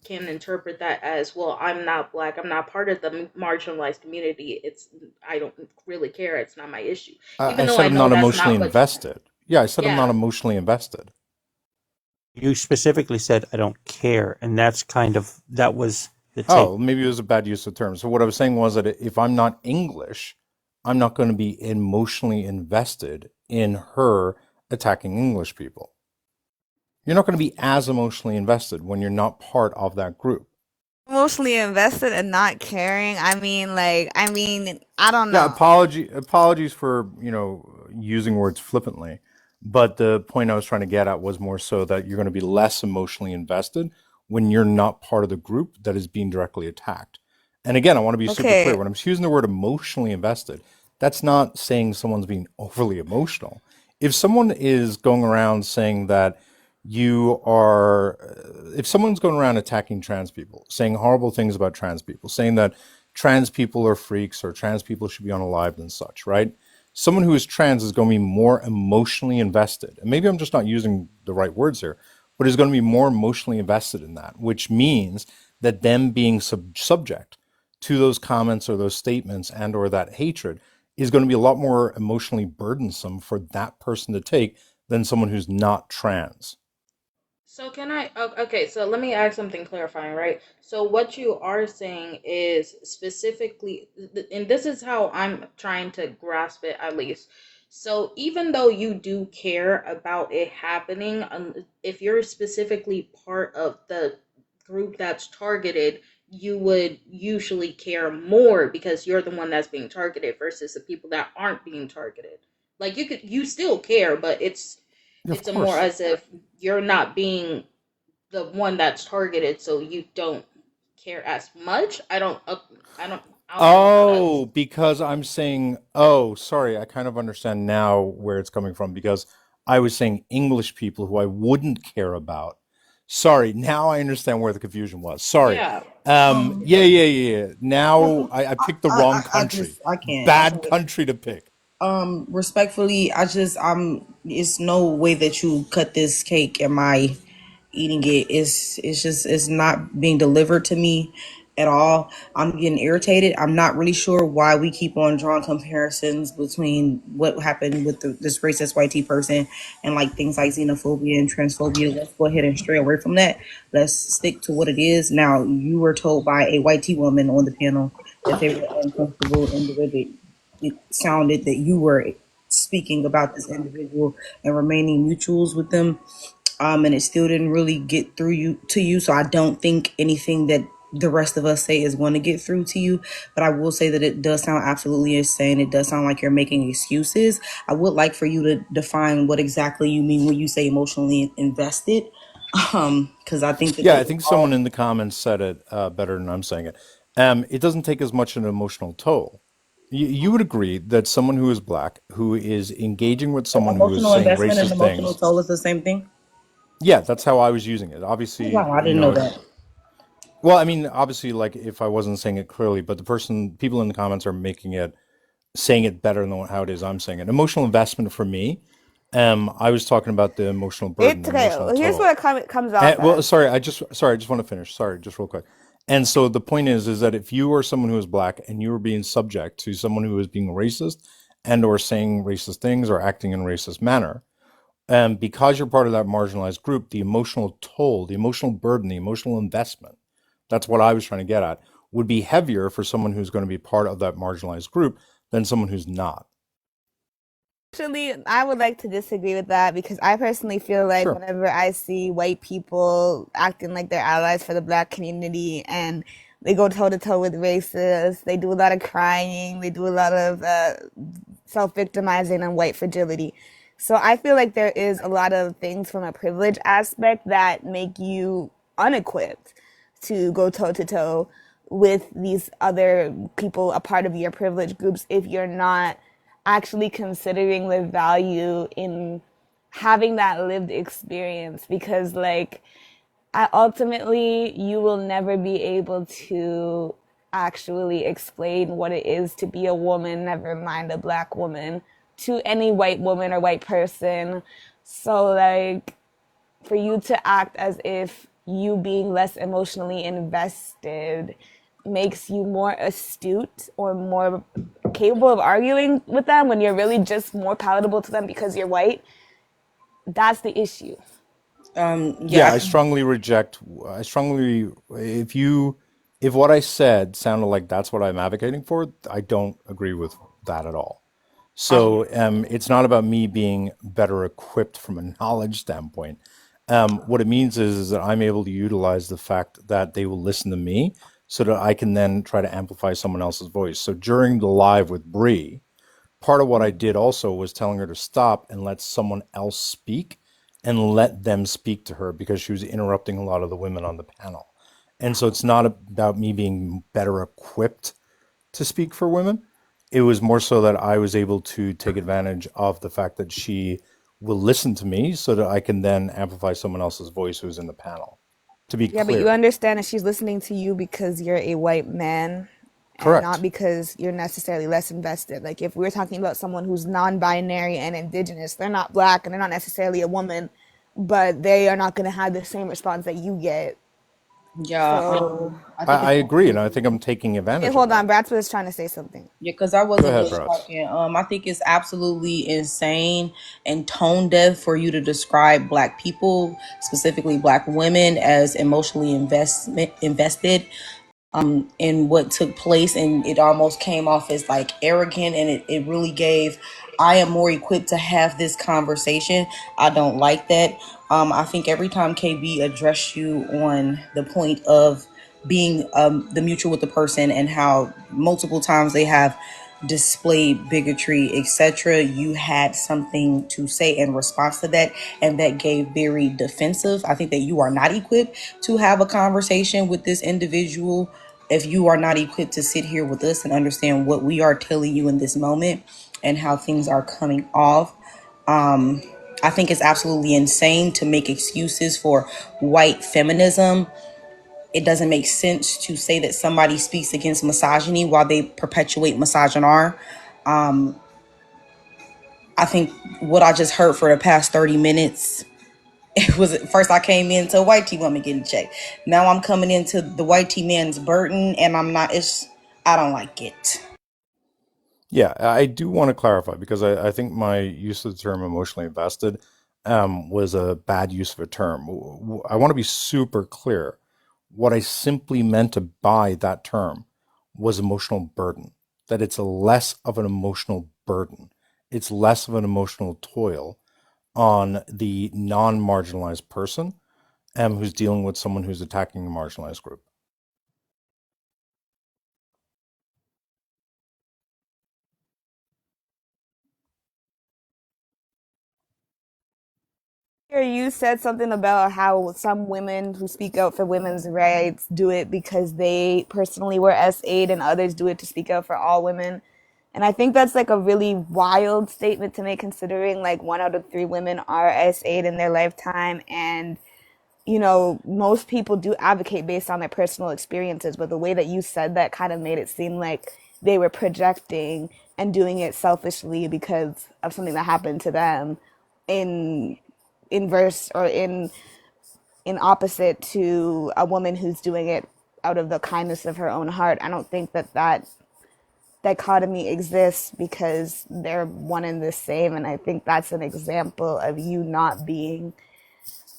can interpret that as, well, I'm not black, I'm not part of the marginalized community, it's, I don't really care, it's not my issue, I even though said I I'm know not that's emotionally not what. invested. Yeah, I said I'm not Yeah. emotionally invested. You specifically said I don't care, and that was the take. Oh, maybe it was a bad use of terms. So what I was saying was that if I'm not English, I'm not going to be emotionally invested in her attacking English people. You're not going to be as emotionally invested when you're not part of that group. Mostly invested and not caring. I don't Yeah, know. apologies for, using words flippantly, but the point I was trying to get at was more so that you're going to be less emotionally invested when you're not part of the group that is being directly attacked. And again, I want to be super clear. Okay, When I'm using the word emotionally invested, that's not saying someone's being overly emotional. If someone is going around saying that if someone's going around attacking trans people, saying horrible things about trans people, saying that trans people are freaks or trans people should be unalived and such, right? Someone who is trans is going to be more emotionally invested. And maybe I'm just not using the right words here, but is going to be more emotionally invested in that, which means that them being subject to those comments or those statements and or that hatred is going to be a lot more emotionally burdensome for that person to take than someone who's not trans. So can I? Okay, so let me ask something clarifying, right? So what you are saying is specifically, and this is how I'm trying to grasp it at least. So even though you do care about it happening, if you're specifically part of the group that's targeted, you would usually care more because you're the one that's being targeted versus the people that aren't being targeted. Like you still care, but Of it's a more course. as if you're not being the one that's targeted, so you don't care as much. I don't, I don't know how that's. Oh, because I'm saying, oh, sorry, I kind of understand now where it's coming from because I was saying English people who I wouldn't care about. Sorry, now I understand where the confusion was. Sorry. Yeah. Yeah, yeah, yeah, yeah. Now I picked the wrong I country. just I can't. I Bad can't. country to pick. Respectfully, I'm. It's no way that you cut this cake and my eating it. It's just it's not being delivered to me at all. I'm getting irritated. I'm not really sure why we keep on drawing comparisons between what happened with this racist white tea person and like things like xenophobia and transphobia. Let's go ahead and stray away from that. Let's stick to what it is. Now, you were told by a white tea woman on the panel that they were uncomfortable in the way that it sounded that you were speaking about this individual and remaining mutuals with them, and it still didn't really get through you to you. So I don't think anything that the rest of us say is going to get through to you. But I will say that it does sound absolutely insane. It does sound like you're making excuses. I would like for you to define what exactly you mean when you say emotionally invested, because I think that Yeah, they I think someone all. in the comments said it better than I'm saying it. It doesn't take as much an emotional toll. You would agree that someone who is black, who is engaging with someone who is Emotional saying investment and racist emotional things, toll is the same thing. yeah, that's how I was using it. Obviously, Wow, I didn't know that. well, I mean, obviously, like if I wasn't saying it clearly, but people in the comments are making it, saying it better than how it is I'm saying it. Emotional investment for me, I was talking about the emotional burden, It's the okay. emotional Here's what toll. comes off Well, as. sorry, I just want to finish. Sorry, just real quick. And so the point is that if you are someone who is black and you are being subject to someone who is being racist and or saying racist things or acting in a racist manner, because you're part of that marginalized group, the emotional toll, the emotional burden, the emotional investment, that's what I was trying to get at, would be heavier for someone who's going to be part of that marginalized group than someone who's not. Actually, I would like to disagree with that because I personally feel like Sure. whenever I see white people acting like they're allies for the black community and they go toe to toe with racists, they do a lot of crying, they do a lot of self victimizing and white fragility. So I feel like there is a lot of things from a privilege aspect that make you unequipped to go toe to toe with these other people, a part of your privilege groups, if you're not actually considering the value in having that lived experience. Because like ultimately you will never be able to actually explain what it is to be a woman, never mind a black woman, to any white woman or white person. So like for you to act as if you being less emotionally invested makes you more astute or more capable of arguing with them when you're really just more palatable to them because you're white. That's the issue. Yeah, Yeah, I strongly reject. I strongly, if what I said sounded like that's what I'm advocating for, I don't agree with that at all. So it's not about me being better equipped from a knowledge standpoint. What it means is that I'm able to utilize the fact that they will listen to me so that I can then try to amplify someone else's voice. So during the live with Bree, part of what I did also was telling her to stop and let someone else speak and let them speak to her because she was interrupting a lot of the women on the panel. And so it's not about me being better equipped to speak for women. It was more so that I was able to take advantage of the fact that she will listen to me so that I can then amplify someone else's voice who's in the panel. To be Yeah, but you clear. understand that she's listening to you because you're a white man and not Correct. because you're necessarily less invested. Like if we're talking about someone who's non-binary and indigenous, they're not black and they're not necessarily a woman, but they are not going to have the same response that you get. yeah. So, I think I it's agree, and I absolutely. think I'm taking hey, advantage of hold on. that. Bradford is trying to say something. Yeah, because I Go wasn't ahead, really Brooks. talking. I think it's absolutely insane and tone deaf for you to describe Black people, specifically Black women, as emotionally invested in what took place, and it almost came off as like arrogant, and it really gave. I am more equipped to have this conversation. I don't like that. I think every time KB addressed you on the point of being the mutual with the person, and how multiple times they have displayed bigotry, etc. You had something to say in response to that, and that gave very defensive. I think that you are not equipped to have a conversation with this individual if you are not equipped to sit here with us and understand what we are telling you in this moment and how things are coming off. I think it's absolutely insane to make excuses for white feminism. It doesn't make sense to say that somebody speaks against misogyny while they perpetuate misogyny. I think what I just heard for the past 30 minutes, it was first I came into a white tea woman getting checked. Now I'm coming into the white tea man's burden, and I'm not, I don't like it. Yeah, I do want to clarify because I think my use of the term emotionally invested was a bad use of a term. I want to be super clear. What I simply meant by that term was emotional burden, that it's a less of an emotional burden. It's less of an emotional toil on the non-marginalized person who's dealing with someone who's attacking a marginalized group. You said something about how some women who speak out for women's rights do it because they personally were SA'd and others do it to speak out for all women. And I think that's like a really wild statement to make considering like 1 out of 3 women are SA'd in their lifetime. And, most people do advocate based on their personal experiences. But the way that you said that kind of made it seem like they were projecting and doing it selfishly because of something that happened to them in inverse or in opposite to a woman who's doing it out of the kindness of her own heart. I don't think that dichotomy exists because they're one and the same. And I think that's an example of you not being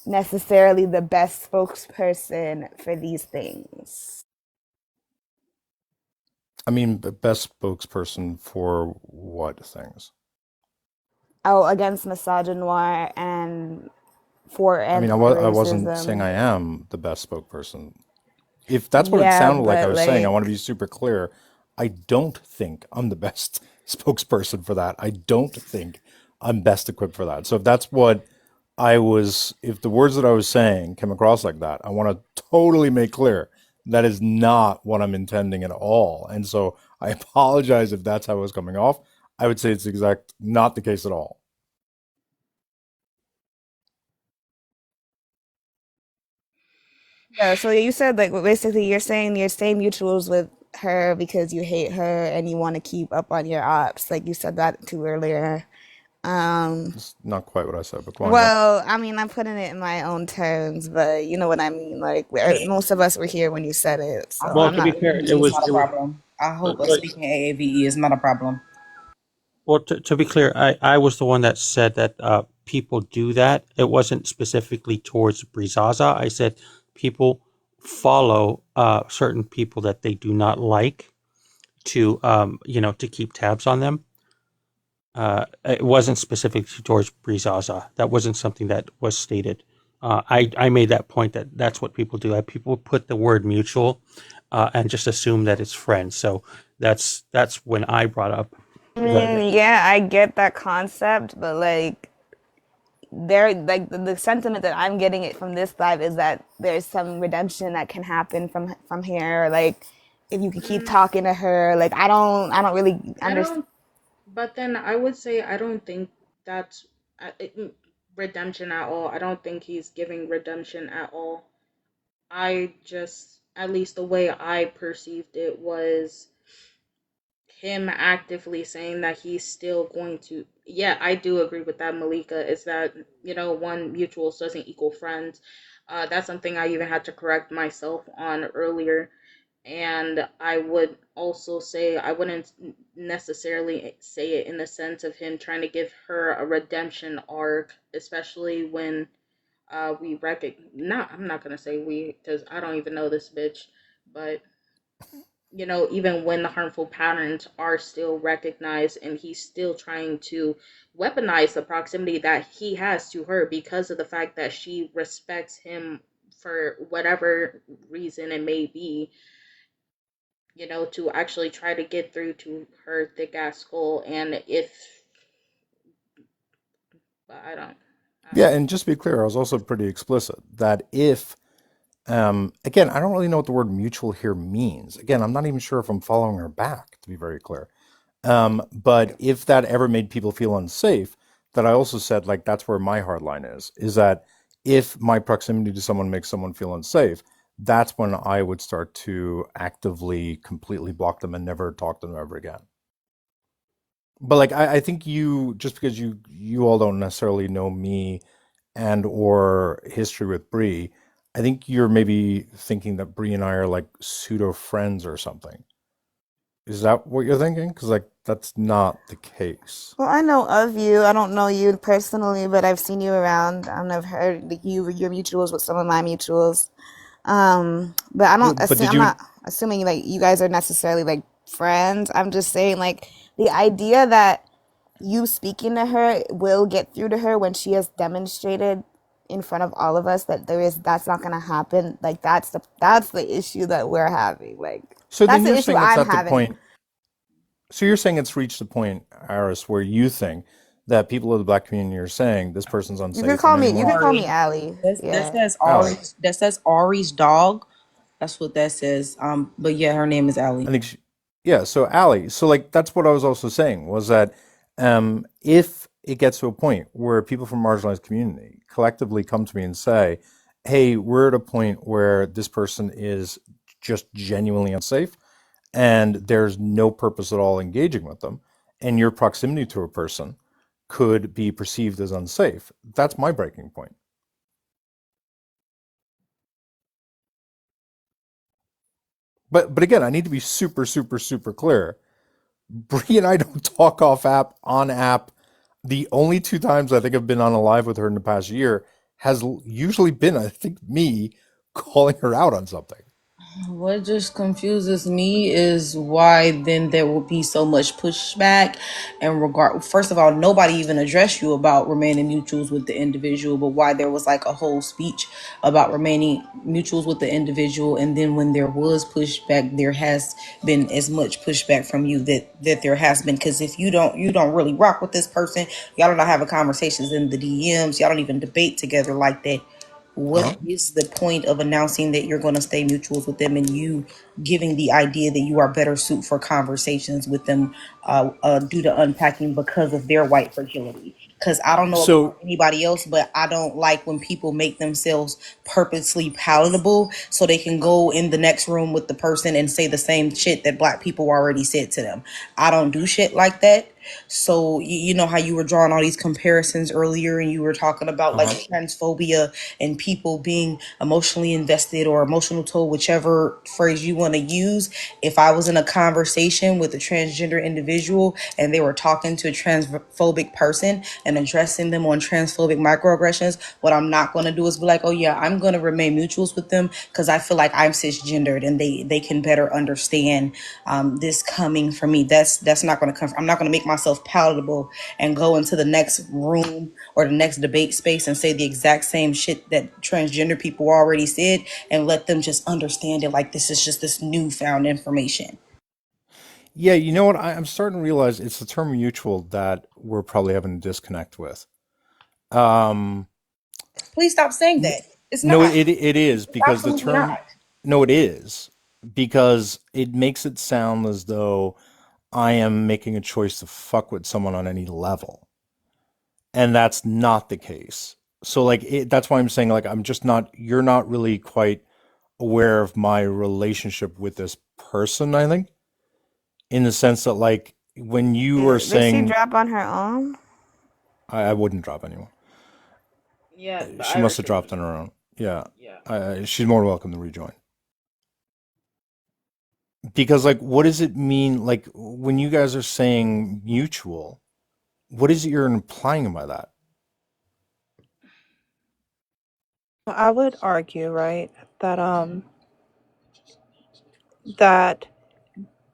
necessarily the best spokesperson for these things. I mean, best spokesperson for what things? Oh, against misogynoir and for I mean, I wasn't saying anti-racism. I am the best spokesperson. If that's what it Yeah, sounded like I but was saying, I want to like be super clear. I don't think I'm the best spokesperson for that. I don't think I'm best equipped for that. So if that's what if the words that I was saying came across like that, I want to totally make clear that is not what I'm intending at all. And so I apologize if that's how it was coming off. I would say it's exact not the case at all. yeah, so you said like basically you're staying mutuals with her because you hate her and you want to keep up on your ops. Like you said that too earlier. Um, It's not quite what I said, but go on, yeah. well, I mean, I'm putting it in my own terms, but you know what I mean. Like most of us were here when you said it, so I Well, hope I'm to be not. fair, AAVE is not a it was. problem. I hope us Wait, speaking AAVE is not a problem. well, to be clear, I was the one that said that people do that. It wasn't specifically towards Brizaza. I said people follow certain people that they do not like to to keep tabs on them. It wasn't specific to George Brizaza. That wasn't something that was stated. I made that point that that's what people do. People put the word mutual and just assume that it's friends. So that's when I brought up I the mean, yeah, I get that concept, but like there like the sentiment that I'm getting it from this vibe is that there's some redemption that can happen from here. Like if you could keep Mm, talking to her, like I don't really I understand. don't. But then I would say I don't think that's redemption at all. I don't think he's giving redemption at all. I just, at least the way I perceived it, was him actively saying that he's still going to. Yeah, I do agree with that, Malika. Is that, one mutuals doesn't equal friends. That's something I even had to correct myself on earlier. And I would also say I wouldn't necessarily say it in the sense of him trying to give her a redemption arc, especially when we recognize. Not, I'm not gonna say we, because I don't even know this bitch, but even when the harmful patterns are still recognized and he's still trying to weaponize the proximity that he has to her because of the fact that she respects him for whatever reason it may be, to actually try to get through to her thick ass skull. And if, but I Yeah, don't and just to be clear, I was also pretty explicit that if, again, I don't really know what the word mutual here means. Again, I'm not even sure if I'm following her back, to be very clear. But if that ever made people feel unsafe, that I also said, like, that's where my hard line is that if my proximity to someone makes someone feel unsafe, that's when I would start to actively, completely block them and never talk to them ever again. But like, I think you, just because you all don't necessarily know me and or history with Bree, I think you're maybe thinking that Bree and I are like pseudo friends or something. Is that what you're thinking? Because like that's not the case. Well, I know of you. I don't know you personally, but I've seen you around. I've heard like your mutuals with some of my mutuals. But I don't But assume. did I'm you? not assuming like you guys are necessarily like friends. I'm just saying like the idea that you speaking to her will get through to her when she has demonstrated in front of all of us that that's not gonna happen. Like that's the issue that we're having. Like So that's then the you're issue saying it's I'm at the having. point. So you're saying it's reached the point, Iris, where you think that people of the black community are saying this person's You can unsafe, and call me. You anyone, can call me Ari. Allie. That Yeah. says Allie, Ari's. That says Ari's dog. That's what that says. But yeah, her name is Allie. I think, yeah. So Allie, so like that's what I was also saying was that if it gets to a point where people from marginalized community collectively come to me and say, "Hey, we're at a point where this person is just genuinely unsafe," and there's no purpose at all engaging with them, and your proximity to a person could be perceived as unsafe. That's my breaking point. But again, I need to be super, super, super clear. Bree and I don't talk off app on app. The only two times I think I've been on a live with her in the past year has usually been, I think, me calling her out on something. What just confuses me is why then there will be so much pushback and regard. First of all, nobody even addressed you about remaining mutuals with the individual, but why there was like a whole speech about remaining mutuals with the individual, and then when there was pushback, there has been as much pushback from you that there has been. Because if you don't really rock with this person, y'all don't have a conversations in the DMs, y'all don't even debate together like that. Uh-huh. What is the point of announcing that you're going to stay mutuals with them and you giving the idea that you are better suited for conversations with them due to unpacking because of their white fragility? Because I don't know about So, anybody else, but I don't like when people make themselves purposely palatable so they can go in the next room with the person and say the same shit that black people already said to them. I don't do shit like that. So you know how you were drawing all these comparisons earlier, and you were talking about like uh-huh. transphobia and people being emotionally invested or emotional toll, whichever phrase you want to use. If I was in a conversation with a transgender individual and they were talking to a transphobic person and addressing them on transphobic microaggressions, what I'm not going to do is be like, oh yeah, I'm going to remain mutuals with them because I feel like I'm cisgendered and they can better understand this coming from me. That's not going to come. I'm not going to make myself palatable and go into the next room or the next debate space and say the exact same shit that transgender people already said and let them just understand it like this is just this newfound information. Yeah, you know what? I'm starting to realize it's the term mutual that we're probably having a disconnect with. Um, Please stop saying that. It's no, not. it is It's because the absolutely term, not. no, it is because it makes it sound as though I am making a choice to fuck with someone on any level. And that's not the case. So like that's why I'm saying like I'm just not you're not really quite aware of my relationship with this person, I think, in the sense that like when you were Did she saying drop on her own? I wouldn't drop anyone. Yeah, the She must Irish have would dropped be. on her own. Yeah. Yeah. She's more welcome to rejoin. Because like what does it mean like when you guys are saying mutual, what is it you're implying by that? I would argue, right, that that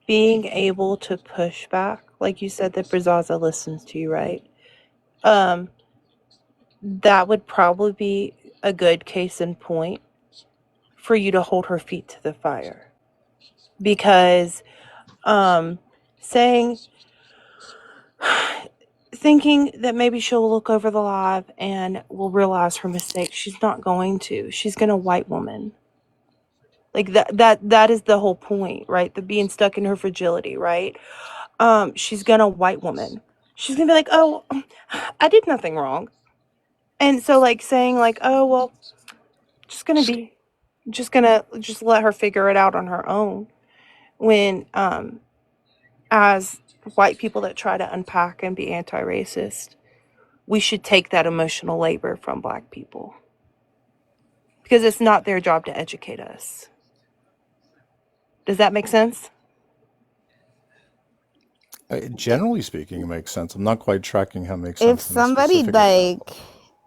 being able to push back, like you said, that Brazaza listens to you, right? Um, that would probably be a good case in point for you to hold her feet to the fire. Because saying thinking that maybe she'll look over the live and will realize her mistake. She's not going to. She's gonna white woman. Like that is the whole point, right? The being stuck in her fragility, right? She's gonna white woman. She's gonna be like, oh, I did nothing wrong. And so like saying like, oh well, just gonna just let her figure it out on her own. When as white people that try to unpack and be anti-racist, we should take that emotional labor from black people because it's not their job to educate us. Does that make sense? Generally speaking, it makes sense. I'm not quite tracking how it makes If sense in this somebody specific example. like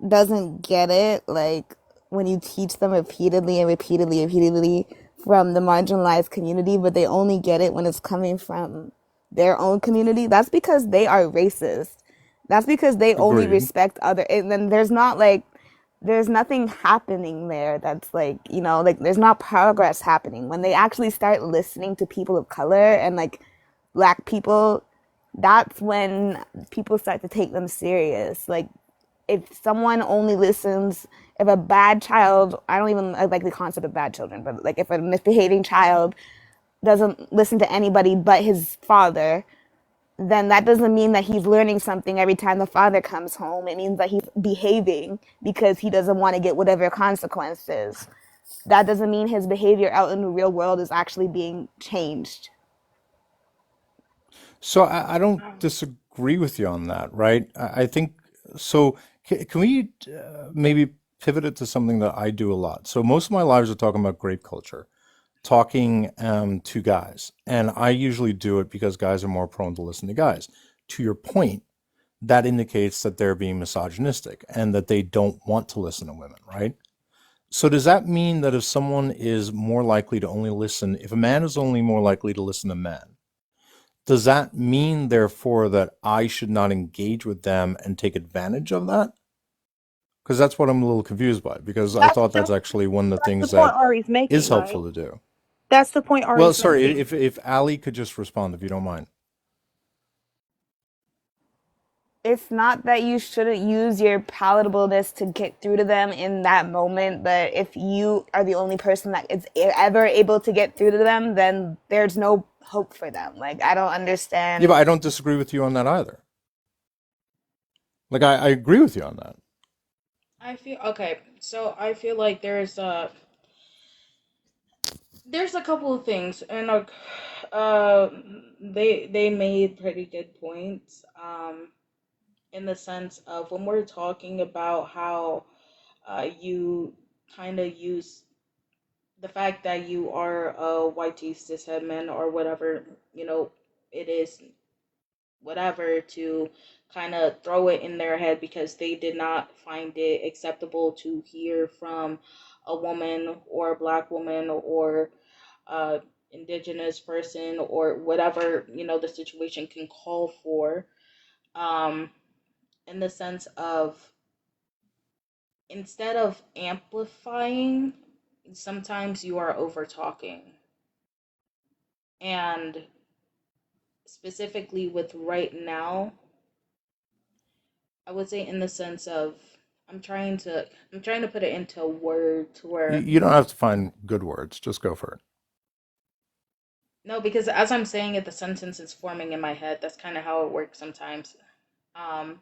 doesn't get it, like when you teach them repeatedly and repeatedly and repeatedly from the marginalized community, but they only get it when it's coming from their own community, that's because they are racist. That's because they only Agreed. respect other, and then there's nothing happening there that's like, like there's not progress happening when they actually start listening to people of color and like black people. That's when people start to take them serious. Like if someone only listens, if a bad child, I don't even like the concept of bad children, but like if a misbehaving child doesn't listen to anybody but his father, then that doesn't mean that he's learning something every time the father comes home. It means that he's behaving because he doesn't want to get whatever consequences. That doesn't mean his behavior out in the real world is actually being changed. So I don't disagree with you on that, right? I think so. Can we maybe pivot it to something that I do a lot? So most of my lives are talking about grape culture, talking to guys, and I usually do it because guys are more prone to listen to guys. To your point, that indicates that they're being misogynistic and that they don't want to listen to women, right? So does that mean that if someone is more likely to only listen, if a man is only more likely to listen to men, does that mean, therefore, that I should not engage with them and take advantage of that? Because that's what I'm a little confused by, because I That's thought that's that's, actually one of the that's the things point that Ari's is making, right? helpful to do. That's the point Well, Ari's sorry, making. if Ali could just respond, if you don't mind. It's not that you shouldn't use your palatableness to get through to them in that moment, but if you are the only person that is ever able to get through to them, then there's no hope for them. Like, I don't Yeah, but understand. I don't disagree with you on that either. Like, I agree with you on that. I feel okay. So I feel like there's a couple of things, and uh, they made pretty good points. In the sense of when we're talking about how you kind of use the fact that you are a white cishet man or whatever, you know, it is whatever to kind of throw it in their head because they did not find it acceptable to hear from a woman or a black woman or uh, indigenous person or whatever, you know, the situation can call for, um, in the sense of instead of amplifying, sometimes you are over talking. And specifically with right now, I would say in the sense of I'm trying to put it into a word to where You don't have to find good words, just go for it. no, because as I'm saying it, the sentence is forming in my head. That's kind of how it works sometimes. Um,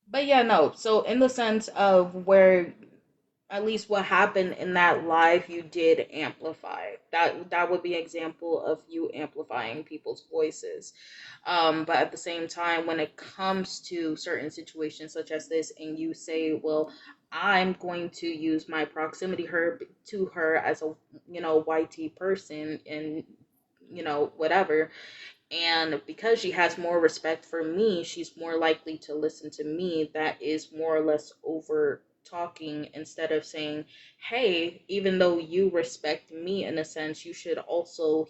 but yeah, no. So in the sense of where at least what happened in that live you did amplify, that would be an example of you amplifying people's voices, but at the same time when it comes to certain situations such as this and you say, well, I'm going to use my proximity her to her as a, you know, YT person and, you know, whatever, and because she has more respect for me, she's more likely to listen to me. That is more or less over talking instead of saying, "Hey, even though you respect me in a sense, you should also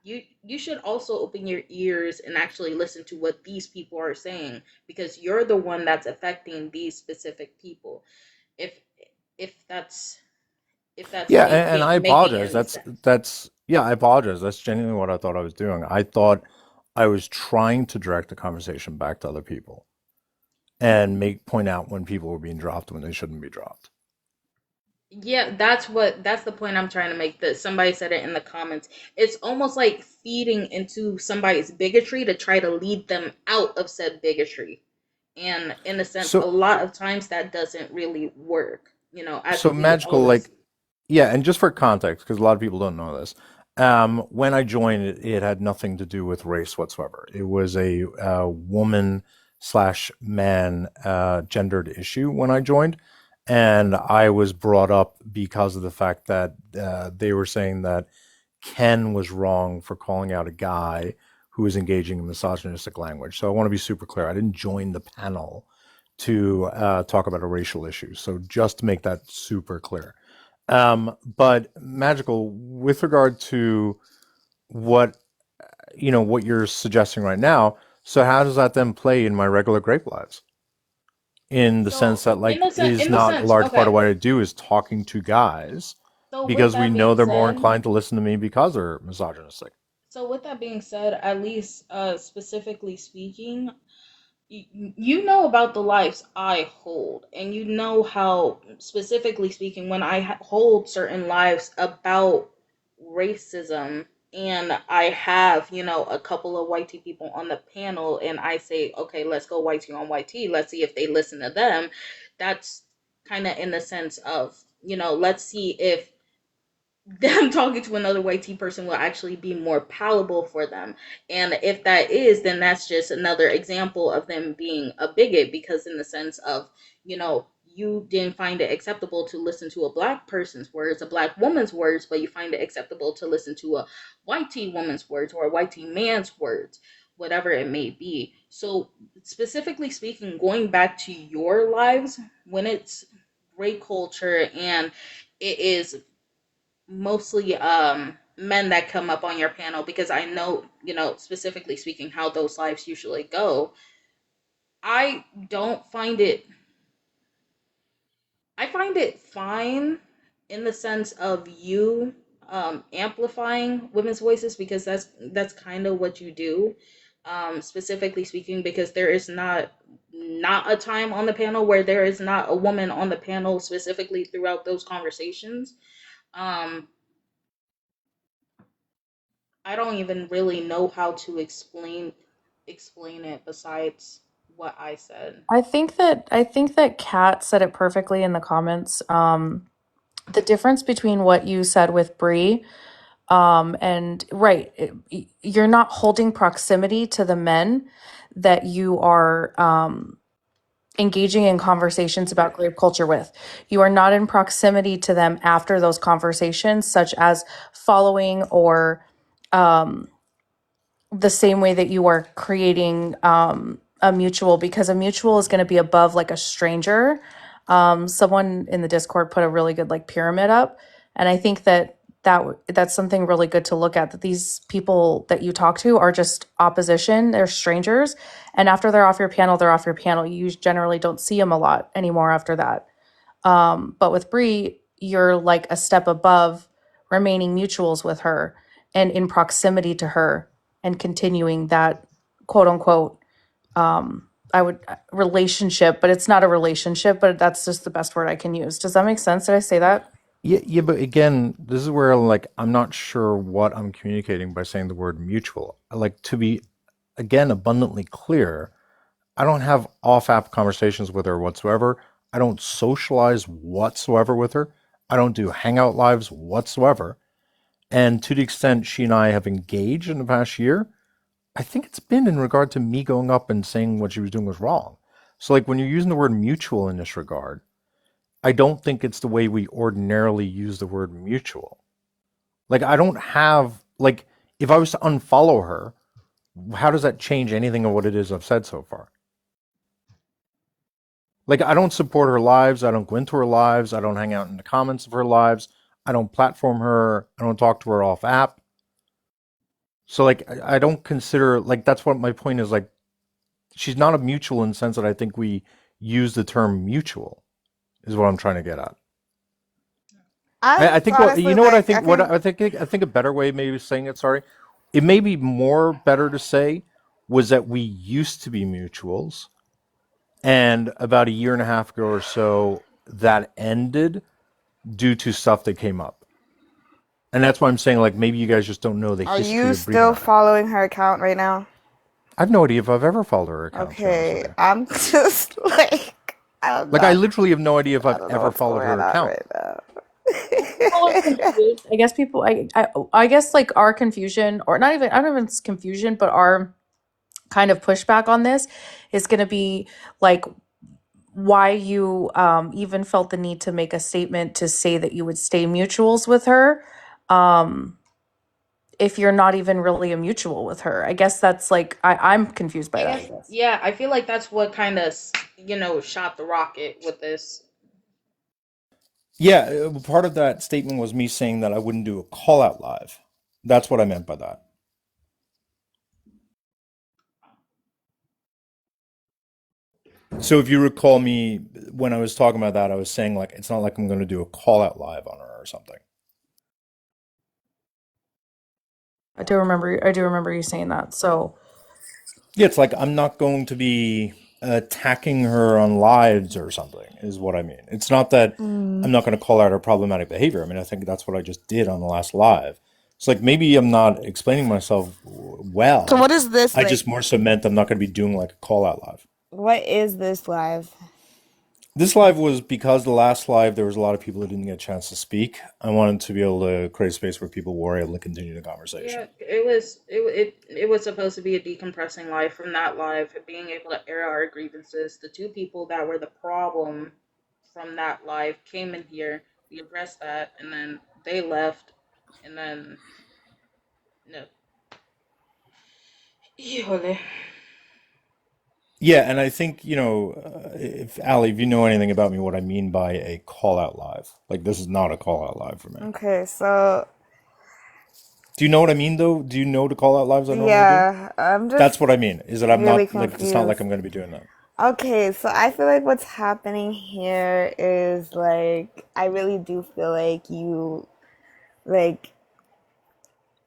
you should also open your ears and actually listen to what these people are saying because you're the one that's affecting these specific people." If if that's if that's Yeah, and I making apologize. any That's sense. that's yeah, I apologize. That's genuinely what I thought I was doing. I thought I was trying to direct the conversation back to other people and make point out when people were being dropped when they shouldn't be dropped. Yeah, that's the point I'm trying to make. That somebody said it in the comments. It's almost like feeding into somebody's bigotry to try to lead them out of said bigotry. And in a sense, a So lot of times that doesn't really work, as so we all magical, this. like yeah, and just for context, because a lot of people don't know this, when I joined, it had nothing to do with race whatsoever. It was a woman slash man gendered issue when I joined, and I was brought up because of the fact that they were saying that Ken was wrong for calling out a guy who was engaging in misogynistic language. So I want to be super clear. I didn't join the panel to talk about a racial issue. So just to make that super clear. But magical with regard to what what you're suggesting right now. So how does that then play in my regular grape lives? In the sense So that like is in the not a sense, large part of okay. what I do is talking to guys So with because we that know being they're more said, inclined to listen to me because they're misogynistic. at least specifically speaking, you know about the lives I hold, and you know how, specifically speaking, when I hold certain lives about racism, and I have, a couple of white tea people on the panel, and I say, okay, let's go white tea on white tea, let's see if they listen to them. That's kind of in the sense of, let's see if them talking to another white tea person will actually be more palatable for them. And if that is, then that's just another example of them being a bigot because, in the sense of, you didn't find it acceptable to listen to a black person's words, a black woman's words, but you find it acceptable to listen to a white tea woman's words or a white tea man's words, whatever it may be. So, specifically speaking, going back to your lives, when it's rape culture and it is mostly men that come up on your panel, because I know, specifically speaking, how those lives usually go. I don't find it I find it fine in the sense of you amplifying women's voices, because that's kind of what you do. Specifically speaking, because there is not a time on the panel where there is not a woman on the panel specifically throughout those conversations. um I don't even really know how to explain it besides what I said. I think that Kat said it perfectly in the comments. The difference between what you said with Bree, and right, you're not holding proximity to the men that you are engaging in conversations about grape culture with. You are not in proximity to them after those conversations, such as following or um, the same way that you are creating a mutual, because a mutual is going to be above like a stranger. Someone in the Discord put a really good like pyramid up, and I think that's something really good to look at. That these people that you talk to are just opposition; they're strangers, and after they're off your panel, they're off your panel. You generally don't see them a lot anymore after that. But with Bree, you're like a step above remaining mutuals with her and in proximity to her and continuing that quote unquote I would relationship, but it's not a relationship, but that's just the best word I can use. Does that make sense? Did I say that? Yeah, yeah, but again, this is where like I'm not sure what I'm communicating by saying the word mutual. Like to be again abundantly clear, I don't have off-app conversations with her whatsoever. I don't socialize whatsoever with her. I don't do hangout lives whatsoever. And to the extent she and I have engaged in the past year, I think it's been in regard to me going up and saying what she was doing was wrong. So like when you're using the word mutual in this regard, I don't think it's the way we ordinarily use the word mutual. Like I don't have like if I was to unfollow her, how does that change anything of what it is I've said so far? Like, I don't support her lives. I don't go into her lives. I don't hang out in the comments of her lives. I don't platform her. I don't talk to her off app. So, like, I don't consider, like, that's what my point is. Like, she's not a mutual in the sense that I think we use the term mutual, is what I'm trying to get at. I I think what honestly you know what I like. think. What I think a better way maybe of saying it. Sorry, it may be more better to say was that we used to be mutuals, and about a year and a half ago or so, that ended due to stuff that came up, and that's why I'm saying like maybe you guys just don't know the Are history you of still Breedmart. following her account right now? I have no idea if I've ever followed her account. To be honest with Okay, you, I'm just like I'm like I not. literally have no idea if I I've don't know ever what's followed going her on account. right now. People are confused. I guess people, I guess like our confusion, or not even, I don't know if it's confusion, but our kind of pushback on this is going to be like why you even felt the need to make a statement to say that you would stay mutuals with her. Um, if you're not even really a mutual with her. I guess that's like I'm confused by I that, I guess, guess. yeah, I feel like that's what kind of, shot the rocket with this. Yeah, part of that statement was me saying that I wouldn't do a call out live. That's what I meant by that. So if you recall me when I was talking about that, I was saying like it's not like I'm going to do a call out live on her or something. I do remember you saying that. So Yeah, it's like I'm not going to be attacking her on lives or something, is what I mean. It's not that I'm Mm. not going to call out her problematic behavior. I mean, I think that's what I just did on the last live. It's like maybe I'm not explaining myself So well. what is this I like? just more so meant I'm not going to be doing like a call out live. What is this live? This live was because the last live there was a lot of people who didn't get a chance to speak. I wanted to be able to create a space where people were able to continue the conversation. Yeah, it was supposed to be a decompressing life from that live, being able to air our grievances. The two people that were the problem from that live came in here. We addressed that, and then they left, and then no. Híjole. Yeah, and I think, if Ali, if you know anything about me, what I mean by a call out live. Like this is not a call out live for me. Okay, so Do you know what I mean though? Do you know the call out lives I normally do? yeah, I'm That's just what I mean. Is that I'm really not like it's not like confused. I'm going to be doing that. Okay, so I feel like what's happening here is like I really do feel like you like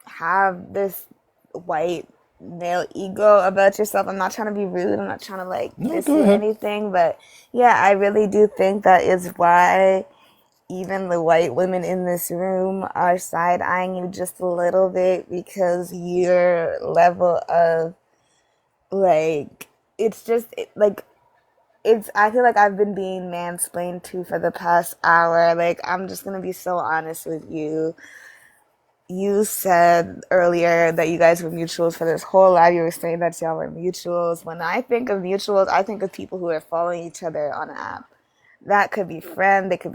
have this white male ego about yourself. I'm not trying to be rude. I'm not trying to like No, diss go you or ahead. anything, but yeah, I really do think that is why even the white women in this room are side eyeing you just a little bit because your level of like it's just like it's I feel like I've been being mansplained to for the past hour. Like I'm just gonna be so honest with you. You said earlier that you guys were mutuals for this whole life. You were saying that y'all were mutuals. When I think of mutuals, I think of people who are following each other on an app. That could be friends, they could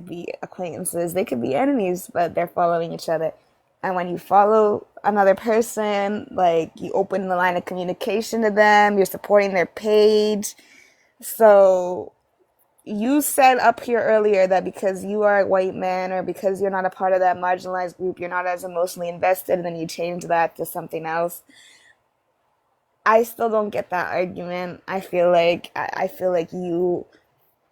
be acquaintances, they could be enemies, but they're following each other. And when you follow another person, like you open the line of communication to them, you're supporting their page. So you said up here earlier that because you are a white man or because you're not a part of that marginalized group, you're not as emotionally invested, and then you change that to something else. I still don't get that argument. I feel like you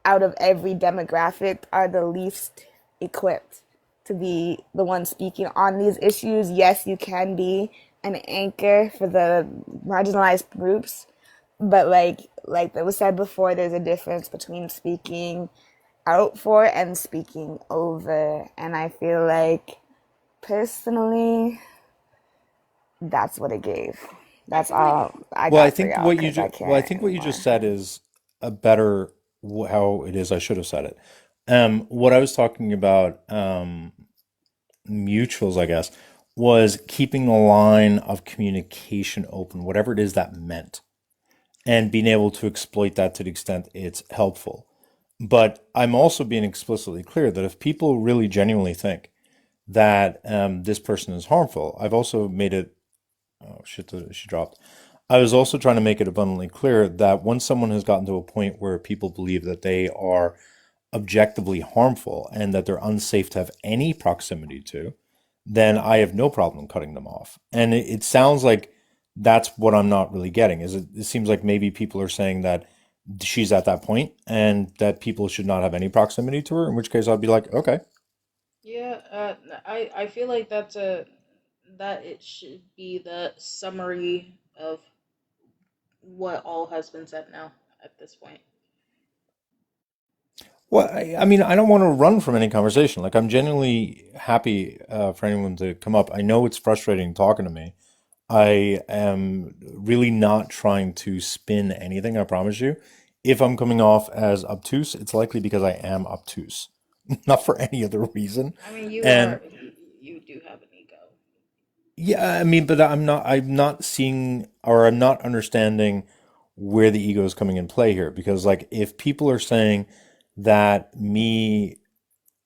out of every demographic are the least equipped to be the one speaking on these issues. Yes, you can be an anchor for the marginalized groups, but like that was said before, there's a difference between speaking out for and speaking over. And I feel like personally that's what it gave. I That's feel like all I Well, I got for think y'all what because I I can't think what you just anymore. said is a better how it is I should have said it. What I was talking about mutuals, I guess, was keeping the line of communication open, whatever it is that meant, and being able to exploit that to the extent it's helpful. But I'm also being explicitly clear that if people really genuinely think that this person is harmful, I've also made it. Oh shit! She dropped. I was also trying to make it abundantly clear that once someone has gotten to a point where people believe that they are objectively harmful and that they're unsafe to have any proximity to, then I have no problem cutting them off. And it sounds like that's what I'm not really getting. It seems like maybe people are saying that she's at that point and that people should not have any proximity to her, in which case I'd be like, okay. Yeah, I feel like that it should be the summary of what all has been said now at this point. Well, I mean, I don't want to run from any conversation. Like, I'm genuinely happy for anyone to come up. I know it's frustrating talking to me. I am really not trying to spin anything, I promise you. If I'm coming off as obtuse, it's likely because I am obtuse, not for any other reason. I mean, you And are you do have an ego. yeah, I mean, but I'm not seeing or I'm not understanding where the ego is coming in play here. Because like if people are saying that me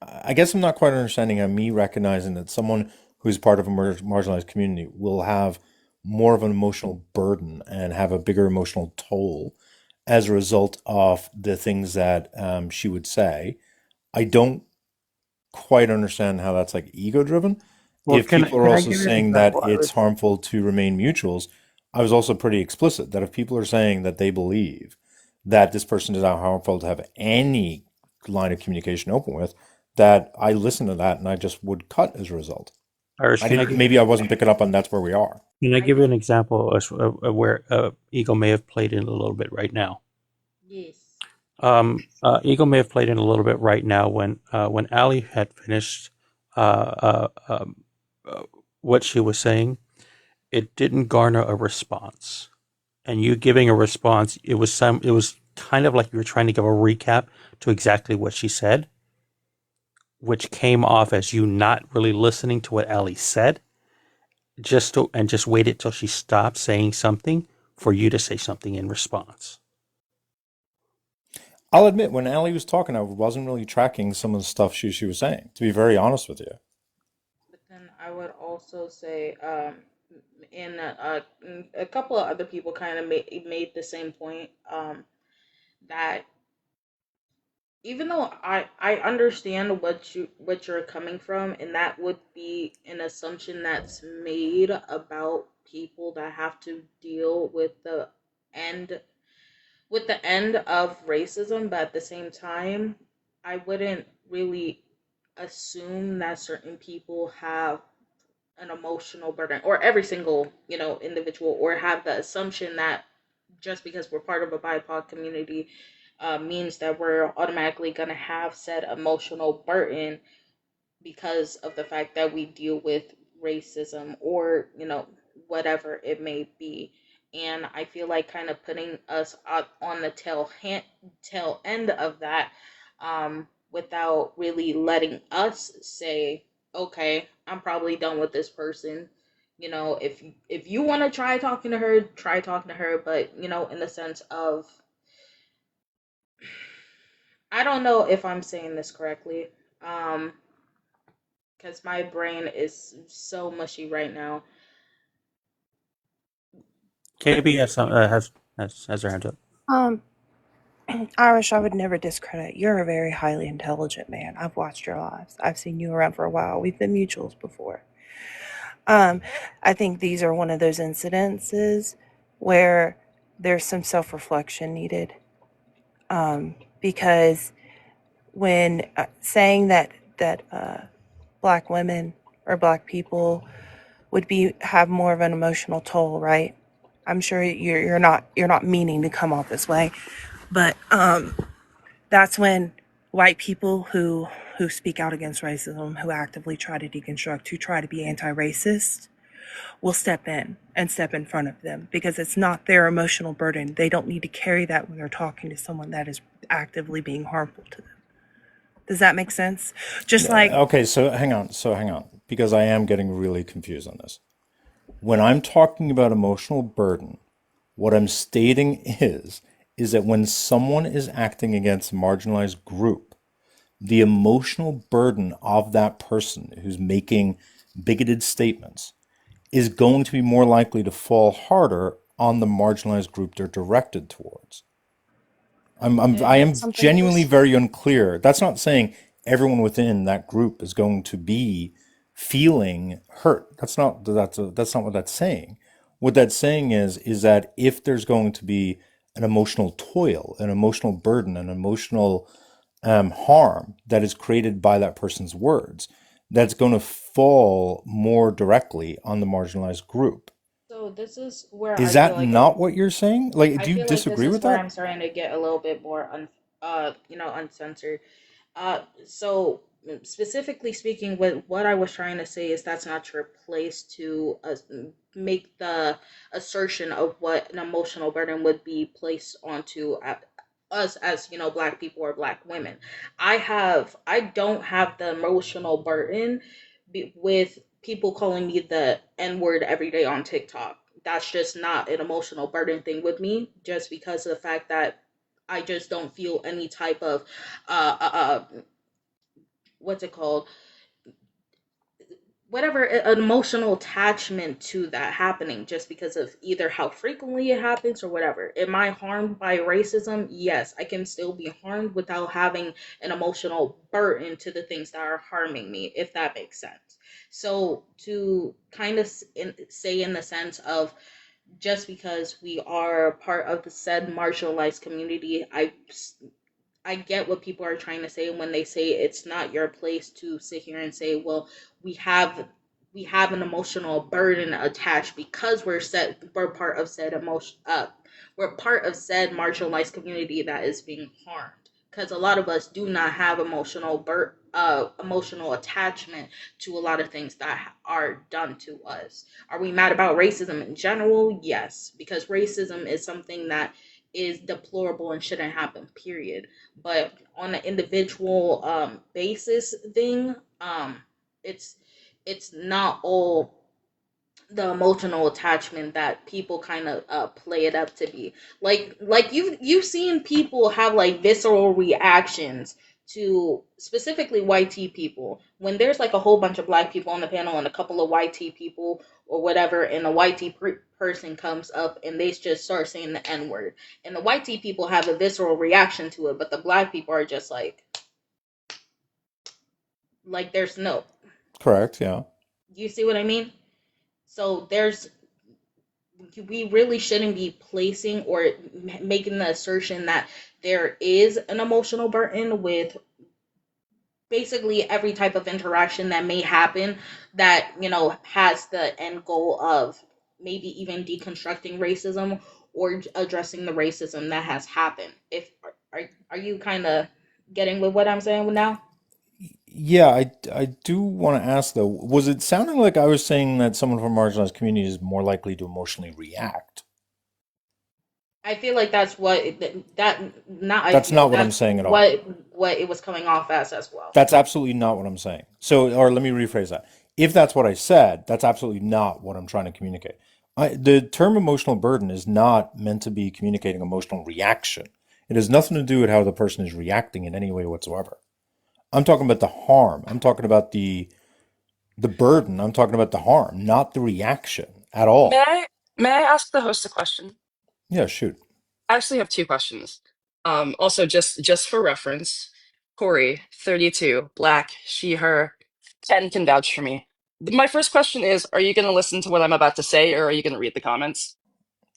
I guess I'm not quite understanding how me recognizing that someone who's part of a marginalized community will have more of an emotional burden and have a bigger emotional toll as a result of the things that she would say. I don't quite understand how that's like ego driven. Well, If people are can I also give you an saying that example, it's Iris? harmful to remain mutuals, I was also pretty explicit that if people are saying that they believe that this person is not harmful to have any line of communication open with, that I listen to that and I just would cut as a result. Iris, I didn't, maybe I wasn't picking up on that's where we are. can I I give you an example of where ego may have played in a little bit right now? Yes. Ego may have played in a little bit right now when Ali had finished uh, uh, um, uh, what she was saying. It didn't garner a response, and you giving a response, it was kind of like you were trying to give a recap to exactly what she said, which came off as you not really listening to what Ali said, just waited till she stopped saying something for you to say something in response. I'll admit, when Allie was talking, I wasn't really tracking some of the stuff she was saying, to be very honest with you. But then I would also say, and a couple of other people kind of made the same point, that even though I understand what you're coming from, and that would be an assumption that's made about people that have to deal end with the end of racism, but at the same time, I wouldn't really assume that certain people have an emotional burden, or every single individual, or have the assumption that just because we're part of a BIPOC community means that we're automatically going to have said emotional burden because of the fact that we deal with racism, or whatever it may be. And I feel like kind of putting us on the tail end of that, without really letting us say, okay, I'm probably done with this person. If you want to try talking to her, try talking to her, but in the sense of, I don't know if I'm saying this correctly, um because my brain is so mushy right now. KB has her hand up. Um, Irish, I would never discredit. You're a very highly intelligent man. I've watched your lives. I've seen you around for a while. We've been mutuals before. Um, I think these are one of those incidences where there's some self-reflection needed. Because when saying that black women or black people would be have more of an emotional toll, right? I'm sure you're not meaning to come off this way, but that's when white people who speak out against racism, who actively try to deconstruct, who try to be anti-racist, will step in and step in front of them because it's not their emotional burden. They don't need to carry that when they're talking to someone that is actively being harmful to them. Does that make sense? Just like Okay, so hang on, because I am getting really confused on this. When I'm talking about emotional burden, what I'm stating is that when someone is acting against a marginalized group, the emotional burden of that person who's making bigoted statements is going to be more likely to fall harder on the marginalized group they're directed towards. I And am something genuinely else. very unclear. That's not saying everyone within that group is going to be feeling hurt. That's not what that's saying. What that's saying is that if there's going to be an emotional toil, an emotional burden, an emotional harm that is created by that person's words, that's going to fall more directly on the marginalized group. So this is where Is I feel that like not what you're saying? Like, I do you feel like this disagree is with where that? I'm starting to get a little bit more uncensored. So specifically speaking, what I was trying to say is that's not your place to make the assertion of what an emotional burden would be placed onto us as black people or black women. I don't have the emotional burden with people calling me the N word every day on TikTok. That's just not an emotional burden thing with me, just because of the fact that I just don't feel any type of what's it called, whatever, an emotional attachment to that happening, just because of either how frequently it happens or whatever. Am I harmed by racism? Yes, I can still be harmed without having an emotional burden to the things that are harming me, if that makes sense. So to kind of say in the sense of, just because we are part of the said marginalized community, I get what people are trying to say when they say it's not your place to sit here and say, well, we have we have an emotional burden attached because we're part of said we're part of said marginalized community that is being harmed. Because a lot of us do not have emotional attachment to a lot of things that are done to us. Are we mad about racism in general? Yes, because racism is something that is deplorable and shouldn't happen, period. But on an individual basis thing, it's it's not all the emotional attachment that people kind of play it up to be. Like you've seen people have like visceral reactions to specifically white tea people when there's like a whole bunch of black people on the panel and a couple of white tea people or whatever, and a white tea person comes up and they just start saying the N word, and the white tea people have a visceral reaction to it, but the black people are just like there's no. Correct, yeah. You see what I mean? So there's we really shouldn't be placing or making the assertion that there is an emotional burden with basically every type of interaction that may happen that has the end goal of maybe even deconstructing racism or addressing the racism that has happened. If are you kind of getting with what I'm saying now? Yeah, I do want to ask though, was it sounding like I was saying that someone from a marginalized community is more likely to emotionally react? I feel like that's that not I That's feel not what I'm that's saying at all. what it was coming off as well. That's absolutely not what I'm saying. So, or let me rephrase that. If that's what I said, that's absolutely not what I'm trying to communicate. The term emotional burden is not meant to be communicating emotional reaction. It has nothing to do with how the person is reacting in any way whatsoever. I'm talking about the harm. I'm talking about the burden. I'm talking about the harm, not the reaction at May all. I may I ask the host a question? Yeah, shoot. I actually have two questions. Also just for reference, Corey, 32, black, she, her, 10 can vouch for me. My first question is, are you going to listen to what I'm about to say, or are you going to read the comments?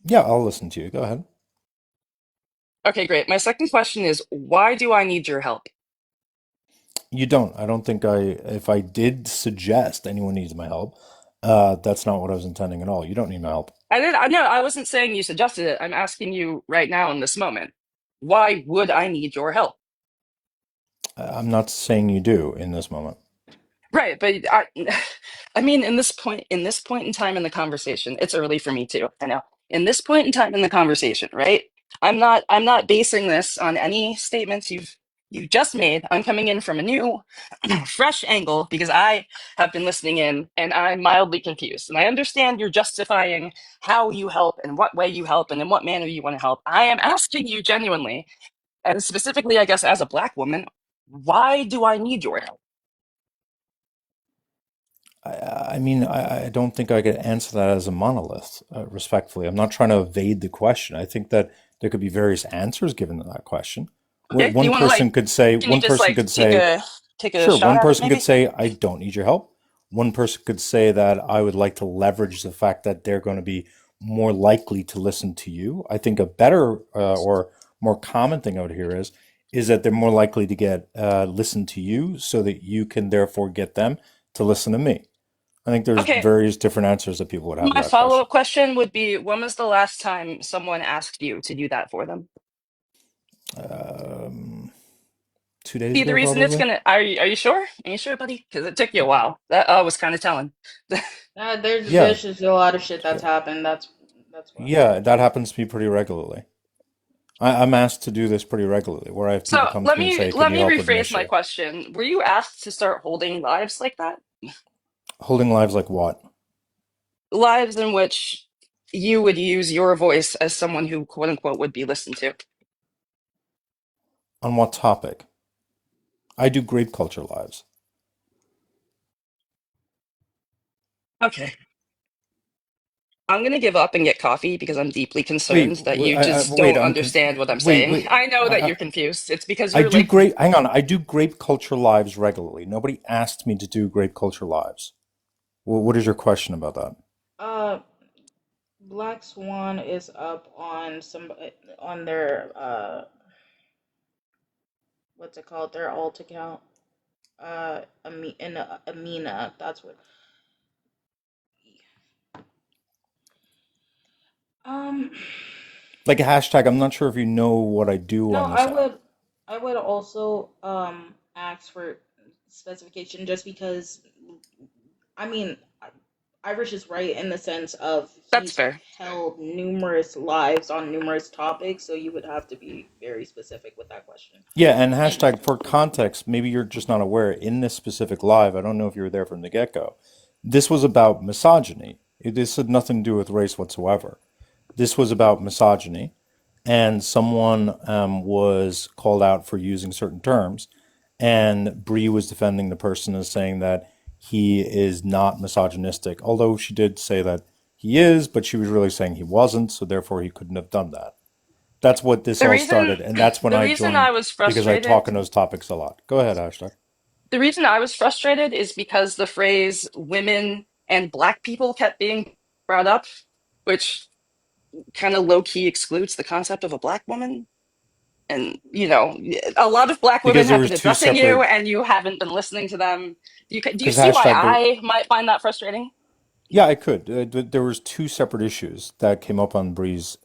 Yeah, I'll listen to you. Go ahead. Okay, great. My second question is, why do I need your help? You don't. I don't think if I did suggest anyone needs my help, that's not what I was intending at all. You don't need my help. I wasn't saying you suggested it. I'm asking you right now in this moment. Why would I need your help? I'm not saying you do in this moment. Right, but I mean, in this point in time in the conversation, it's early for me too. I know. In this point in time in the conversation, right? I'm not basing this on any statements you've just made. I'm coming in from a new, fresh angle because I have been listening in and I'm mildly confused. And I understand you're justifying how you help and what way you help and in what manner you want to help. I am asking you genuinely, and specifically, I guess, as a black woman, why do I need your help? I mean, I don't think I could answer that as a monolith, respectfully. I'm not trying to evade the question. I think that there could be various answers given to that question. Okay. Do One you want to person could say, can you one just person like could say, take a sure, shot one at it person could maybe? say, I don't need your help. One person could say that I would like to leverage the fact that they're going to be more likely to listen to you. I think a better or more common thing out here is that they're more likely to get listen to you so that you can therefore get them to listen to me. I think there's Okay. various different answers that people would have to My that question. follow-up question would be, when was the last time someone asked you to do that for them? Um, 2 days See, the ago, reason it's probably. gonna, are you sure? Are you sure, buddy? Because it took you a while. That was kind of telling. Yeah, There's just a lot of shit that's yeah, happened. That's why. yeah. That happens to me pretty regularly. I'm asked to do this pretty regularly, where I have people So come to me and say, "Can let you me help with an rephrase my issue?" question. Were you asked to start holding lives like that? Holding lives like what? Lives in which you would use your voice as someone who, quote unquote, would be listened to. On what topic? I do grape culture lives. Okay. I'm gonna give up and get coffee because I'm deeply Wait, concerned that wait, you just wait. don't I'm understand what I'm wait, saying. wait. I know I, that I, you're confused. It's because I you're do like, grape. Hang on. I do grape culture lives regularly. Nobody asked me to do grape culture lives. What is your question about that? Uh, Black Swan is up on their what's it called? Their alt account. Amina. That's what. Um, Like a hashtag. I'm not sure if you know what I do no, on this app. I would also ask for specification just because I mean Irish is right in the sense of that's he's fair. held numerous lives on numerous topics, so you would have to be very specific with that question. Yeah, and And hashtag for context, maybe you're just not aware. In this specific live, I don't know if you were there from the get-go. This was about misogyny. This had nothing to do with race whatsoever. This was about misogyny, and someone was called out for using certain terms, and Bree was defending the person as saying that he is not misogynistic, although she did say that he is, but she was really saying he wasn't, so therefore he couldn't have done that. That's what this The all reason started, and that's when the I reason joined I was because I talk frustrated on those topics a lot. Go ahead, hashtag. the reason I was frustrated is because the phrase women and black people kept being brought up, which kind of low key excludes the concept of a black woman. And, you know, a lot of black women Because there have was been two addressing you separate. and you haven't been listening to them. Do you Because see why hashtag there. I might find that frustrating? Yeah, I could. There was two separate issues that came up on Bree's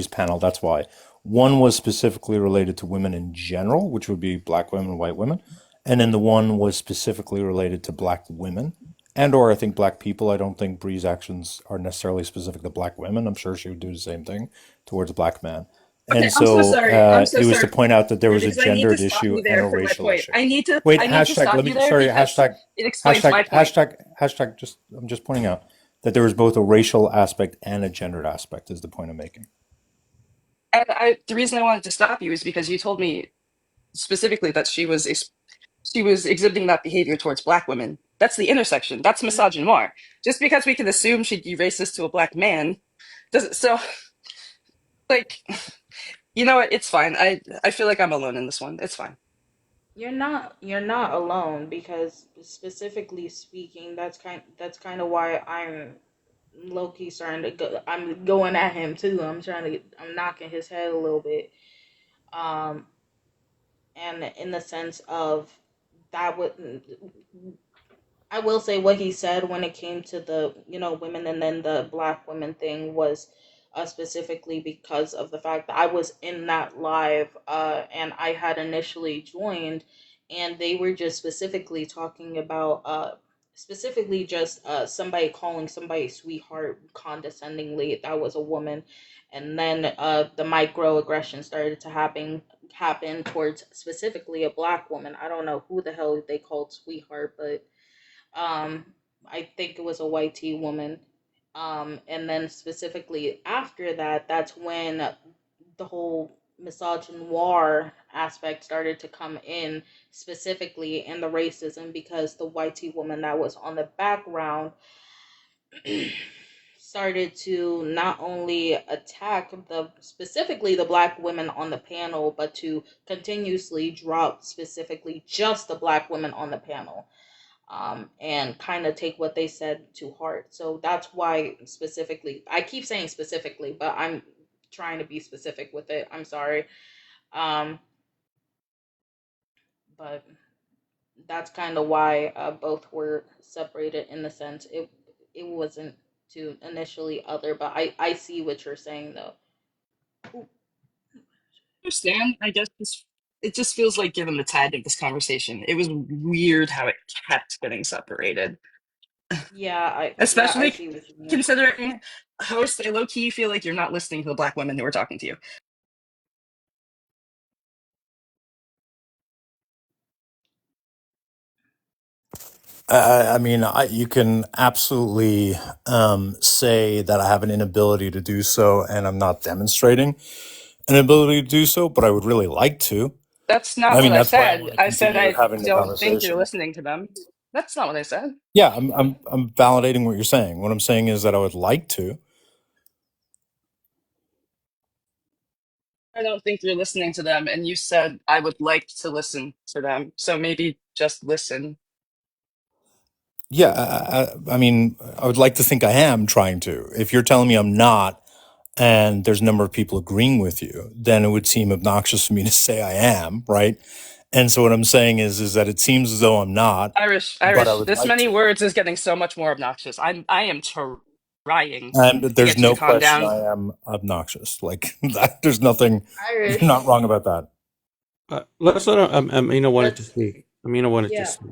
panel. That's why one was specifically related to women in general, which would be black women and white women, and then the one was specifically related to black women and or I think black people. I don't think Bree's actions are necessarily specific to black women. I'm sure she would do the same thing towards a black man. Okay, And I'm so so sorry. I'm so it was sorry to point out that there was a because I need to gendered stop issue you and there a for my racial point. issue. Wait, I need to hashtag. stop Let you me. there Sorry, because hashtag. it explains my point. Just. I'm just pointing out that there is both a racial aspect and a gendered aspect. Is the point I'm making? And the reason I wanted to stop you is because you told me specifically that she was exhibiting that behavior towards black women. That's the intersection. That's misogynoir. Just because we can assume she'd be racist to a black man doesn't. So, like, you know what? It's fine. I feel like I'm alone in this one. It's fine. you're not alone because specifically speaking, that's kind of why I'm low key starting to go. I'm going at him too. I'm knocking his head a little bit. Um, and in the sense of that would I will say what he said when it came to the women and then the black women thing was specifically because of the fact that I was in that live and I had initially joined and they were just specifically talking about specifically just somebody calling somebody sweetheart condescendingly that was a woman and then the microaggression started to happen towards specifically a black woman. I don't know who the hell they called sweetheart, but um, I think it was a white tea woman. And then specifically after that, that's when the whole misogynoir aspect started to come in specifically in the racism because the white woman that was on the background started to not only attack the specifically the black women on the panel, but to continuously drop specifically just the black women on the panel, and kind of take what they said to heart. So that's why specifically, I keep saying specifically, but I'm trying to be specific with it. I'm sorry. Um, but that's kind of why both were separated in the sense it wasn't to initially other, but I see what you're saying though. Understand? I guess it just feels like, given the tag of this conversation, it was weird how it kept getting separated. I Especially see what you mean. considering hosts, I low key feel like you're not listening to the black women who are talking to you. I mean, you can absolutely say that I have an inability to do so, and I'm not demonstrating an ability to do so, but I would really like to. That's not I what mean, I that's why I said. want to I said continue I having the don't think you're conversation. listening to them. That's not what I said. Yeah, I'm validating what you're saying. What I'm saying is that I would like to. I don't think you're listening to them, and you said I would like to listen to them. So maybe just listen. Yeah, I mean, I would like to think I am trying to. If you're telling me I'm not, and there's a number of people agreeing with you, then it would seem obnoxious for me to say I am, right? And so what I'm saying is that it seems as though I'm not, but I Irish, would this like many to. words is getting so much more obnoxious. I am trying And to there's get you to no calm question down. I am obnoxious. Like that, there's nothing, you're Irish. not wrong about that. Let's let Amina wanted to Let's speak. Amina wanted to yeah. speak.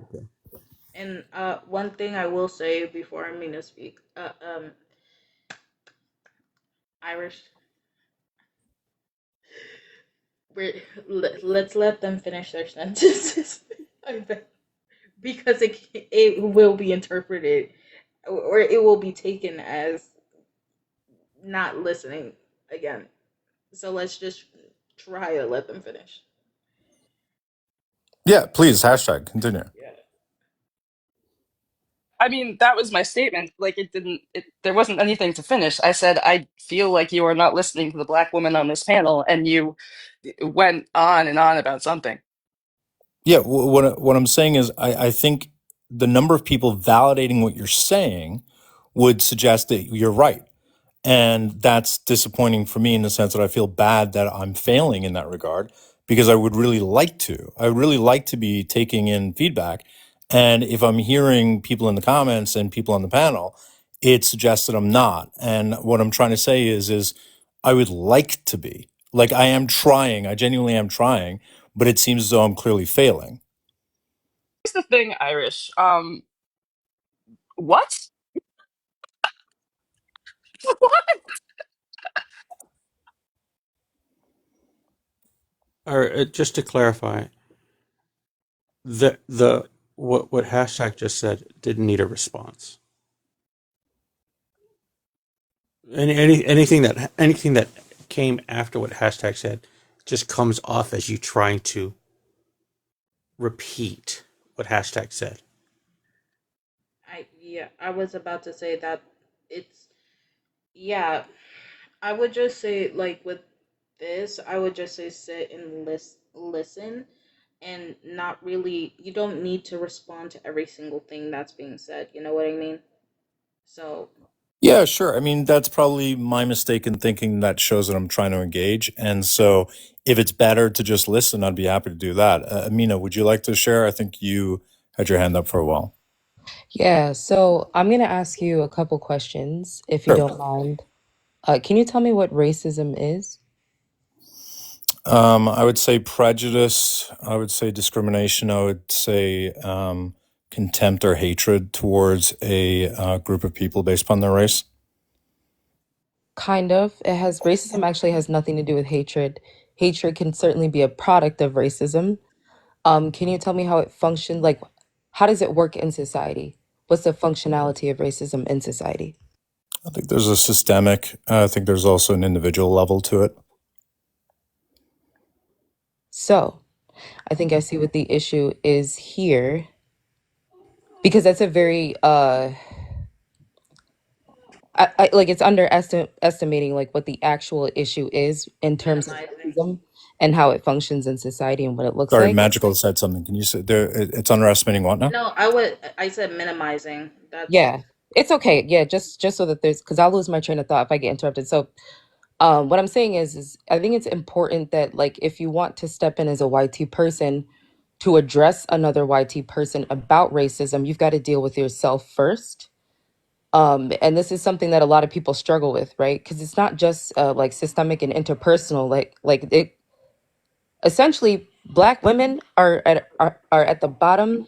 And one thing I will say before I mean to speak, Irish, let's let them finish their sentences. I bet. Because it will be interpreted, or it will be taken as not listening again. So let's just try to let them finish. Yeah, please, hashtag, continue. Yeah. I mean, that was my statement. Like, it didn't, there wasn't anything to finish. I said, I feel like you are not listening to the black woman on this panel, and you went on and on about something. Yeah, what I'm saying is I think the number of people validating what you're saying would suggest that you're right. And that's disappointing for me in the sense that I feel bad that I'm failing in that regard because I would really like to. I would really like to be taking in feedback. And if I'm hearing people in the comments and people on the panel, it suggests that I'm not. And what I'm trying to say is I would like to be. Like I am trying, I genuinely am trying, but it seems as though I'm clearly failing. Here's the thing, Irish. What? What? Or just to clarify, the what hashtag just said didn't need a response. Anything that came after what hashtag said just comes off as you trying to repeat what hashtag said. I was about to say that it's yeah. I would just say like with this, I would just say sit and listen and not really you don't need to respond to every single thing that's being said. You know what I mean? So Yeah, sure. I mean, that's probably my mistake in thinking that shows that I'm trying to engage. And so if it's better to just listen, I'd be happy to do that. Amina, would you like to share? I think you had your hand up for a while. Yeah, so I'm going to ask you a couple questions, if you Sure. don't mind. Can you tell me what racism is? I would say prejudice. I would say discrimination. I would say contempt or hatred towards a group of people based upon their race. Kind of. Racism actually has nothing to do with hatred. Hatred can certainly be a product of racism. Can you tell me how it functions? Like, how does it work in society? What's the functionality of racism in society? I think there's a systemic. I think there's also an individual level to it. So I think I see what the issue is here, because that's a very like it's underestimating like what the actual issue is in terms of Minimizing. racism and how it functions in society and what it looks Sorry, like. Magical said something. Can you say it's underestimating what now? No, I said minimizing. That's Yeah, it's okay. Yeah, just so that there's, because I'll lose my train of thought if I get interrupted. So what I'm saying is I think it's important that, like, if you want to step in as a YT person to address another YT person about racism, you've got to deal with yourself first. And this is something that a lot of people struggle with, right? Because it's not just like systemic and interpersonal. Like it essentially, Black women are at the bottom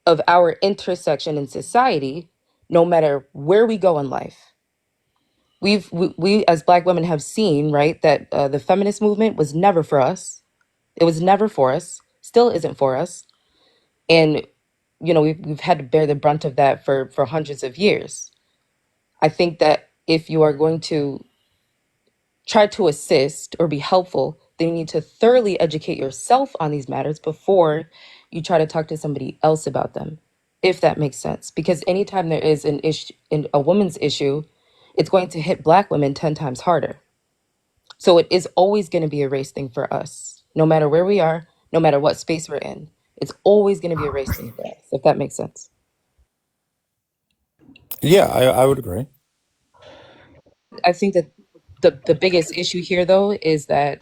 of our intersection in society, no matter where we go in life. We as Black women have seen, right, that the feminist movement was never for us. It was never for us. Still isn't for us. And we've had to bear the brunt of that for hundreds of years. I think that if you are going to try to assist or be helpful, then you need to thoroughly educate yourself on these matters before you try to talk to somebody else about them, if that makes sense. Because anytime there is an issue, a woman's issue, it's going to hit Black women 10 times harder. So it is always going to be a race thing for us, no matter where we are, no matter what space we're in. It's always going to be a race thing for us, if that makes sense. Yeah, I would agree. I think that the biggest issue here, though, is that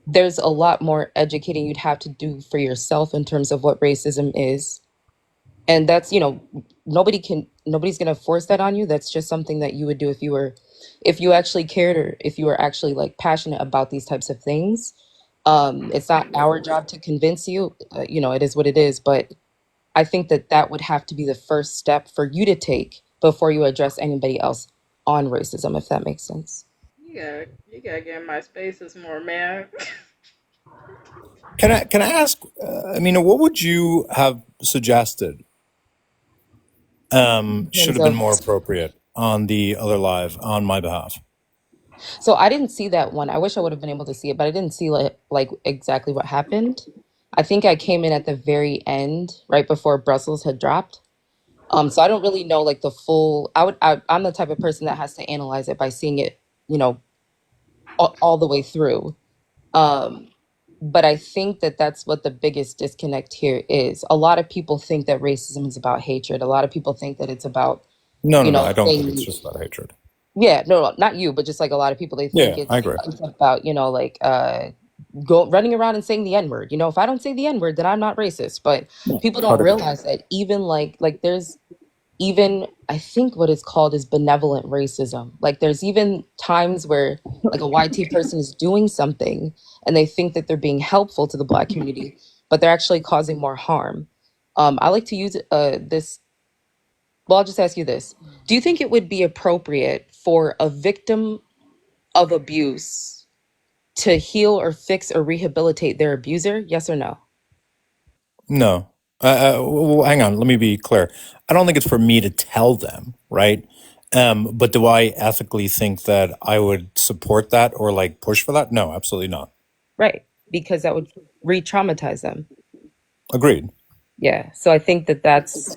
there's a lot more educating you'd have to do for yourself in terms of what racism is. And that's, nobody's going to force that on you. That's just something that you would do if you actually cared, or if you were actually like passionate about these types of things. It's not our job to convince you, it is what it is. But I think that that would have to be the first step for you to take before you address anybody else on racism, if that makes sense. you gotta get in my spaces more, man. Can I ask, Amina, what would you have suggested In should terms have been of, more appropriate on the other live on my behalf? so I didn't see that one. I wish I would have been able to see it, but I didn't see like exactly what happened. I think I came in at the very end, right before Brussels had dropped. So I don't really know like the full. I'm the type of person that has to analyze it by seeing it, you know, all the way through. Um, but I think that that's what the biggest disconnect here is. A lot of people think that racism is about hatred. A lot of people think that it's about, No, no, no. I don't think it's saying, just about hatred. yeah, no, not you, but just like a lot of people, they think Yeah, I it's agree. it's about, like go running around and saying the N-word. If I don't say the N-word, then I'm not racist. But people don't 100%. realize that even like there's even, I think what it's called is benevolent racism. Like there's even times where like a YT person is doing something and they think that they're being helpful to the Black community, but they're actually causing more harm. I like to use this. Well, I'll just ask you this: do you think it would be appropriate for a victim of abuse to heal or fix or rehabilitate their abuser? Yes or no? No. Well, hang on. Let me be clear. I don't think it's for me to tell them, right? But do I ethically think that I would support that or like push for that? No, absolutely not. Right, because that would re-traumatize them. Agreed. Yeah. So I think that that's,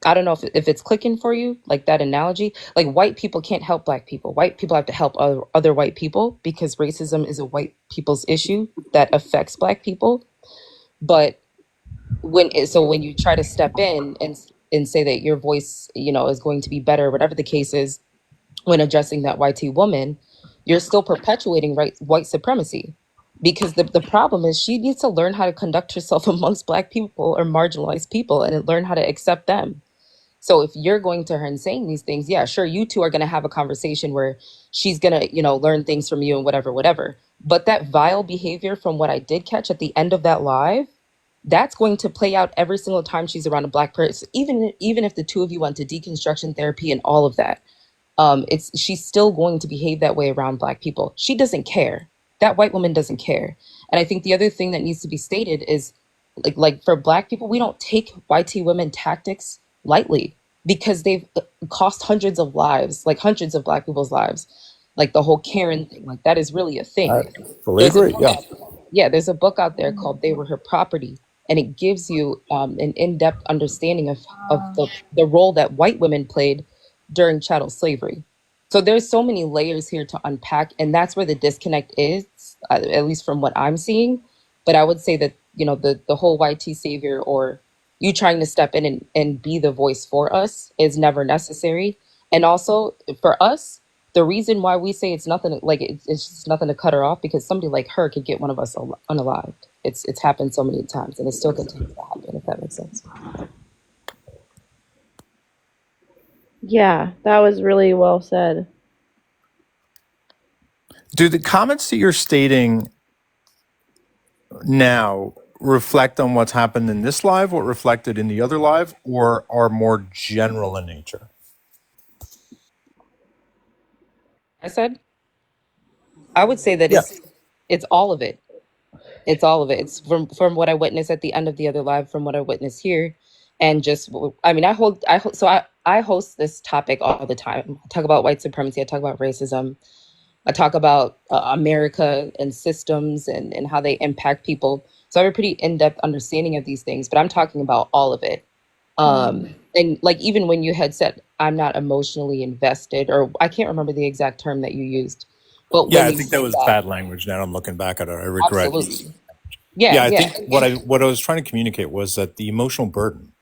I don't know if it's clicking for you, like that analogy. Like white people can't help Black people. White people have to help other white people because racism is a white people's issue that affects Black people. But when you try to step in and say that your voice, is going to be better, whatever the case is, when addressing that YT woman, you're still perpetuating white supremacy. Because the problem is she needs to learn how to conduct herself amongst Black people or marginalized people and learn how to accept them. So if you're going to her and saying these things, yeah, sure, you two are going to have a conversation where she's going to, learn things from you and whatever, whatever. But that vile behavior from what I did catch at the end of that live, that's going to play out every single time she's around a Black person, even if the two of you went to deconstruction therapy and all of that. She's still going to behave that way around Black people. She doesn't care. That white woman doesn't care. And I think the other thing that needs to be stated is like for Black people, we don't take YT women tactics lightly because they've cost hundreds of lives, like hundreds of Black people's lives. Like the whole Karen thing, like that is really a I thing. fully There's a agree. book Yeah. out Yeah, there's a book out there called They Were Her Property, and it gives you an in-depth understanding of the role that white women played during chattel slavery. So there's so many layers here to unpack, and that's where the disconnect is, at least from what I'm seeing. But I would say that, the whole YT savior, or you trying to step in and be the voice for us, is never necessary. And also for us, the reason why we say it's nothing, like it's just nothing to cut her off, because somebody like her could get one of us unalived. It's happened so many times, and it still continues to happen, if that makes sense. Yeah, that was really well said. Do the comments that you're stating now reflect on what's happened in this live, what reflected in the other live, or are more general in nature? I said, I would say that Yeah. it's all of it. It's all of it. It's from what I witnessed at the end of the other live, from what I witnessed here, and just, I mean, I host this topic all the time. I talk about white supremacy. I talk about racism. I talk about America and systems, and how they impact people. So I have a pretty in-depth understanding of these things, but I'm talking about all of it. And like, even when you had said, I'm not emotionally invested, or I can't remember the exact term that you used, but Yeah, when I you think that said was that, bad language. Now I'm looking back at it. I regret using. absolutely. Yeah, Yeah, I yeah. think what I was trying to communicate was that the emotional burden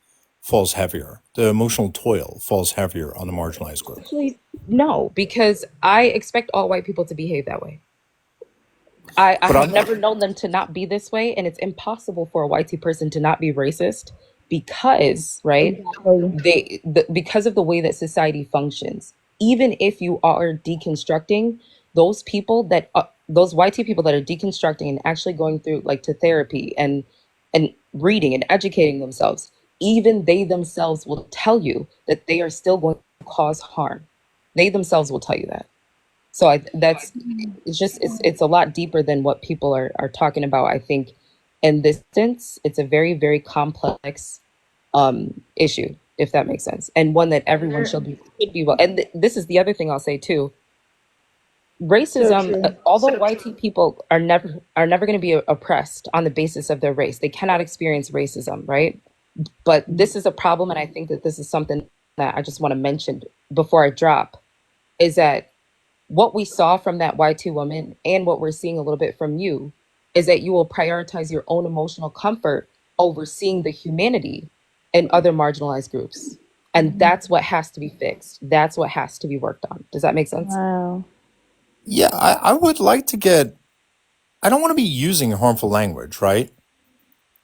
falls heavier. The emotional toil falls heavier on the marginalized group. Actually, no, because I expect all white people to behave that way. I But have I'm not. never known them to not be this way, and it's impossible for a white person to not be racist, because, right, Exactly. because of the way that society functions. Even if you are deconstructing, those white people that are deconstructing and actually going through, like, to therapy and reading and educating themselves, even they themselves will tell you that they are still going to cause harm. They themselves will tell you that. So that's, it's a lot deeper than what people are talking about. I think in this sense, it's a very, very complex issue, if that makes sense, and one that everyone should be well. And this is the other thing I'll say too. So Racism, true. although white people are never going to be oppressed on the basis of their race, they cannot experience racism, right? But this is a problem, and I think that this is something that I just want to mention before I drop, is that what we saw from that Y2 woman, and what we're seeing a little bit from you, is that you will prioritize your own emotional comfort over seeing the humanity in other marginalized groups. And that's what has to be fixed. That's what has to be worked on. Does that make sense? Wow. Yeah, I would like to get. I don't want to be using harmful language, right?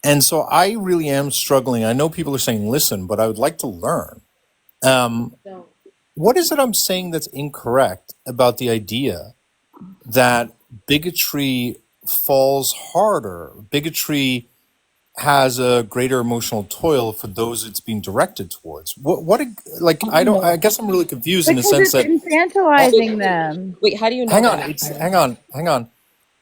And so I really am struggling. I know people are saying listen, but I would like to learn. Um, what is it I'm saying that's incorrect about the idea that bigotry falls harder? Bigotry has a greater emotional toil for those it's being directed towards. What, like, I don't, I guess I'm really confused in the Because sense it's that, infantilizing them. Wait, how do you know hang on, that? hang on,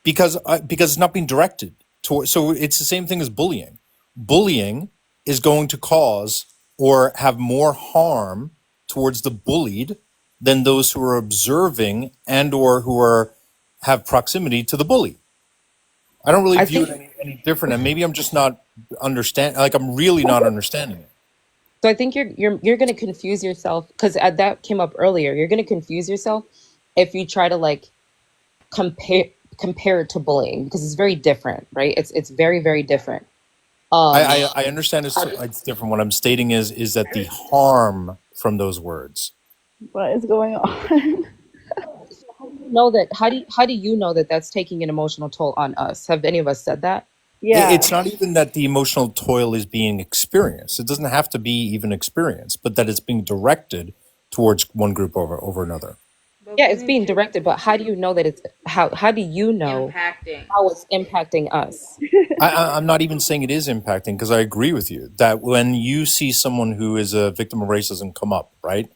because it's not being directed toward, so it's the same thing as bullying. Bullying is going to cause or have more harm towards the bullied than those who are observing and or who are have proximity to the bully. I don't really I view think it any different, and maybe I'm just not understand. Like, I'm really not understanding it. so. I think you're going to confuse yourself, because that came up earlier. You're going to confuse yourself if you try to, like, compare compare it to bullying, because it's very different, right? It's very, very different. Um, I understand it's different. What I'm stating is that the harm from those words. What is going on? know that how do you know that that's taking an emotional toll on us? Have any of us said that? Yeah. It's not even that the emotional toil is being experienced. It doesn't have to be even experienced, but that it's being directed towards one group over another. Yeah, it's being directed, but how do you know that it's how do you know Impacting. how it's impacting us? I'm not even saying it is impacting, because I agree with you that when you see someone who is a victim of racism come up, right,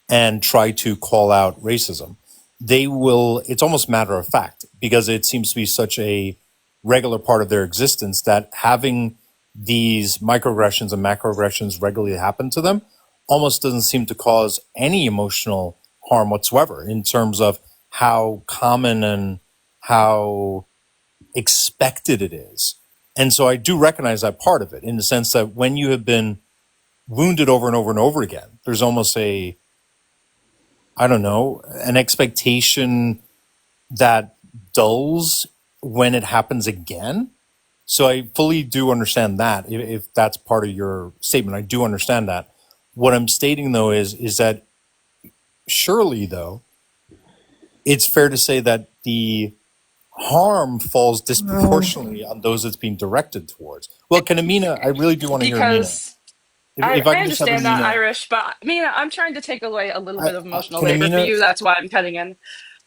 and try to call out racism, they will, it's almost matter of fact, because it seems to be such a regular part of their existence that having these microaggressions and macroaggressions regularly happen to them almost doesn't seem to cause any emotional harm whatsoever in terms of how common and how expected it is. And so I do recognize that part of it, in the sense that when you have been wounded over and over and over again, there's almost a, I don't know, an expectation that dulls when it happens again. So I fully do understand that. If that's part of your statement, I do understand that. What I'm stating though is that surely though, it's fair to say that the harm falls disproportionately on those it's being directed towards. Well, can Amina? I really do want to hear Amina. Because If I I can just have understand that, Amina, Irish, but Mina, I'm trying to take away a little bit of emotional can labor for Amina? you. That's why I'm cutting in.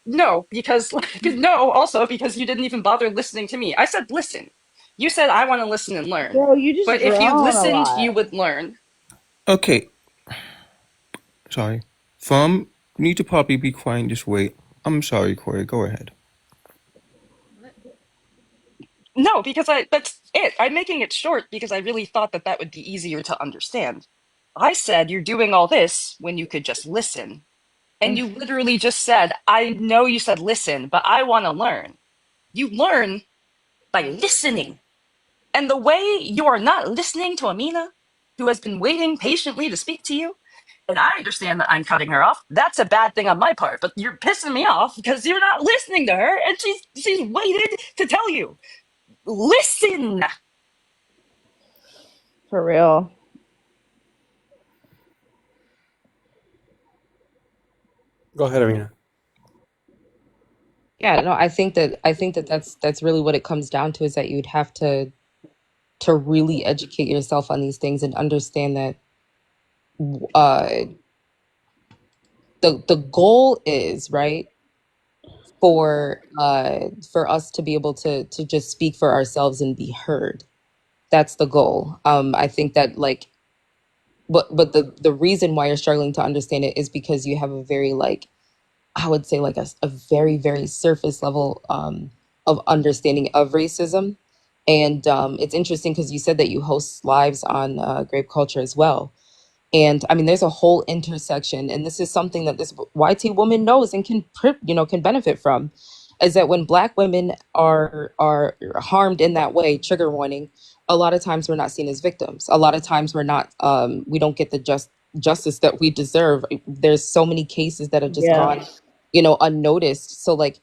No, because no, also because you didn't even bother listening to me. I said listen. You said I want to listen and learn. Bro, you just But if you drown a listened, you lot. would learn. Okay, sorry. From you need to probably be quiet and just wait. I'm sorry, Corey. Go ahead. No, because that's it. I'm making it short because I really thought that that would be easier to understand. I said you're doing all this when you could just listen. And you literally just said, I know you said listen, but I want to learn. You learn by listening. And the way you are not listening to Amina, who has been waiting patiently to speak to you, and I understand that I'm cutting her off. That's a bad thing on my part, but you're pissing me off because you're not listening to her, and she's waited to tell you. Listen. For real. Go ahead, Amina. Yeah, no, I think that that's really what it comes down to, is that you'd have to really educate yourself on these things and understand that uh the goal is, right, for us to be able to just speak for ourselves and be heard. That's the goal. I think that, like, but the reason why you're struggling to understand it is because you have a very, like, I would say, like, a very, very surface level of understanding of racism. And it's interesting because you said that you host lives on Grape Culture as well. And I mean, there's a whole intersection, and this is something that this YT woman knows and can benefit from, is that when Black women are harmed in that way, trigger warning, a lot of times we're not seen as victims. A lot of times we don't get the justice that we deserve. There's so many cases that have just Yeah. gone, unnoticed. So, like,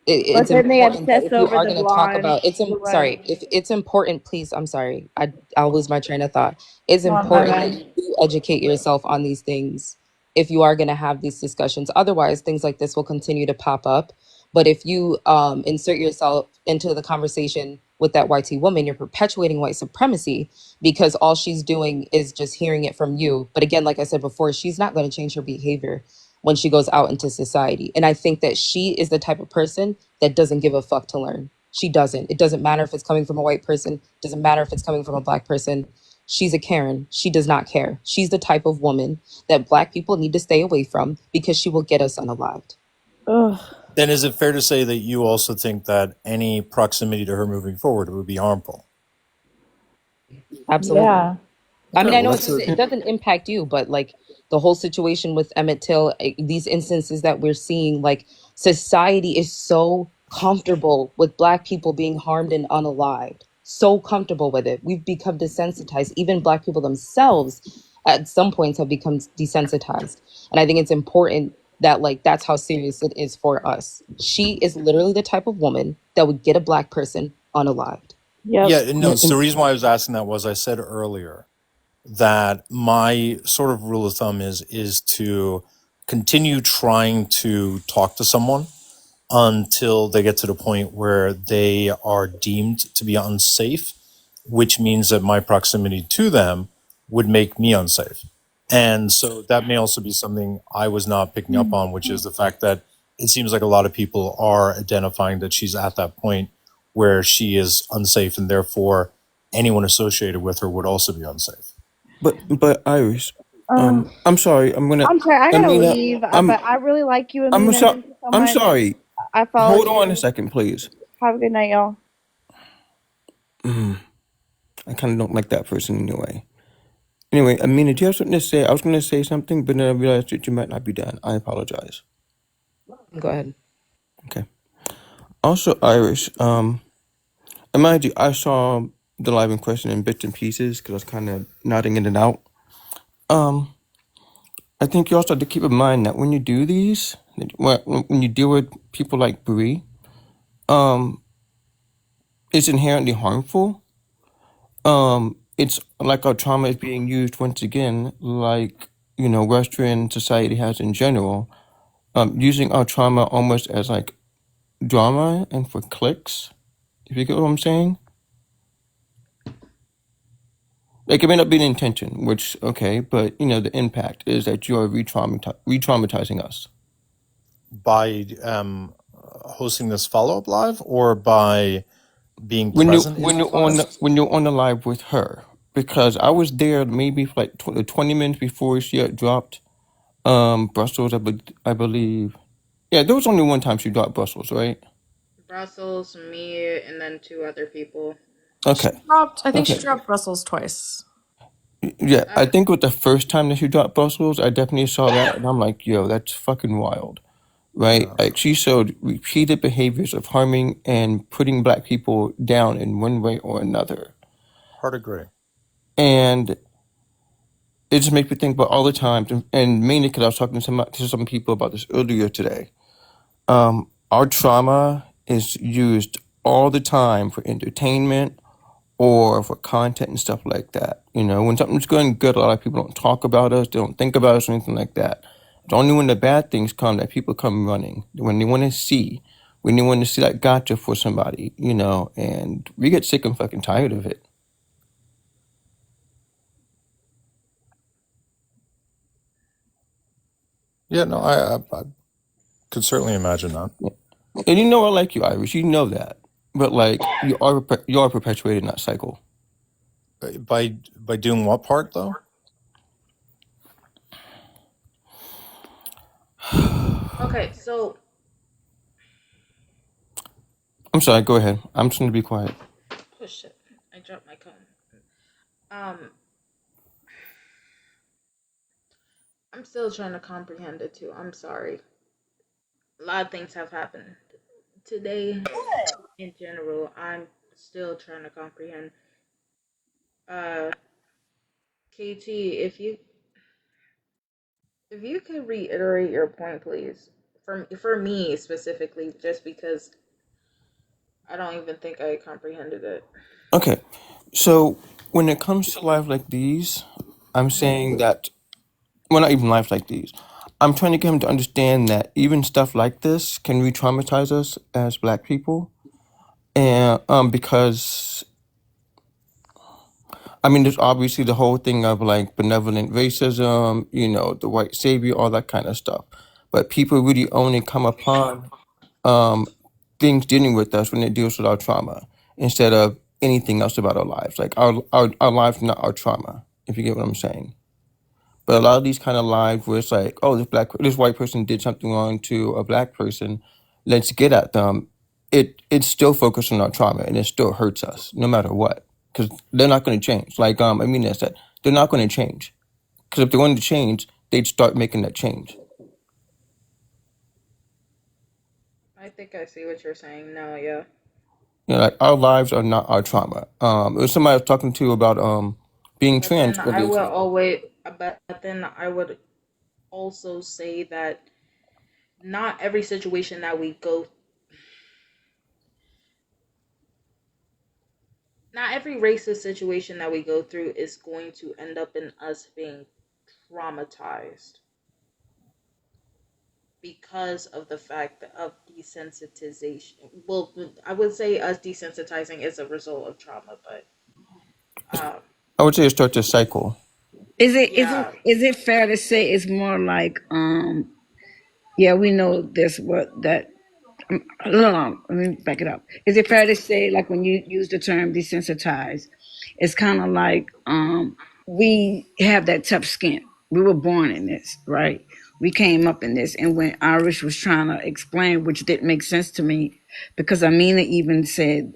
it's But then they important that obsess if you over are the going to talk blonde. about The sorry, one. if it's important, please, I'm sorry, I'll lose my train of thought. It's Oh, my important that bad. you do educate yourself on these things if you are going to have these discussions. Otherwise, things like this will continue to pop up. But if you insert yourself into the conversation with that YT woman, you're perpetuating white supremacy, because all she's doing is just hearing it from you. But again, like I said before, she's not going to change her behavior when she goes out into society. And I think that she is the type of person that doesn't give a fuck to learn. She doesn't. It doesn't matter if it's coming from a white person, it doesn't matter if it's coming from a Black person. She's a Karen. She does not care. She's the type of woman that Black people need to stay away from, because she will get us unalived. Ugh. Then is it fair to say that you also think that any proximity to her moving forward would be harmful? Absolutely. Yeah. I mean, Okay, I well, know that's it doesn't impact you, but, like, the whole situation with Emmett Till, these instances that we're seeing, like, society is so comfortable with Black people being harmed and unalived, so comfortable with it. We've become desensitized. Even Black people themselves, at some points, have become desensitized. And I think it's important that, like, that's how serious it is for us. She is literally the type of woman that would get a Black person unalived. Yep. yeah. No, so the reason why I was asking that was I said earlier that my sort of rule of thumb is to continue trying to talk to someone until they get to the point where they are deemed to be unsafe, which means that my proximity to them would make me unsafe. And so that may also be something I was not picking up on, which is the fact that it seems like a lot of people are identifying that she's at that point where she is unsafe, and therefore anyone associated with her would also be unsafe. But Iris, Um, I'm sorry. I'm gonna. I'm sorry, I gotta Amina, leave, I'm. but I really like you, I'm Amina. sorry. Thank you so I'm much. sorry. I followed Hold on a you. second, please. Have a good night, y'all. I kind of don't like that person anyway. Anyway, Amina, do you have something to say? I was going to say something, but then I realized that you might not be done. I apologize. Go ahead. Okay. Also, Irish. And mind you, I saw the live in question in bits and pieces because I was kind of nodding in and out. Um, I think you also have to keep in mind that when you do these, when you deal with people like Bree, um, it's inherently harmful. It's like our trauma is being used once again, like Western society has in general, using our trauma almost as like drama and for clicks. If you get what I'm saying, like it may not be the intention, which okay, but the impact is that you are re-traumatizing us. By hosting this follow up live or by being when you present in when the you're on class? the live with her, because I was there maybe for like 20 minutes before she had dropped Brussels. I believe. Yeah, there was only one time she dropped Brussels, right? Brussels, me, and then two other people. She Okay. dropped, I think she Okay. dropped Brussels twice. Yeah, Uh, I think with the first time that she dropped Brussels, I definitely saw that, and I'm like, yo, that's fucking wild, right? Yeah, Like she showed repeated behaviors of harming and putting black people down in one way or another, hard agree. and it just makes me think about all the times, and mainly because I was talking to some people about this earlier today. Our trauma is used all the time for entertainment or for content and stuff like that. When something's going good, a lot of people don't talk about us, they don't think about us or anything like that. It's only when the bad things come that people come running. When they want to see that gotcha for somebody, and we get sick and fucking tired of it. Yeah, no, I could certainly imagine that. And I like you, Irish. You know that, but like you are perpetuating that cycle. By doing what part though? okay, so I'm sorry. Go ahead. I'm just gonna be quiet. oh shit, I dropped my comb. Um, I'm still trying to comprehend it too. I'm sorry. A lot of things have happened today. In general, I'm still trying to comprehend. Uh, KT, if you could reiterate your point, please, for me specifically, just because I don't even think I comprehended it. Okay. So when it comes to lives like these, I'm Mm. saying that well, not even lives like these. I'm trying to get him to understand that even stuff like this can re-traumatize us as Black people, and because I mean, there's obviously the whole thing of like benevolent racism, the white savior, all that kind of stuff. But people really only come upon um, things dealing with us when it deals with our trauma instead of anything else about our lives. Like our lives are not our trauma, if you get what I'm saying. But a lot of these kind of lives where it's like, oh, this white person did something wrong to a Black person, let's get at them. It's still focused on our trauma and it still hurts us no matter what, because they're not going to change. Like Amina said, they're not going to change, because if they wanted to change, they'd start making that change. I think I see what you're saying now. Yeah, Like our lives are not our trauma. It was somebody I was talking to about being but then trans I earlier would today. always, but then I would also say that not every situation that we go, not every racist situation that we go through is going to end up in us being traumatized because of the fact of desensitization. Well, I would say us desensitizing is a result of trauma, but um, I would say it starts a cycle. yeah, Is it fair to say it's more like yeah, we know this what that no, let me back it up. Is it fair to say, like when you use the term desensitized, it's kind of like we have that tough skin. We were born in this, right? We came up in this, and when Irish was trying to explain, which didn't make sense to me, because Amina even said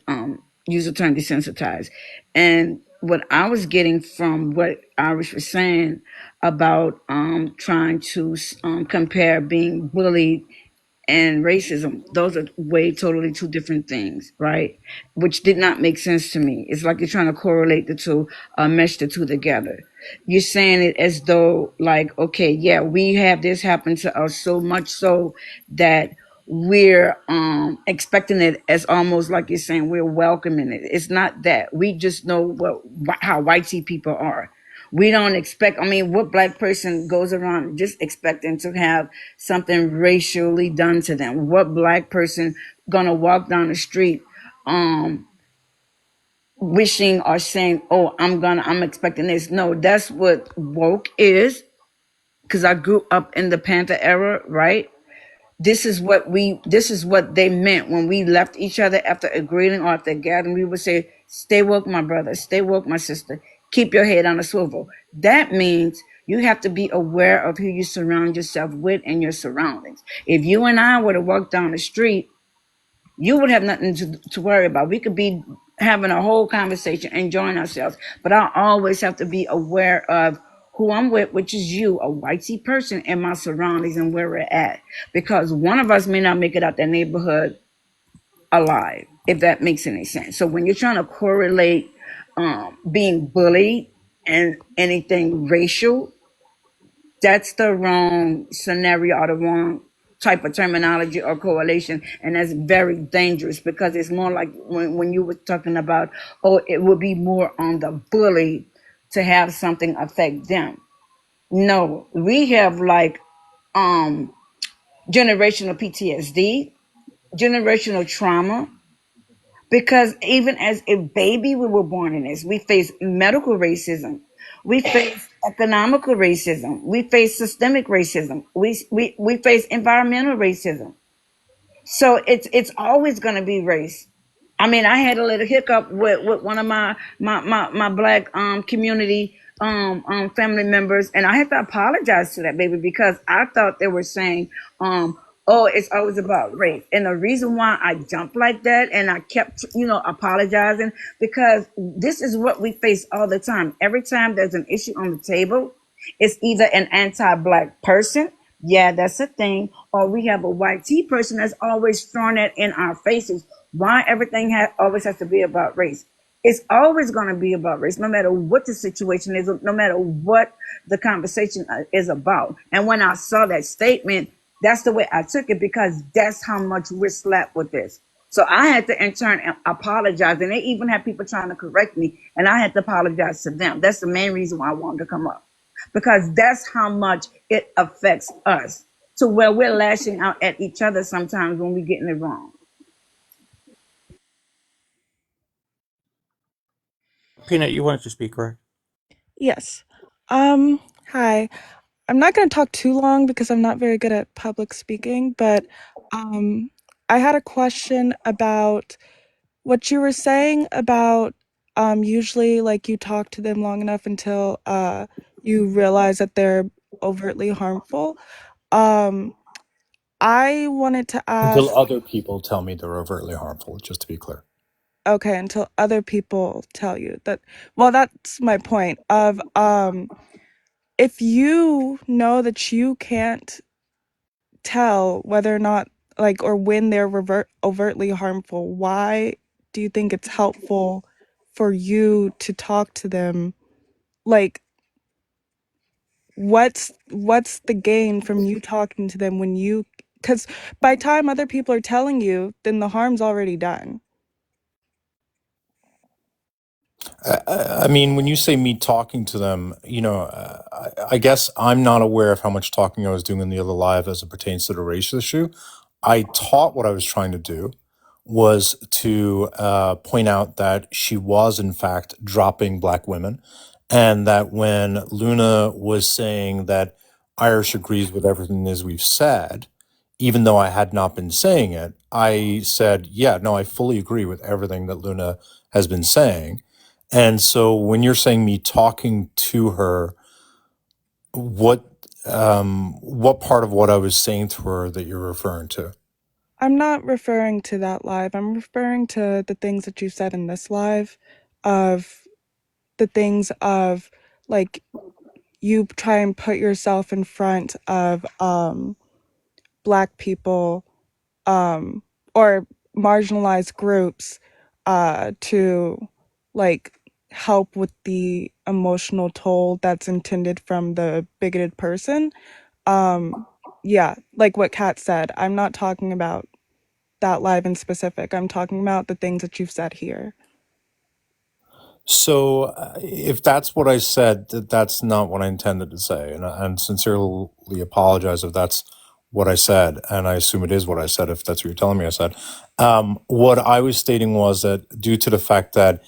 use the term desensitized, and what I was getting from what Irish was saying about trying to compare being bullied and racism, those are way totally two different things, right? Which did not make sense to me. It's like you're trying to correlate the two, mesh the two together. You're saying it as though, like, okay, yeah, we have this happen to us so much so that we're expecting it, as almost like you're saying we're welcoming it. It's not that. We just know how whitey people are. We don't expect, I mean, what black person goes around just expecting to have something racially done to them? What black person gonna walk down the street wishing or saying, oh, I'm expecting this? No, that's what woke is. Because I grew up in the Panther era, right? This is what they meant when we left each other after a greeting or after a gathering. We would say, stay woke, my brother, stay woke, my sister, keep your head on a swivel. That means you have to be aware of who you surround yourself with and your surroundings. If you and I were to walk down the street, you would have nothing to worry about. We could be having a whole conversation, enjoying ourselves, but I always have to be aware of who I'm with, which is you, a whitey person, and my surroundings and where we're at. Because one of us may not make it out that neighborhood alive, if that makes any sense. So when you're trying to correlate being bullied and anything racial, that's the wrong scenario or the wrong type of terminology or correlation, and that's very dangerous because it's more like when you were talking about, oh, it would be more on the bully to have something affect them. No, we have like generational PTSD, generational trauma, because even as a baby, we were born in this. We face medical racism. We face economical racism. We face systemic racism. We face environmental racism. So it's always going to be race. I mean, I had a little hiccup with one of my black community family members, and I had to apologize to that baby because I thought they were saying oh, it's always about race. And the reason why I jumped like that and I kept, apologizing, because this is what we face all the time. Every time there's an issue on the table, it's either an anti-black person, yeah, that's a thing, or we have a white tea person that's always throwing that in our faces. Why everything always has to be about race? It's always going to be about race, no matter what the situation is, no matter what the conversation is about. And when I saw that statement, that's the way I took it, because that's how much we're slapped with this. So I had to in turn apologize, and they even had people trying to correct me, and I had to apologize to them. That's the main reason why I wanted to come up, because that's how much it affects us, to where we're lashing out at each other sometimes when we're getting it wrong. Peanut, you wanted to speak, correct? Yes. Hi. I'm not going to talk too long because I'm not very good at public speaking, but um I had a question about what you were saying about usually like you talk to them long enough until you realize that they're overtly harmful. Um I wanted to Until ask, other people tell me they're overtly harmful, just to be clear. okay, until other people tell you that, well, that's my point of if you know that you can't tell whether or not, like, or when they're overtly harmful, why do you think it's helpful for you to talk to them? Like, what's the gain from you talking to them when you, because by time other people are telling you, then the harm's already done. I mean, when you say me talking to them, I guess I'm not aware of how much talking I was doing in the other live as it pertains to the race issue. I taught what I was trying to do was to point out that she was, in fact, dropping black women, and that when Luna was saying that Irish agrees with everything as we've said, even though I had not been saying it, I said, yeah, no, I fully agree with everything that Luna has been saying. And so when you're saying me talking to her, what what part of what I was saying to her that you're referring to? I'm not referring to that live. I'm referring to the things that you said in this live, of the things of, like, you try and put yourself in front of black people um, or marginalized groups to like help with the emotional toll that's intended from the bigoted person. Yeah, like what Kat said, I'm not talking about that live in specific. I'm talking about the things that you've said here. So, if that's what I said, that's not what I intended to say, and sincerely apologize if that's what I said, and I assume it is what I said if that's what you're telling me I said. What I was stating was that due to the fact that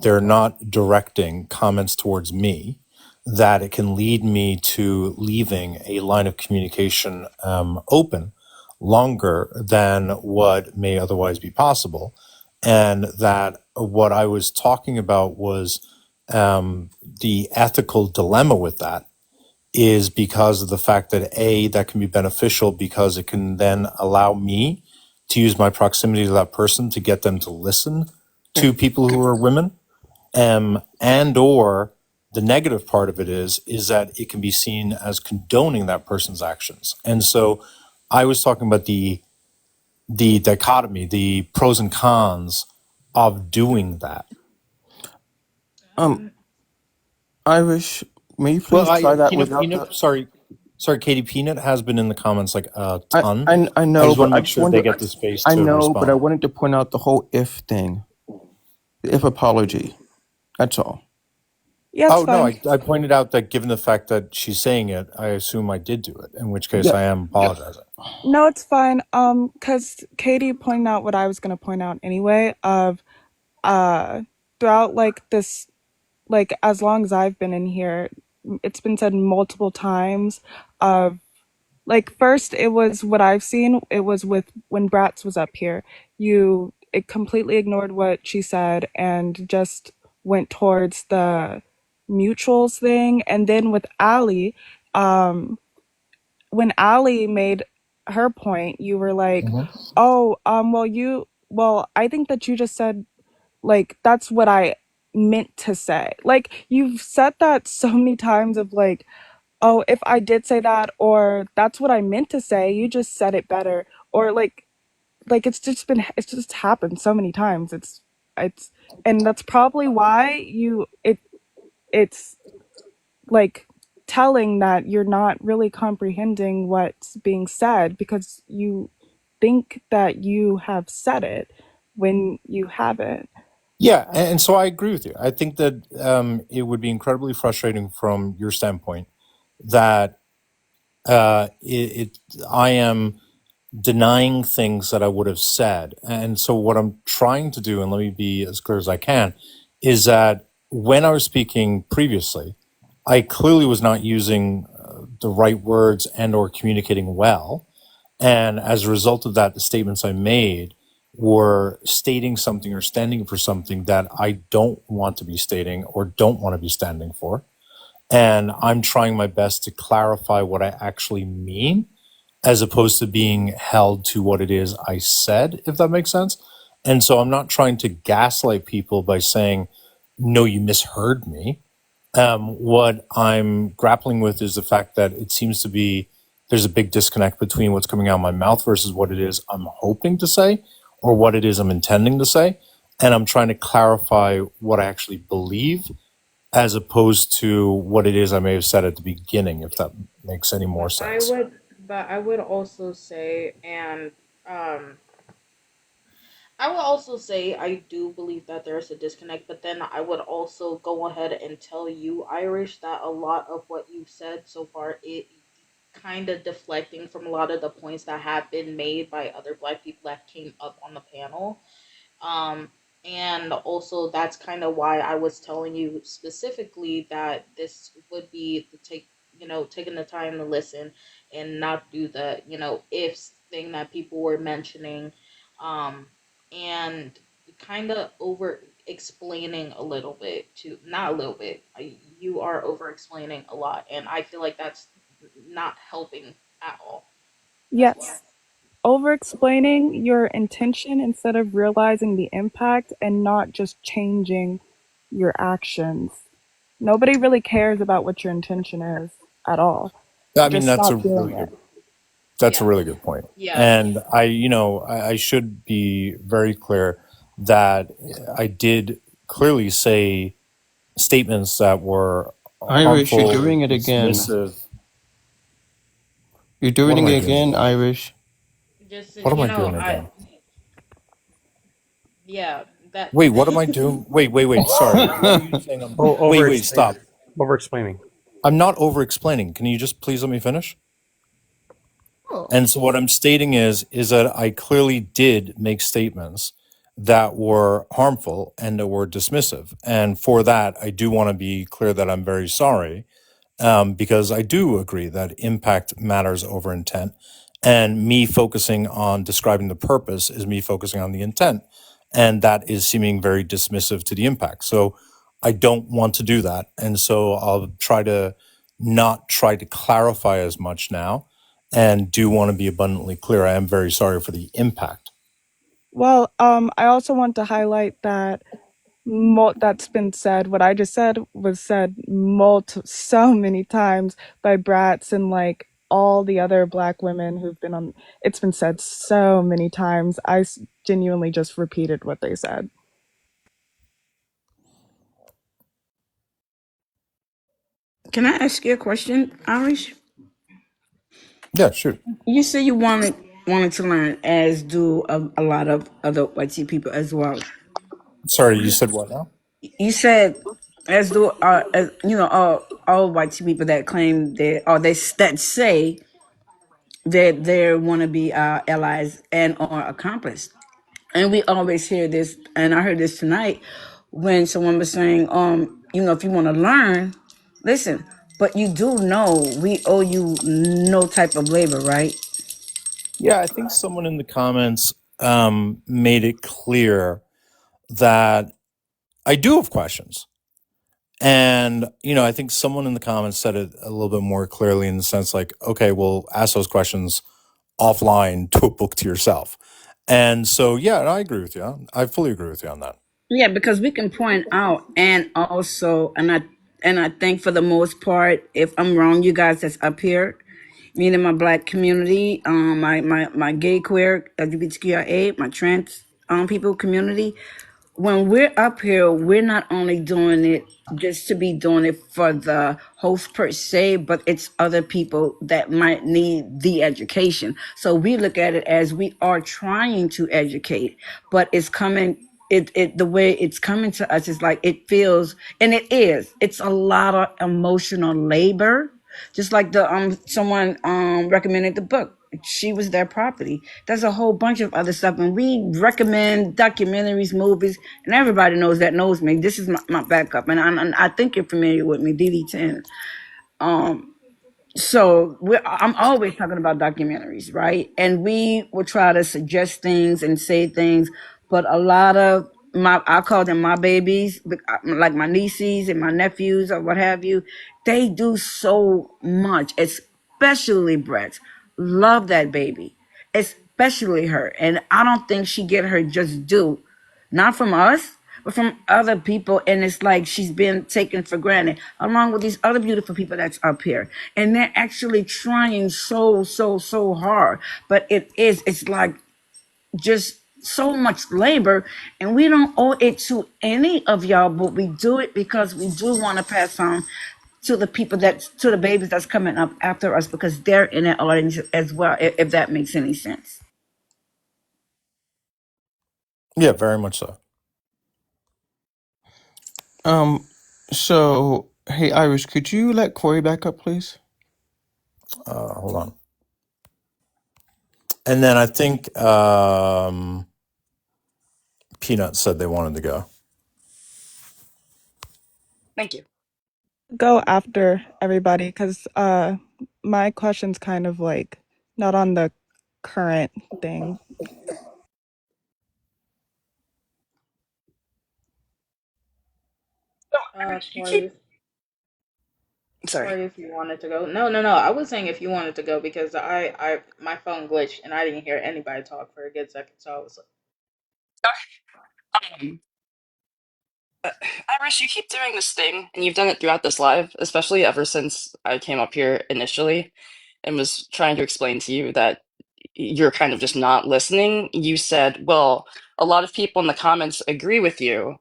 they're not directing comments towards me, that it can lead me to leaving a line of communication open longer than what may otherwise be possible, and that what I was talking about was the ethical dilemma with that is because of the fact that that can be beneficial because it can then allow me to use my proximity to that person to get them to listen to people who are women, and or the negative part of it is that it can be seen as condoning that person's actions. And so I was talking about the dichotomy, the pros and cons of doing that. Irish, may you Well, please try that without Peanut, the. sorry, Katie, Peanut has been in the comments like a I, ton. I I know, just want but to I make just sure they wanted. get the space I to know, but I respond. wanted to point out the whole if thing, the if apology. That's all. Yeah, it's Oh, no, fine. I pointed out that given the fact that she's saying it, I assume I did do it, in which case Yeah. I am apologizing. No, it's fine. Because Katie pointed out what I was gonna point out anyway. Of uh, throughout like this, like as long as I've been in here, it's been said multiple times. Of like first, it was what I've seen. It was with when Bratz was up here. It completely ignored what she said and just went towards the mutuals thing. And then with Ali, um, when Ali made her point, you were like, "Oh, well, I think that you just said like that's what I meant to say." Like you've said that so many times of like, "Oh, if I did say that," or "That's what I meant to say. You just said it better," or like it's just happened so many times. It's and that's probably why it's like telling that you're not really comprehending what's being said because you think that you have said it when you haven't. Yeah, and so I agree with you. I think that it would be incredibly frustrating from your standpoint that I am denying things that I would have said. And so what I'm trying to do, and let me be as clear as I can, is that when I was speaking previously, I clearly was not using the right words and or communicating well. And as a result of that, the statements I made were stating something or standing for something that I don't want to be stating or don't want to be standing for. And I'm trying my best to clarify what I actually mean as opposed to being held to what it is I said, if that makes sense. And so I'm not trying to gaslight people by saying, no, you misheard me. What I'm grappling with is the fact that it seems to be there's a big disconnect between what's coming out of my mouth versus what it is I'm hoping to say or what it is I'm intending to say. And I'm trying to clarify what I actually believe as opposed to what it is I may have said at the beginning, if that makes any more I sense. would, but I would also say, and um, I will also say I do believe that there's a disconnect, but then I would also go ahead and tell you, Irish, that a lot of what you've said so far, it kind of deflecting from a lot of the points that have been made by other Black people that came up on the panel. Um, and also that's kind of why I was telling you specifically that this would be the taking the time to listen and not do the, ifs thing that people were mentioning, um, and kind of over explaining a little bit to, not a little bit, you are over explaining a lot, and I feel like that's not helping at all. That's why. Yes, over explaining your intention instead of realizing the impact and not just changing your actions. Nobody really cares about what your intention is at all. I mean, Just that's a stop really doing good it. That's a Yeah. really good point. Yeah. And I should be very clear that I did clearly say statements that were Irish, you're harmful, doing it again. dismissive. You're What doing am it I doing again, again? Irish. Just What am you I know, doing again? yeah, that Wait, what am I doing? Wait. Sorry. What are you saying? Over Wait, explaining. stop. Over explaining. I'm not over explaining. Can you just please let me finish? Oh. And so what I'm stating is that I clearly did make statements that were harmful and that were dismissive. And for that, I do want to be clear that I'm very sorry, because I do agree that impact matters over intent. And me focusing on describing the purpose is me focusing on the intent. And that is seeming very dismissive to the impact. So I don't want to do that. And so I'll try to not try to clarify as much now and do want to be abundantly clear. I am very sorry for the impact. Well, I also want to highlight that that's been said. What I just said was said so many times by brats and like all the other Black women who've been on. It's been said so many times. Genuinely just repeated what they said. Can I ask you a question, Irish? Yeah, shoot. You say you wanted to learn, as do a lot of other white people as well. Sorry, you said what now? You said, as do as, all white people that claim that say that they want to be allies and or accomplices. And we always hear this, and I heard this tonight when someone was saying, if you want to learn, listen, but you do know we owe you no type of labor, right? Yeah, I think someone in the comments made it clear that I do have questions. And, I think someone in the comments said it a little bit more clearly in the sense like, okay, well, ask those questions offline to a book to yourself. And so, yeah, I agree with you. I fully agree with you on that. Yeah, because we can point out, and also, and I think for the most part, if I'm wrong, you guys that's up here, me and my Black community, my gay, queer, LGBTQIA, my trans people community, when we're up here, we're not only doing it just to be doing it for the host per se, but it's other people that might need the education. So we look at it as we are trying to educate, but it's coming. The way it's coming to us is like it feels, and it is. It's a lot of emotional labor, just like the someone recommended the book. She was their property. There's a whole bunch of other stuff, and we recommend documentaries, movies, and everybody knows me. This is my backup, and I think you're familiar with me, DD10. So I'm always talking about documentaries, right? And we will try to suggest things and say things, but a lot of I call them my babies, like my nieces and my nephews or what have you. They do so much, especially Brett. Love that baby, especially her, and I don't think she get her just due, not from us, but from other people. And it's like she's been taken for granted, along with these other beautiful people that's up here. And they're actually trying so hard. But it's like just so much labor. And we don't owe it to any of y'all, but we do it because we do want to pass on to the people to the babies that's coming up after us, because they're in that audience as well, if that makes any sense. Yeah, very much so. Um, so hey, Irish, could you let Corey back up, please? Hold on. And then I think Peanut said they wanted to go. Thank you. Go after everybody because my question's kind of like not on the current thing. No, Irish, you keep. Corey, Sorry. if you wanted to go. No. I was saying if you wanted to go because my phone glitched and I didn't hear anybody talk for a good second. So I was Um, uh, Irish, you keep doing this thing, and you've done it throughout this live, especially ever since I came up here initially. and was trying to explain to you that you're kind of just not listening, you said, well, a lot of people in the comments agree with you,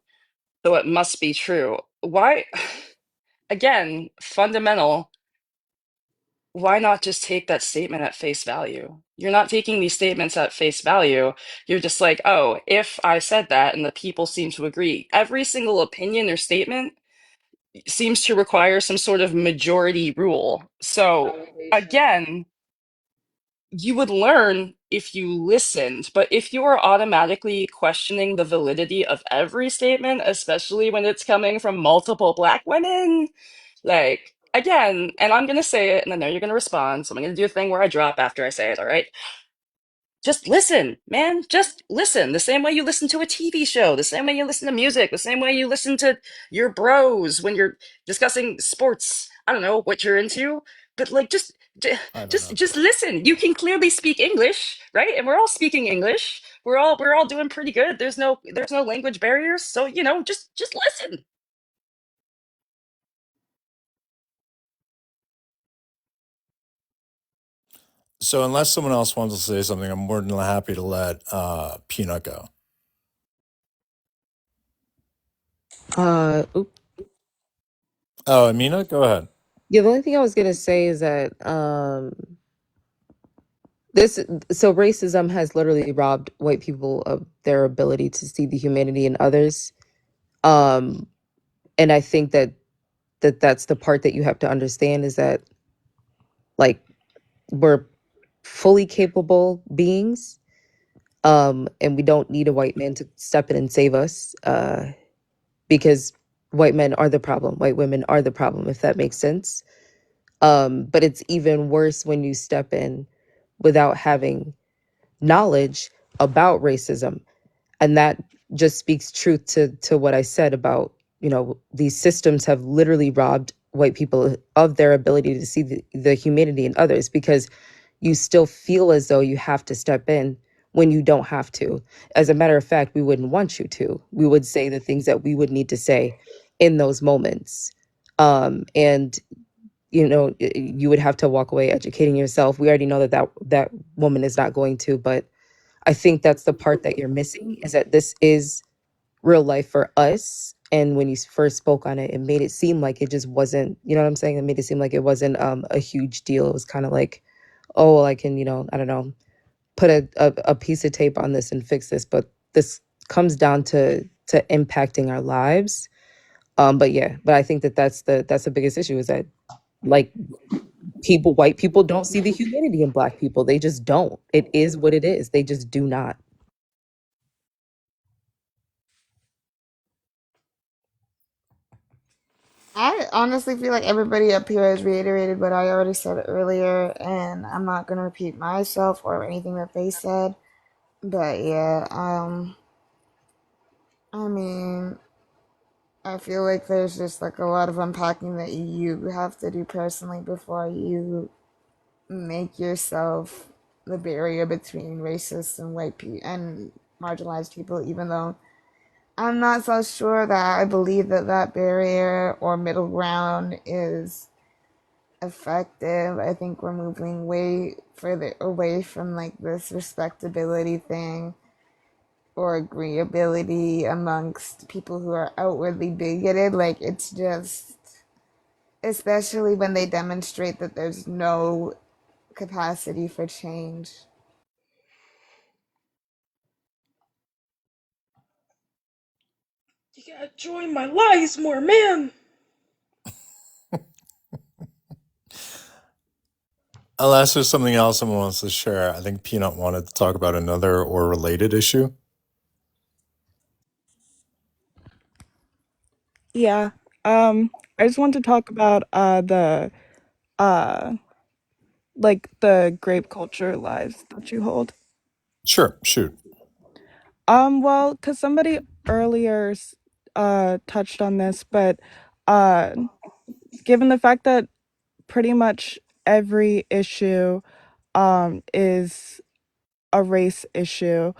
so it must be true. Why? Again, fundamental, why not just take that statement at face value? You're not taking these statements at face value. You're just like, oh, if I said that and the people seem to agree, every single opinion or statement seems to require some sort of majority rule. So Validation. again, you would learn if you listened, but if you are automatically questioning the validity of every statement, especially when it's coming from multiple Black women, like, again, and I'm gonna say it, and I know you're gonna respond, so I'm gonna do a thing where I drop after I say it, all right? Just listen, man. Just listen. The same way you listen to a TV show, the same way you listen to music, the same way you listen to your bros when you're discussing sports. I don't know what you're into, but like I don't know. just listen. You can clearly speak English, right? And we're all speaking English. We're all doing pretty good. There's no language barriers, so just listen. So unless someone else wants to say something, I'm more than happy to let Peanut go. Oop. Oh, Amina, go ahead. Yeah, the only thing I was gonna say is that this so racism has literally robbed white people of their ability to see the humanity in others. Um, and I think that's the part that you have to understand is that like we're fully capable beings, and we don't need a white man to step in and save us, because white men are the problem, white women are the problem, if that makes sense. But it's even worse when you step in without having knowledge about racism, and that just speaks truth to what I said about, these systems have literally robbed white people of their ability to see the humanity in others, because you still feel as though you have to step in when you don't have to. As a matter of fact, we wouldn't want you to. We would say the things that we would need to say in those moments. And you would have to walk away educating yourself. We already know that woman is not going to, but I think that's the part that you're missing, is that this is real life for us. And when you first spoke on it, it made it seem like it just wasn't, you know what I'm saying? It made it seem like it wasn't a huge deal. It was kind of like, oh, well, I can, I don't know, put a piece of tape on this and fix this. But this comes down to impacting our lives. But I think that's the biggest issue, is that like white people don't see the humanity in Black people. They just don't. It is what it is. They just do not. I honestly feel like everybody up here has reiterated what I already said earlier, and I'm not gonna repeat myself or anything that they said. But yeah, I mean, I feel like there's just like a lot of unpacking that you have to do personally before you make yourself the barrier between racist and white people and marginalized people. Even though I'm not so sure that I believe that that barrier or middle ground is effective. I think we're moving way further away from like this respectability thing or agreeability amongst people who are outwardly bigoted. Like, it's just, especially when they demonstrate that there's no capacity for change. You gotta join my lies more, man. Unless there's something else someone wants to share, I think Peanut wanted to talk about another or related issue. Yeah. I just want to talk about the uh like the grape culture lives that you hold. Sure, shoot. Well, because somebody earlier touched on this, but uh given the fact that pretty much every issue is a race issue,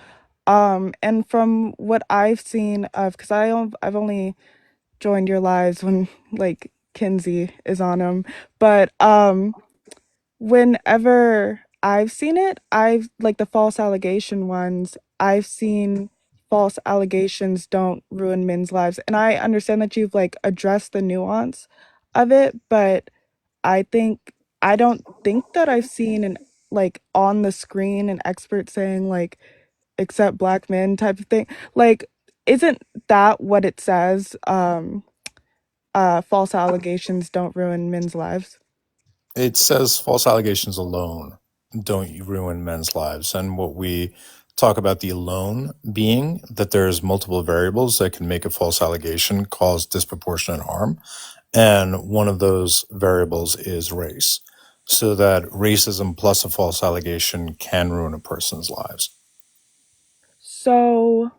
and from what I've seen of, because I've only joined your lives when like Kinsey is on them, but whenever I've seen it, I've like the false allegation ones, I've seen false allegations don't ruin men's lives. And I understand that you've like addressed the nuance of it, but I don't think that I've seen an like on the screen an expert saying like accept black men type of thing. Like, isn't that what it says? False allegations don't ruin men's lives. It says false allegations alone don't ruin men's lives. And what we talk about the alone being that there's multiple variables that can make a false allegation cause disproportionate harm. And one of those variables is race. So that racism plus a false allegation can ruin a person's lives. So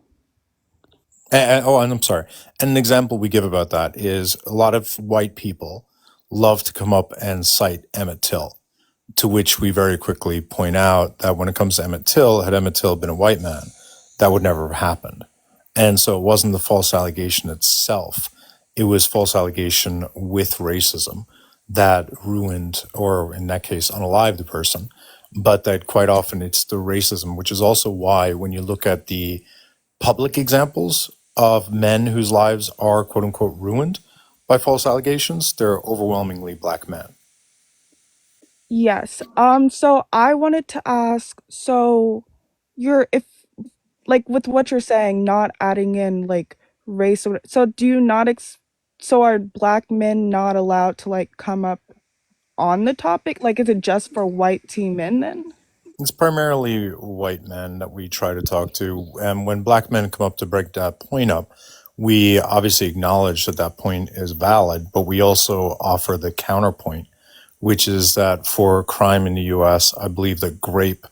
And I'm sorry. And an example we give about that is a lot of white people love to come up and cite Emmett Till, to which we very quickly point out that when it comes to Emmett Till, had Emmett Till been a white man, that would never have happened. And so it wasn't the false allegation itself. It was false allegation with racism that ruined, or in that case, unalived the person. But that quite often it's the racism, which is also why when you look at the public examples of men whose lives are quote unquote ruined by false allegations, they're overwhelmingly black men. yes. So I wanted to ask, so you're if like with what you're saying, not adding in like race or so do you not so are black men not allowed to like come up on the topic? Like is it just for white teen men then? It's primarily white men that we try to talk to. And when black men come up to break that point up, we obviously acknowledge that that point is valid, but we also offer the counterpoint, which is that for crime in the US, I believe that grape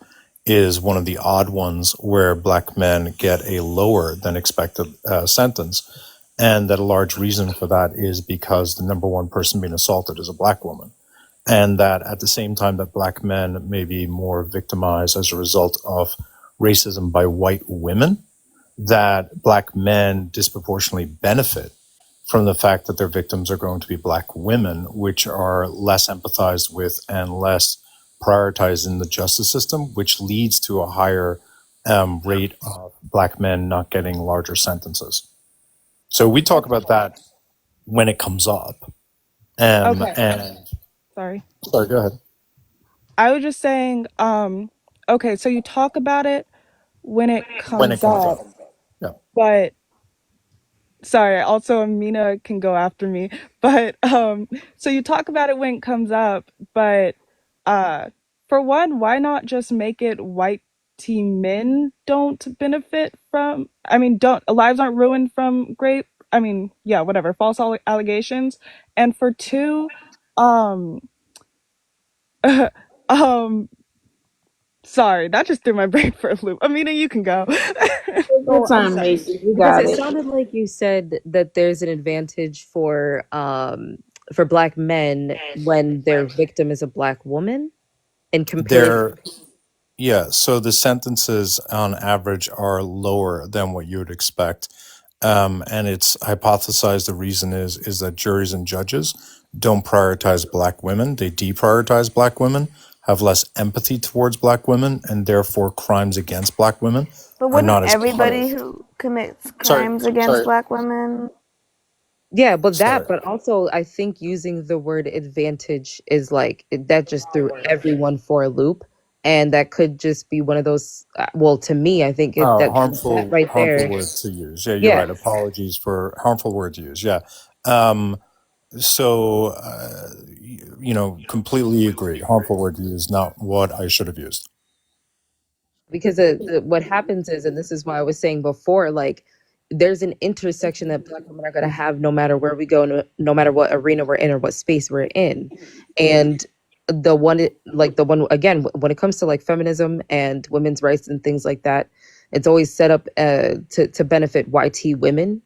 is one of the odd ones where black men get a lower than expected sentence. And that a large reason for that is because the number one person being assaulted is a black woman. And that at the same time that black men may be more victimized as a result of racism by white women, that black men disproportionately benefit from the fact that their victims are going to be black women, which are less empathized with and less prioritized in the justice system, which leads to a higher rate of black men not getting larger sentences. So we talk about that when it comes up. Okay. And Sorry. sorry, go ahead. I was just saying, okay, so you talk about it when it When it comes comes up, up. Yeah. but sorry, also Amina can go after me. But so you talk about it when it comes up, but uh for one, why not just make it white teen men don't benefit from don't lives aren't ruined from grape yeah, whatever, false allegations. And for two, um um sorry, that just threw my brain for a loop. Amina, you can go. Good Oh, I'm time, sorry. Macy. You Because got it it. sounded like you said that there's an advantage for black men when their victim is a black woman and compared. There, yeah. So the sentences on average are lower than what you would expect. And it's hypothesized the reason is that juries and judges don't prioritize black women. They deprioritize black women, have less empathy towards black women, and therefore crimes against black women But are wouldn't not as everybody punished. who commits Sorry, crimes against sorry, black women? Yeah, but sorry. but also I think using the word advantage is that just threw everyone for a loop. And that could just be one of those, well, to me, I think that right Harmful there. word to use. Yeah, you're Yeah, right. Apologies for harmful word to use. Yeah. Um, so, completely agree. Harmful word to use, not what I should have used. because what happens is, and this is why I was saying before, like there's an intersection that black women are going to have no matter where we go, no matter what arena we're in or what space we're in. And the one again, when it comes to like feminism and women's rights and things like that, it's always set up to benefit YT women.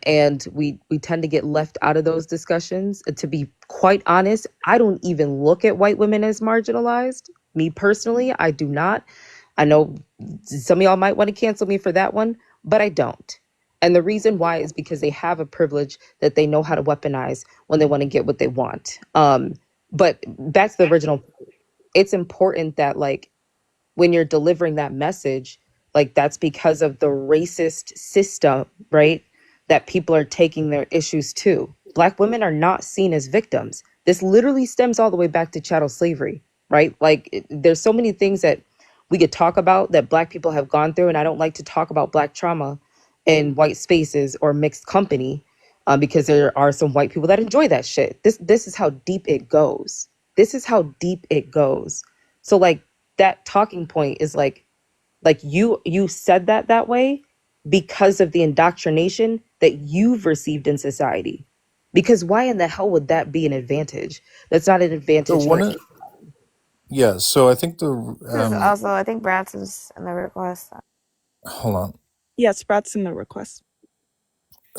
And we tend to get left out of those discussions. To be quite honest, I don't even look at white women as marginalized. Me personally, I do not. I know some of y'all might want to cancel me for that one, but I don't. And the reason why is because they have a privilege that they know how to weaponize when they want to get what they want. But that's the original. It's important that like when you're delivering that message, like that's because of the racist system, right? That people are taking their issues to. Black women are not seen as victims. This literally stems all the way back to chattel slavery, right? Like there's so many things that we could talk about that Black people have gone through, and I don't like to talk about Black trauma in white spaces or mixed company, because there are some white people that enjoy that shit. This is how deep it goes. This is how deep it goes. So like that talking point is like you said that way because of the indoctrination that you've received in society. Because why in the hell would that be an advantage? That's not an So advantage for yeah. So I think Because also, I think Brad's is in the request. hold on. Yes, Brad's in the request.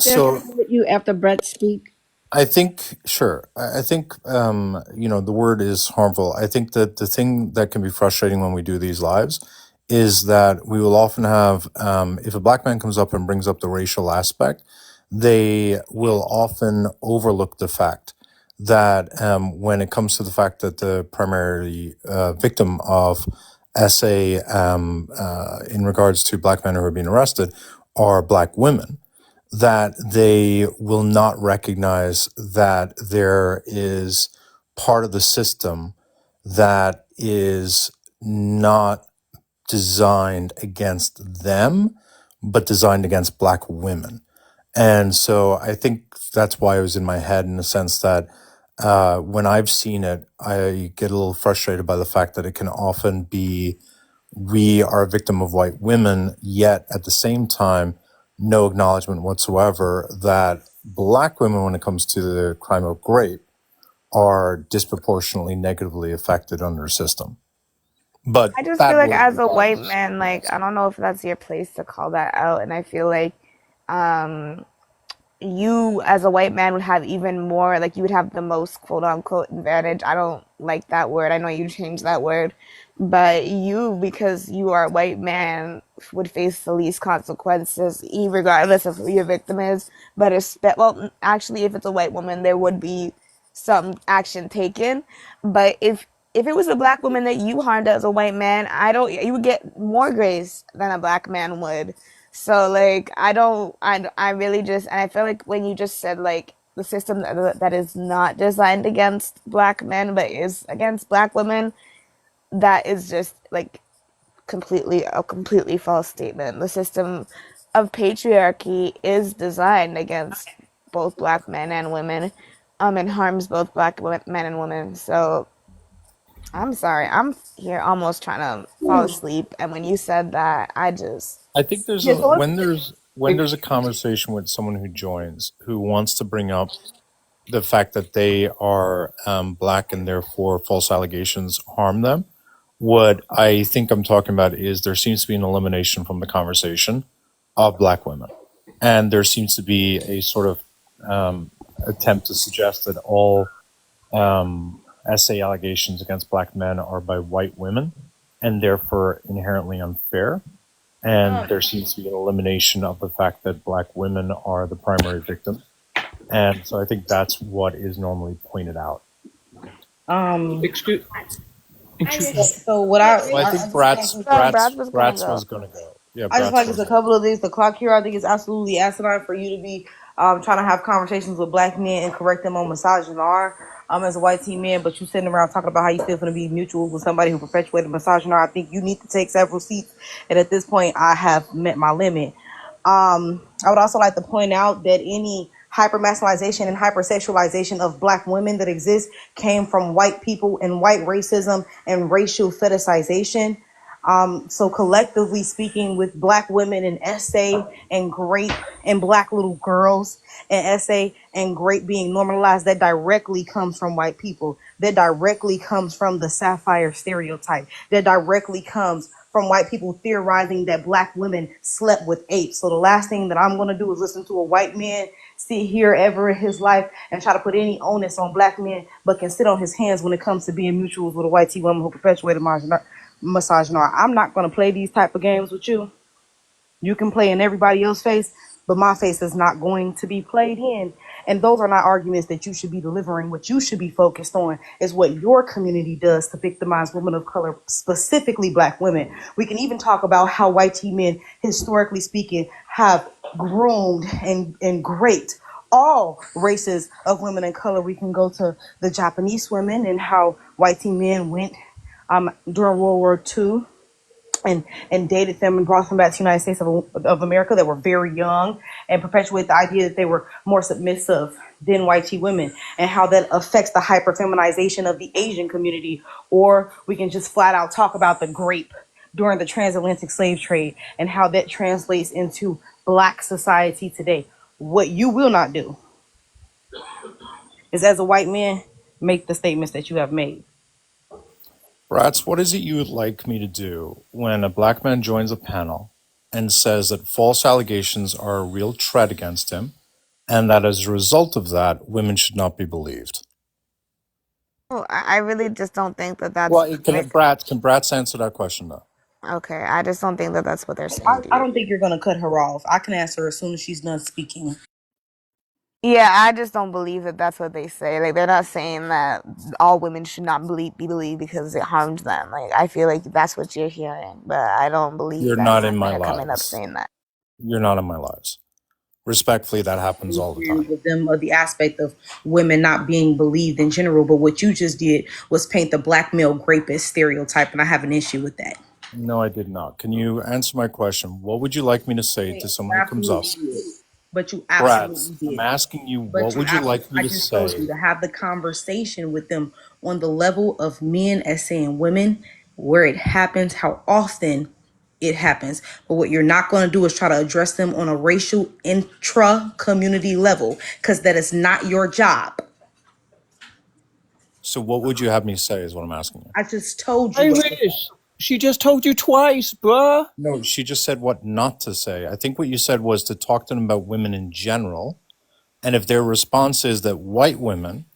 Can So I let you after Brett speak? I think, sure. I think, the word is harmful. I think that the thing that can be frustrating when we do these lives is that we will often have, if a black man comes up and brings up the racial aspect, they will often overlook the fact that when it comes to the fact that the primary victim of SA in regards to black men who are being arrested are black women, that they will not recognize that there is part of the system that is not designed against them, but designed against black women. And so I think that's why it was in my head, in the sense that when I've seen it, I get a little frustrated by the fact that it can often be we are a victim of white women, yet at the same time, no acknowledgement whatsoever that black women, when it comes to the crime of rape, are disproportionately negatively affected under the system. But I just feel that like will, as a white regardless. man, like I don't know if that's your place to call that out, and I feel like um you as a white man would have even more, like you would have the most quote unquote advantage. I don't like that word. I know you changed that word, but you, because you are a white man, would face the least consequences regardless of who your victim is. But well, actually, if it's a white woman, there would be some action taken. But if it was a black woman that you harmed as a white man, I don't you would get more grace than a black man would. So like I really just, and I feel like when you just said like the system that is not designed against black men but is against black women, that is just like completely false statement. The system of patriarchy is designed against both black men and women, and harms both black men and women. So I'm sorry, I'm here almost trying to fall asleep, and when you said that, I just I think there's Yeah, a so let's when there's a conversation with someone who joins who wants to bring up the fact that they are black and therefore false allegations harm them. What I think I'm talking about is there seems to be an elimination from the conversation of black women. And there seems to be a sort of attempt to suggest that all essay allegations against black men are by white women and therefore inherently unfair. And there seems to be an elimination of the fact that black women are the primary victims. And so I think that's what is normally pointed out. um Excuse, Iris, so what I, Well, I I think I just like Brad was gonna Bratz go. was going to go. Yeah, I just Bratz like it's was a going to couple of things. The clock here, I think it's absolutely asinine for you to be trying to have conversations with black men and correct them on misogynoir as a white teen man, but you sitting around talking about how you still going to be mutual with somebody who perpetuated misogynoir. I think you need to take several seats, and at this point, I have met my limit. I would also like to point out that any hypermasculization and hypersexualization of black women that exists came from white people and white racism and racial fetishization. So collectively speaking, with black women in essay and great and black little girls in essay and great being normalized, that directly comes from white people. That directly comes from the sapphire stereotype. That directly comes from white people theorizing that black women slept with apes. So the last thing that I'm going to do is listen to a white man sit here ever in his life and try to put any onus on black men, but can sit on his hands when it comes to being mutuals with a white T woman who perpetuated misogynoir. I'm not going to play these type of games with you. You can play in everybody else's face, but my face is not going to be played in. And those are not arguments that you should be delivering. What you should be focused on is what your community does to victimize women of color, specifically black women. We can even talk about how white tea men, historically speaking, have groomed and raped all races of women of color. We can go to the Japanese women and how white teen men went during World War II and dated them and brought them back to the United States of America that were very young and perpetuate the idea that they were more submissive than white tea women and how that affects the hyperfeminization of the Asian community. Or we can just flat out talk about the grape during the transatlantic slave trade and how that translates into black society today. What you will not do is, as a white man, make the statements that you have made. Brats, what is it you would like me to do when a black man joins a panel and says that false allegations are a real threat against him and that as a result of that, women should not be believed? Well, I really just don't think that that's Well, like, can Brats answer that question though? okay, I just don't think that that's what they're I, saying to I you. don't think you're going to cut her off. I can answer as soon as she's done speaking. Yeah, I just don't believe that that's what they say. Like, they're not saying that all women should not be believed because it harms them. Like, I feel like that's what you're hearing, but I don't believe You're that not when in my they're coming up lives. saying that. You're not in my lives. Respectfully, that happens all the time. With them of the aspect of women not being believed in general, but what you just did was paint the black male rapist stereotype, and I have an issue with that. No, I did not. Can you answer my question? What would you like me to say Okay, to you someone who comes up? absolutely did. But you Brats, absolutely I'm did. asking you, what But you would you absolutely, like me I to just told you say? to have the conversation with them on the level of men as saying women, where it happens, how often it happens. But what you're not going to do is try to address them on a racial intra community level because that is not your job. So what would you have me say is what I'm asking you. I just told you what to say. Iris, she just told you twice, bruh. No, she just said what not to say. I think what you said was to talk to them about women in general. And if their response is that white women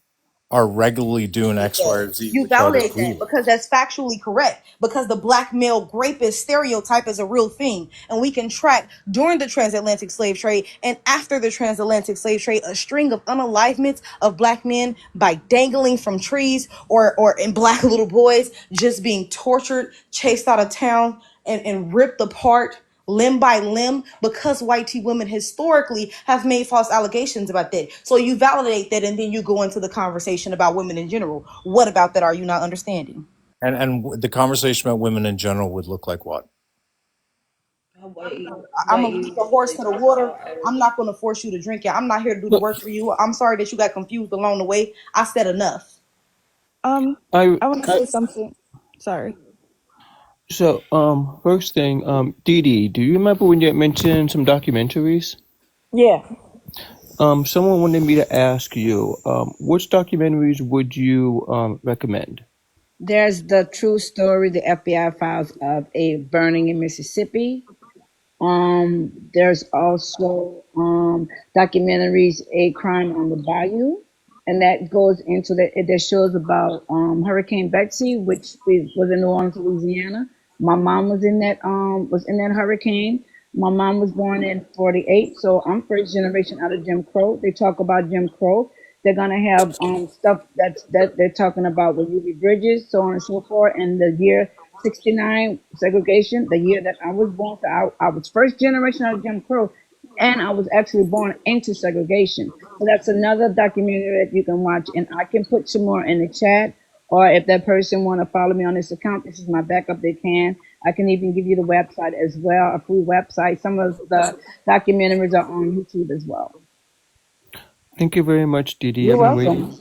are regularly doing X, Y, or Z, You which I would validate agree that with. because that's factually correct. Because the black male rapist stereotype is a real thing. And we can track during the transatlantic slave trade and after the transatlantic slave trade a string of unalivements of black men by dangling from trees or in black little boys just being tortured, chased out of town, and ripped apart limb by limb because white tea women historically have made false allegations about that. So you validate that and then you go into the conversation about women in general. What about that are you not understanding? And the conversation about women in general would look like what? I'm What gonna you lead the horse usually to the talk water. about, Iris. I'm not gonna force you to drink it. I'm not here to do the Look, work for you. I'm sorry that you got confused along the way. I said enough. I, I want to I say something. Sorry. so first thing, Dee Dee, do you remember when you had mentioned some documentaries? Yeah. Someone wanted me to ask you, which documentaries would you recommend? There's the true story, the FBI files of a burning in Mississippi. There's also documentaries, A Crime on the Bayou, and that goes into that shows about Hurricane Betsy, which was in New Orleans, Louisiana. My mom was in that hurricane. My mom was born in '48, so I'm first generation out of Jim Crow. They talk about Jim Crow. They're gonna have stuff that they're talking about with Ruby Bridges, so on and so forth, and the year '69 segregation, the year that I was born. So I was first generation out of Jim Crow, and I was actually born into segregation. So that's another documentary that you can watch, and I can put some more in the chat. Or if that person want to follow me on this account, this is my backup. They can. I can even give you the website as well, a free website. Some of the documentaries are on YouTube as well. Thank you very much, Dee Dee. You're I've been waiting.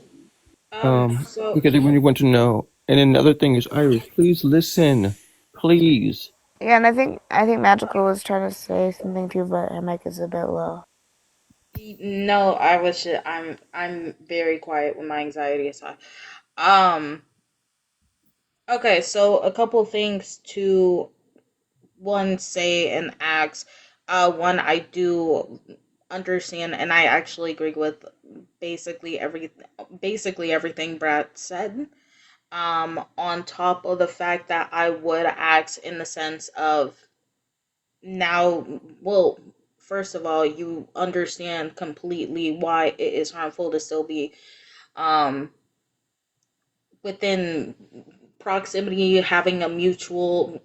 welcome. So Because I really want to know. And then the other thing is, Iris, please listen, please. Yeah, and I think Magical was trying to say something too, but her mic is a bit low. no, I was just, I'm very quiet when my anxiety is high. Um, okay, so a couple things to one say and ask. One, I do understand, and I actually agree with basically everything Brad said. On top of the fact that I would ask in the sense of now, well, first of all, you understand completely why it is harmful to still be um within proximity, having a mutual,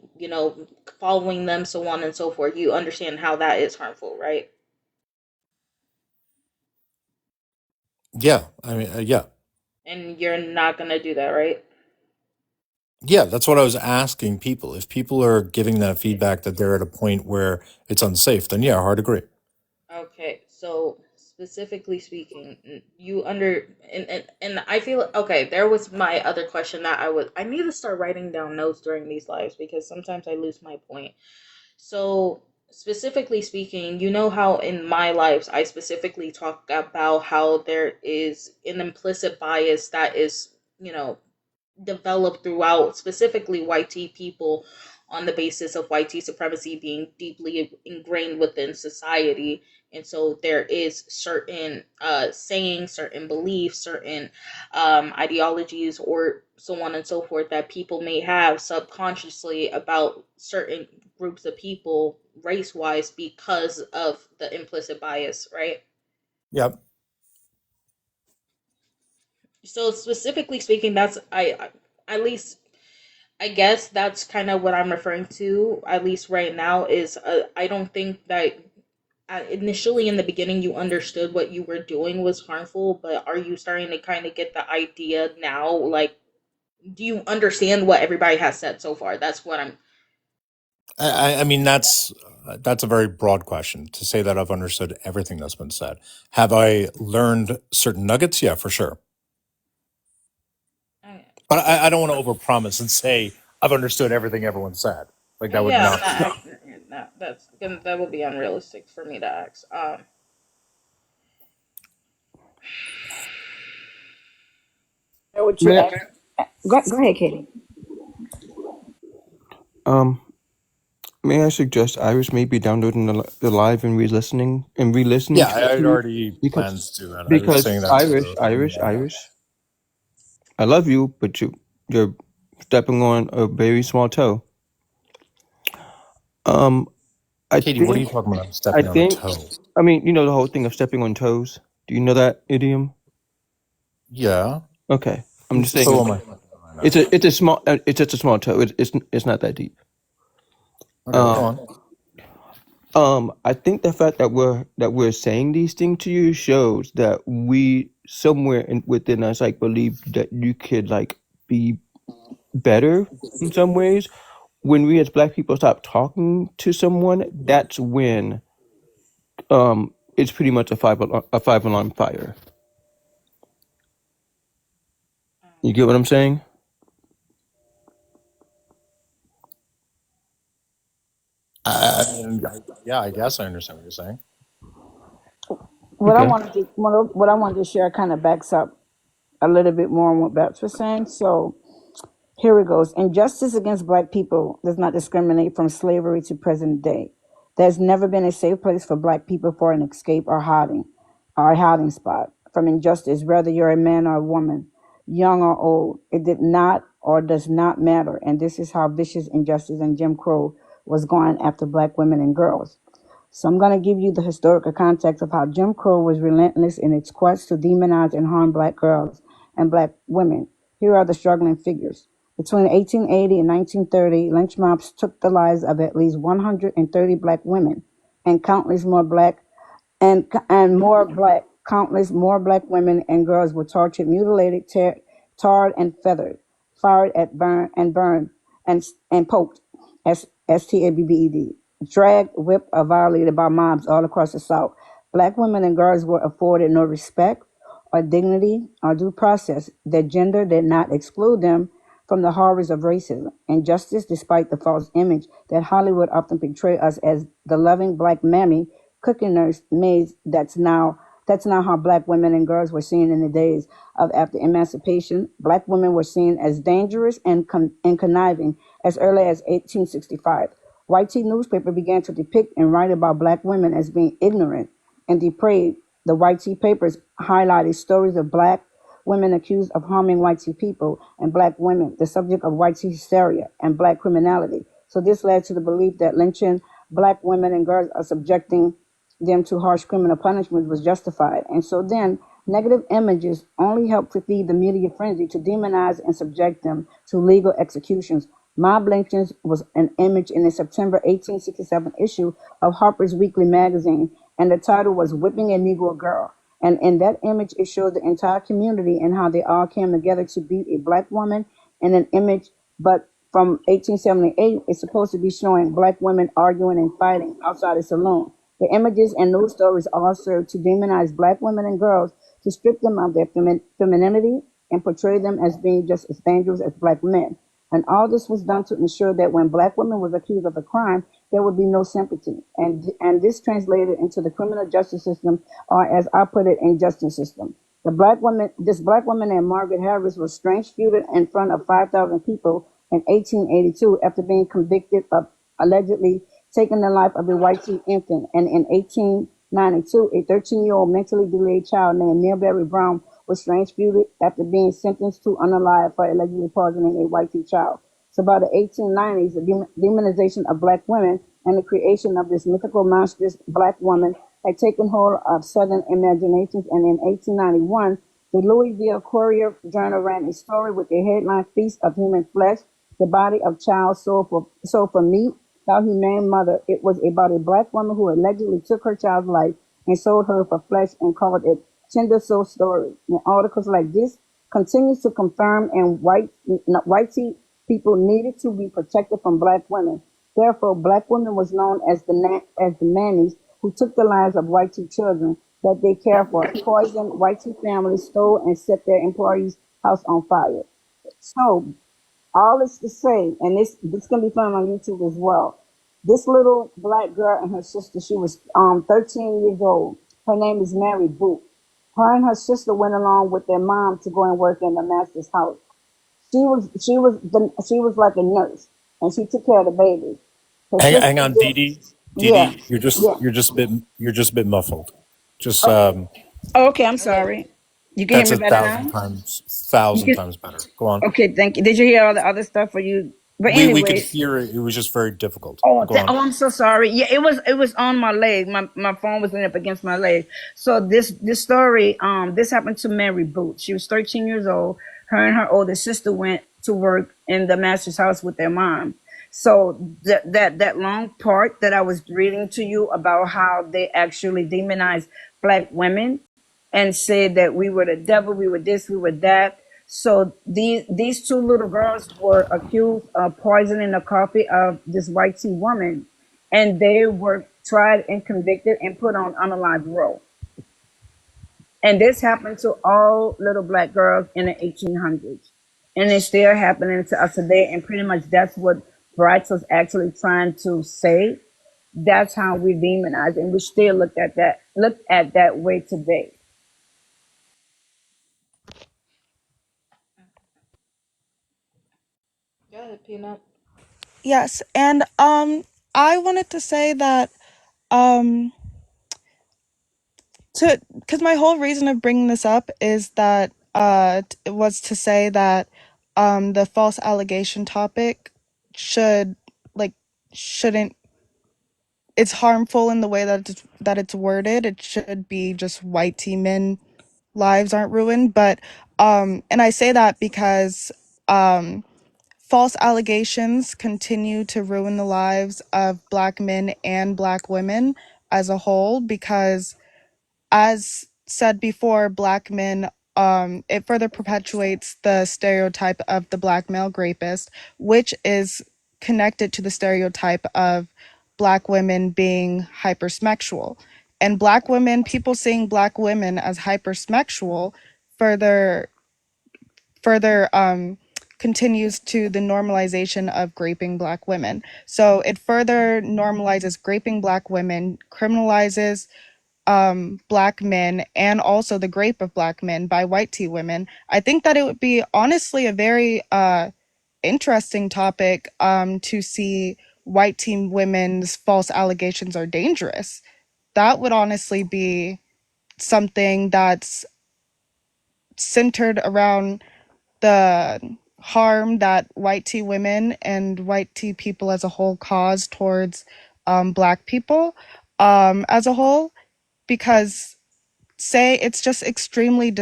following them, so on and so forth. You understand how that is harmful, right? Yeah, I mean, yeah. And you're not gonna do that, right? Yeah, that's what I was asking people. If people are giving that feedback that they're at a point where it's unsafe, then yeah, hard agree. Okay, so specifically speaking, you under and I feel okay. There was my other question that I need to start writing down notes during these lives because sometimes I lose my point. So specifically speaking, you know how in my lives I specifically talk about how there is an implicit bias that is, developed throughout specifically white tea people on the basis of white tea supremacy being deeply ingrained within society. And so there is certain sayings, certain beliefs, certain ideologies, or so on and so forth that people may have subconsciously about certain groups of people race wise because of the implicit bias, right? Yep. So specifically speaking, that's at least I guess that's kind of what I'm referring to, at least right now, is I don't think that initially in the beginning you understood what you were doing was harmful, but are you starting to kind of get the idea now? Like, do you understand what everybody has said so far? That's what I'm. I mean, that's a very broad question to say that I've understood everything that's been said. Have I learned certain nuggets? Yeah, for sure. But I don't want to overpromise and say I've understood everything everyone said. Like that would Yeah, not be true. that would be unrealistic for me to ask. Know what you're May asking. Go ahead, Katie. um may I suggest Iris maybe downloading the live and re-listening Yeah, to it I had too? already Because plans to, and I was saying that Iris, to Iris, Indiana. Iris, I love you, but you're stepping on a very small toe. Um, I Katie, what are you think talking about? I'm I stepping on a think toe. I mean, you know the whole thing of stepping on toes. Do you know that idiom? Yeah. Okay, I'm Whose just saying toe am I stepping on right now? it's a small it's just a small toe. It's not that deep. Okay, go Um, on. I think the fact that we're saying these things to you shows that we somewhere within us like believe that you could like be better in some ways. When we as black people stop talking to someone, that's when it's pretty much a five alarm fire. You get what I'm saying? Yeah, I guess I understand what you're saying. Okay. What I wanted to share kind of backs up a little bit more on what Babs was saying. So here it goes. Injustice against black people does not discriminate from slavery to present day. There's never been a safe place for black people for an escape or a hiding spot from injustice, whether you're a man or a woman, young or old. It did not or does not matter. And this is how vicious injustice and Jim Crow was going after black women and girls. So I'm going to give you the historical context of how Jim Crow was relentless in its quest to demonize and harm black girls and black women. Here are the struggling figures. Between 1880 and 1930, lynch mobs took the lives of at least 130 black women and countless more black and more black countless more black women and girls were tortured, mutilated, tarred and feathered, fired at burned and poked, stabbed, dragged, whipped, or violated by mobs all across the South. Black women and girls were afforded no respect or dignity or due process. Their gender did not exclude them from the horrors of racism and justice, despite the false image that Hollywood often portray us as the loving black mammy, cooking nurse, maids. That's now how black women and girls were seen in the days of after emancipation. Black women were seen as dangerous and conniving as early as 1865. White tea newspaper began to depict and write about black women as being ignorant and depraved. The white tea papers highlighted stories of black women accused of harming white tea people and black women, the subject of white tea hysteria and black criminality. So this led to the belief that lynching black women and girls are subjecting them to harsh criminal punishment was justified. And so then negative images only help to feed the media frenzy to demonize and subject them to legal executions. Mob lynchings was an image in the September 1867 issue of Harper's Weekly magazine, and the title was Whipping a Negro Girl. And in that image, it showed the entire community and how they all came together to beat a black woman in an image. But from 1878, it's supposed to be showing black women arguing and fighting outside a saloon. The images and news stories all serve to demonize black women and girls, to strip them of their femininity and portray them as being just as dangerous as black men. And all this was done to ensure that when black women was accused of a crime, there would be no sympathy. And this translated into the criminal justice system, or as I put it, injustice system. This black woman named Margaret Harris was strange feuded in front of 5,000 people in 1882 after being convicted of allegedly taking the life of a white teen infant. And in 1892, a 13-year-old mentally delayed child named Milberry Brown was strange feuded after being sentenced to unalive for allegedly poisoning a white teen child. So by the 1890s, the demonization of black women and the creation of this mythical monstrous black woman had taken hold of Southern imaginations. And in 1891, the Louisville Courier-Journal ran a story with the headline "Feast of Human Flesh: The Body of Child Sold for Meat, Thou Humane Mother." It was about a black woman who allegedly took her child's life and sold her for flesh and called it Tender Soul Story. And articles like this continues to confirm and white people needed to be protected from black women. Therefore, black women was known as the nannies who took the lives of white children that they cared for, poisoned white families, stole and set their employees' house on fire. So all this to say, and this can be found on YouTube as well. This little black girl and her sister, she was 13 years old. Her name is Mary Boot. Her and her sister went along with their mom to go and work in the master's house. She was like a nurse, and she took care of the babies. Her Hang sister on, Dee did, Dee. Dee yeah, Dee, yeah. you're just a bit muffled. Just Oh, okay, I'm sorry. You can hear that's me a better thousand now. times You thousand can. times better. Go on. Okay, thank you. Did you hear all the other stuff? For you? But We could anyway, hear it. It was just very difficult. oh, Go on. I'm so sorry. Yeah, it was on my leg. My phone was up against my leg. So this story, this happened to Mary Booth. She was 13 years old. Her and her older sister went to work in the master's house with their mom. So that long part that I was reading to you about how they actually demonized black women and said that we were the devil, we were this, we were that. So these two little girls were accused of poisoning the coffee of this white tea woman, and they were tried and convicted and put on unalive row. And this happened to all little black girls in the 1800s, and it's still happening to us today. And pretty much that's what Bright was actually trying to say. That's how we demonize, and we still look at that way today. Go ahead, Peanut. Yes, and I wanted to say that um to because my whole reason of bringing this up is that was to say that the false allegation topic should like shouldn't it's harmful in the way that it's worded. It should be just white tea men lives aren't ruined, but and I say that because um false allegations continue to ruin the lives of black men and black women as a whole because, as said before, black men, it further perpetuates the stereotype of the black male rapist, which is connected to the stereotype of black women being hypersexual. And black women, people seeing black women as hypersexual further continues to the normalization of raping black women. So it further normalizes raping black women, criminalizes black men, and also the rape of black men by white tea women. I think that it would be honestly a very interesting topic to see white teen women's false allegations are dangerous. That would honestly be something that's centered around the harm that white tea women and white tea people as a whole cause towards black people. as a whole, because say it's just extremely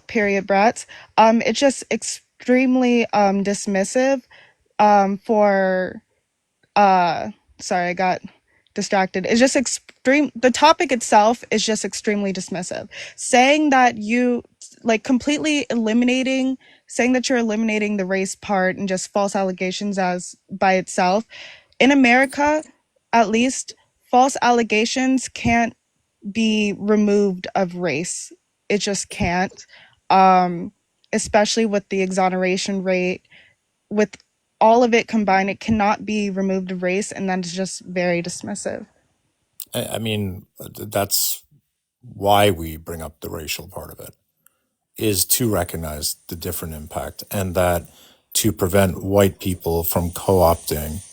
period brats. It's just extremely dismissive for sorry, I got distracted. It's just extreme. The topic itself is just extremely dismissive. Saying that you like completely eliminating, saying that you're eliminating the race part and just false allegations as by itself. In America, at least, false allegations can't be removed of race. It just can't. Especially with the exoneration rate, with all of it combined, it cannot be removed of race, and that is just very dismissive. I mean, that's why we bring up the racial part of it, is to recognize the different impact, and that to prevent white people from co-opting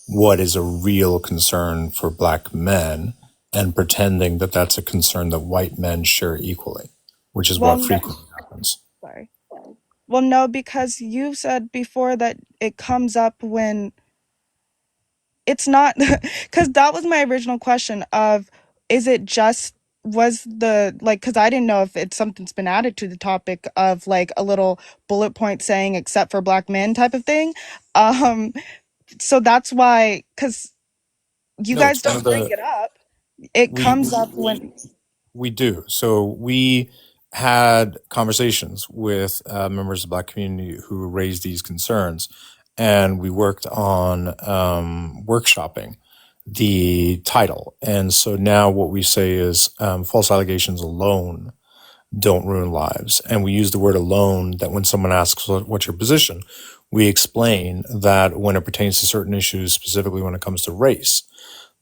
what is a real concern for black men and pretending that that's a concern that white men share equally, which is Well, what no, frequently happens. sorry. Well, no, because you said before that it comes up when it's not, because that was my original question of, is it just, was the, like, because I didn't know if it's something's been added to the topic of like a little bullet point saying except for black men type of thing. Um, so that's why, because you No, guys it's one of don't bring the it up. It we comes up when, we do. So we had conversations with members of the Black community who raised these concerns, and we worked on workshopping the title. And so now what we say is false allegations alone don't ruin lives. And we use the word alone, that when someone asks what's your position, we explain that when it pertains to certain issues, specifically when it comes to race,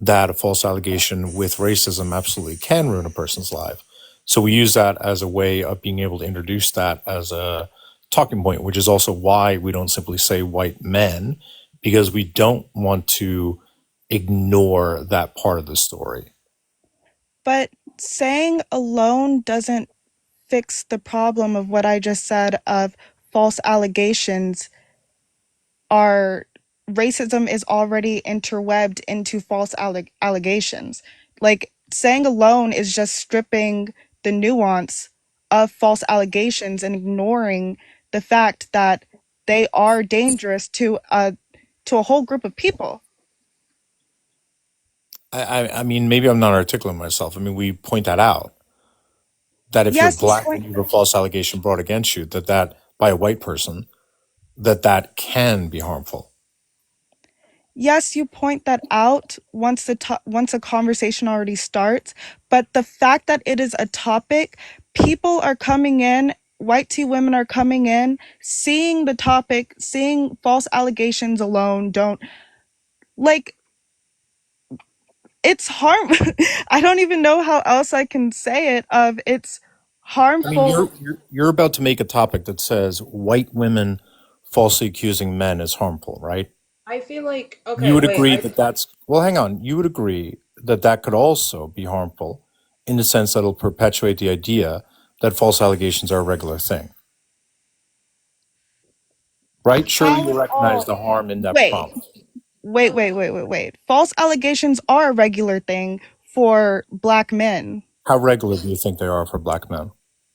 that a false allegation with racism absolutely can ruin a person's life. So we use that as a way of being able to introduce that as a talking point, which is also why we don't simply say white men, because we don't want to ignore that part of the story. but saying alone doesn't fix the problem of what I just said of false allegations are, racism is already interwebbed into false allegations. Like saying alone is just stripping the nuance of false allegations and ignoring the fact that they are dangerous to a whole group of people. I mean, maybe I'm not articulating myself. I mean, we point that out, that if you're Yes, you black and point you have a false allegation brought against you, that by a white person, that can be harmful. yes, you point that out once once a conversation already starts, but the fact that it is a topic, people are coming in, white tea women are coming in, seeing the topic, seeing false allegations alone don't, like, it's harm. I don't even know how else I can say it, of it's I mean, harmful. you're about to make a topic that says white women falsely accusing men is harmful, right? I feel like You okay, would wait. agree that that's, well, hang on. You would agree that that could also be harmful in the sense that it'll perpetuate the idea that false allegations are a regular thing, right? Surely How you is recognize all the harm in that wait prompt. wait. False allegations are a regular thing for black men. How regular do you think they are for black men?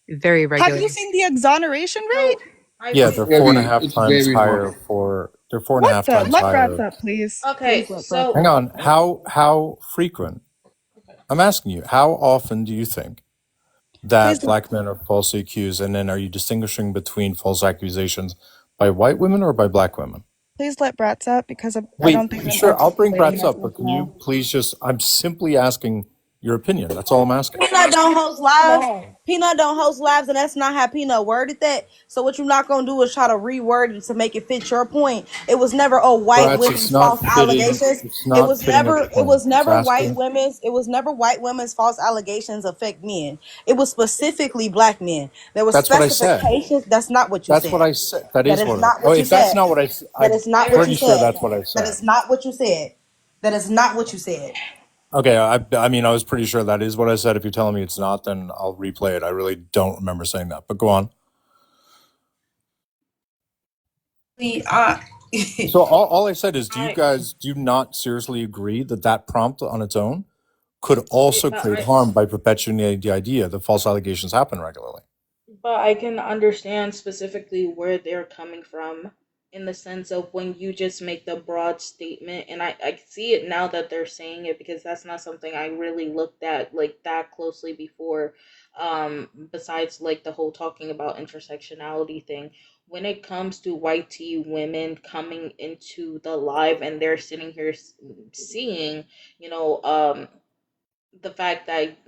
Very Have regular. you seen the exoneration rate? So I Yeah, It's feel they're four and a very, half it's times very higher hard. they're four and a What half the? times Let Brats higher. up, please. okay. Please let Brats So Hang up. on. How frequent? I'm asking you, how often do you think Please, that black men are falsely accused? And then are you distinguishing between false accusations by white women or by black women? please let Brats up because I Wait, don't think I'm sure, I'll bring articulating Bratz up, myself but can you well. please just, I'm simply asking your opinion. That's all I'm asking. Peanut don't host lives. Peanut don't host lives, and that's not how Peanut worded that. So what you're not gonna do is try to reword it to make it fit your point. It was never white Bratz, it's women's not false fitting, allegations. it's not fitting a It point. was It's never white asking, women's. It was never white women's false allegations affect men. It was specifically black men. There was that's what I said. specifications. That's not what you That's what said. I said. That That is is what, not oh, what you if that's said. not what That I'm is not what you pretty sure said. that's what I That said. is not what you said. That is not what you said. Okay, I mean, I was pretty sure that is what I said. If you're telling me it's not, then I'll replay it. I really don't remember saying that, but go on. Uh, So all I said is, do you I guys do not seriously agree that that prompt on its own could also But create harm by perpetuating the idea that false allegations happen regularly. I can understand specifically where they're coming from in the sense of when you just make the broad statement, and I see it now that they're saying it because that's not something I really looked at like that closely before. Besides like the whole talking about intersectionality thing, when it comes to white tea women coming into the live and they're sitting here seeing, you know, the fact that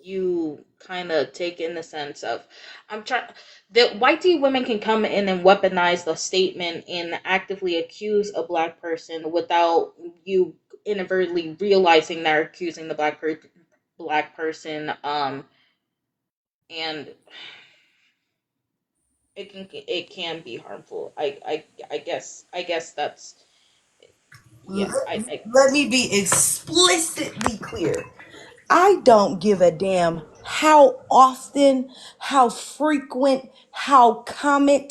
you kind of take in the sense of I'm trying that white tea women can come in and weaponize the statement and actively accuse a black person without you inadvertently realizing they're accusing the black person and it can be harmful. I guess that's yeah I Let me be explicitly clear. I don't give a damn how often, how frequent, how common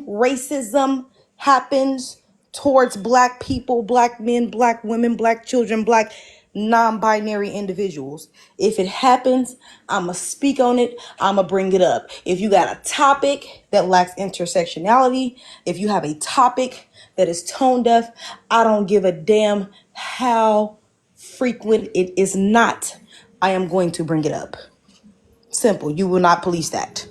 racism happens towards black people, black men, black women, black children, black non-binary individuals. If it happens, I'ma speak on it, I'ma bring it up. If you got a topic that lacks intersectionality, if you have a topic that is tone deaf, I don't give a damn how frequent it is not. I am going to bring it up. Simple. You will not police that.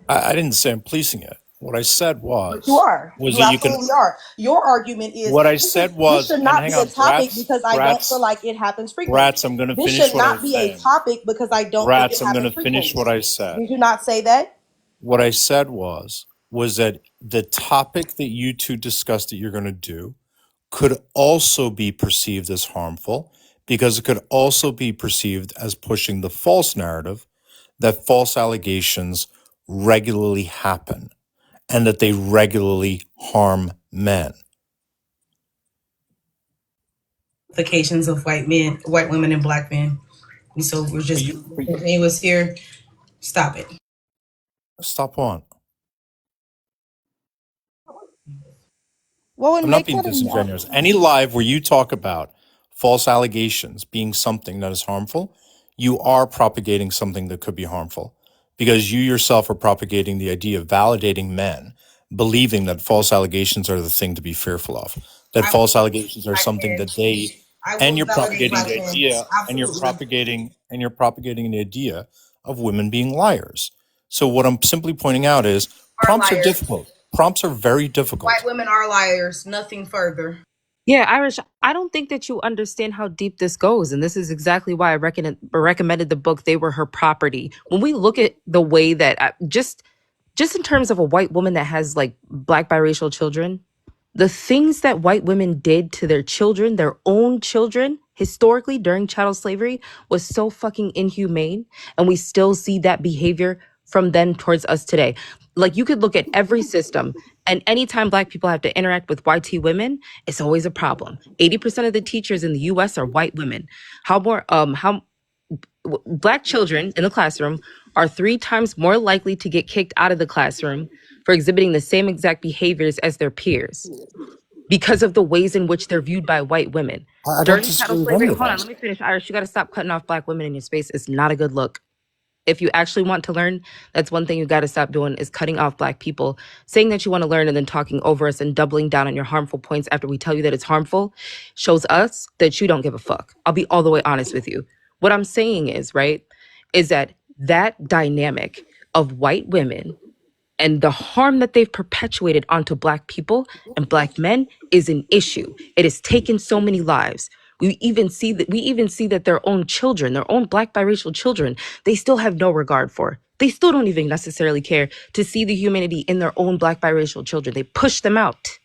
I didn't say I'm policing it. What I said But you are. was You that you can. absolutely are. Your argument is What I this is said this was, should and not hang be a on, topic because I don't feel like it happens frequently. Brats, I'm going to This finish should what I not was be a saying. topic because I don't think it Brats, I'm going happens to finish frequently. what I said. Did you not say that? What I said was that the topic that you two discussed that you're going to do could also be perceived as harmful because it could also be perceived as pushing the false narrative that false allegations regularly happen and that they regularly harm men. Implications of white men, white women, and black men. And so we're But just you, but continuous here. Stop it. stop on. What would I'm not make being that a disingenuous. Any live where you talk about false allegations being something that is harmful, you are propagating something that could be harmful because you yourself are propagating the idea of validating men, believing that false allegations are the thing to be fearful of, that I false will allegations are black something men. that they, I and will you're validate propagating black the men. idea, Absolutely. and you're propagating the idea of women being liars. So what I'm simply pointing out is Are prompts are liars. difficult. Prompts are very White difficult. women are liars. Nothing further. Yeah, Irish, I don't think that you understand how deep this goes. And this is exactly why I recommended the book, They Were Her Property. When we look at the way that, just in terms of a white woman that has like black biracial children, the things that white women did to their children, their own children, historically during chattel slavery was so fucking inhumane. And we still see that behavior from then towards us today. Like you could look at every system, and anytime black people have to interact with YT women, it's always a problem. 80% of the teachers in the US are white women. How black children in the classroom are 3 times more likely to get kicked out of the classroom for exhibiting the same exact behaviors as their peers because of the ways in which they're viewed by white women. I don't During chattel disagree with any slavery, of hold that. on, let me finish. Irish, you got to stop cutting off black women in your space. It's not a good look. If you actually want to learn, that's one thing you got to stop doing is cutting off black people, saying that you want to learn and then talking over us and doubling down on your harmful points after we tell you that it's harmful shows us that you don't give a fuck. I'll be all the way honest with you. What I'm saying is, right, is that that dynamic of white women and the harm that they've perpetuated onto black people and black men is an issue. It has taken so many lives. We even see that their own children, their own black biracial children, they still have no regard for. They still don't even necessarily care to see the humanity in their own black biracial children. They push them out.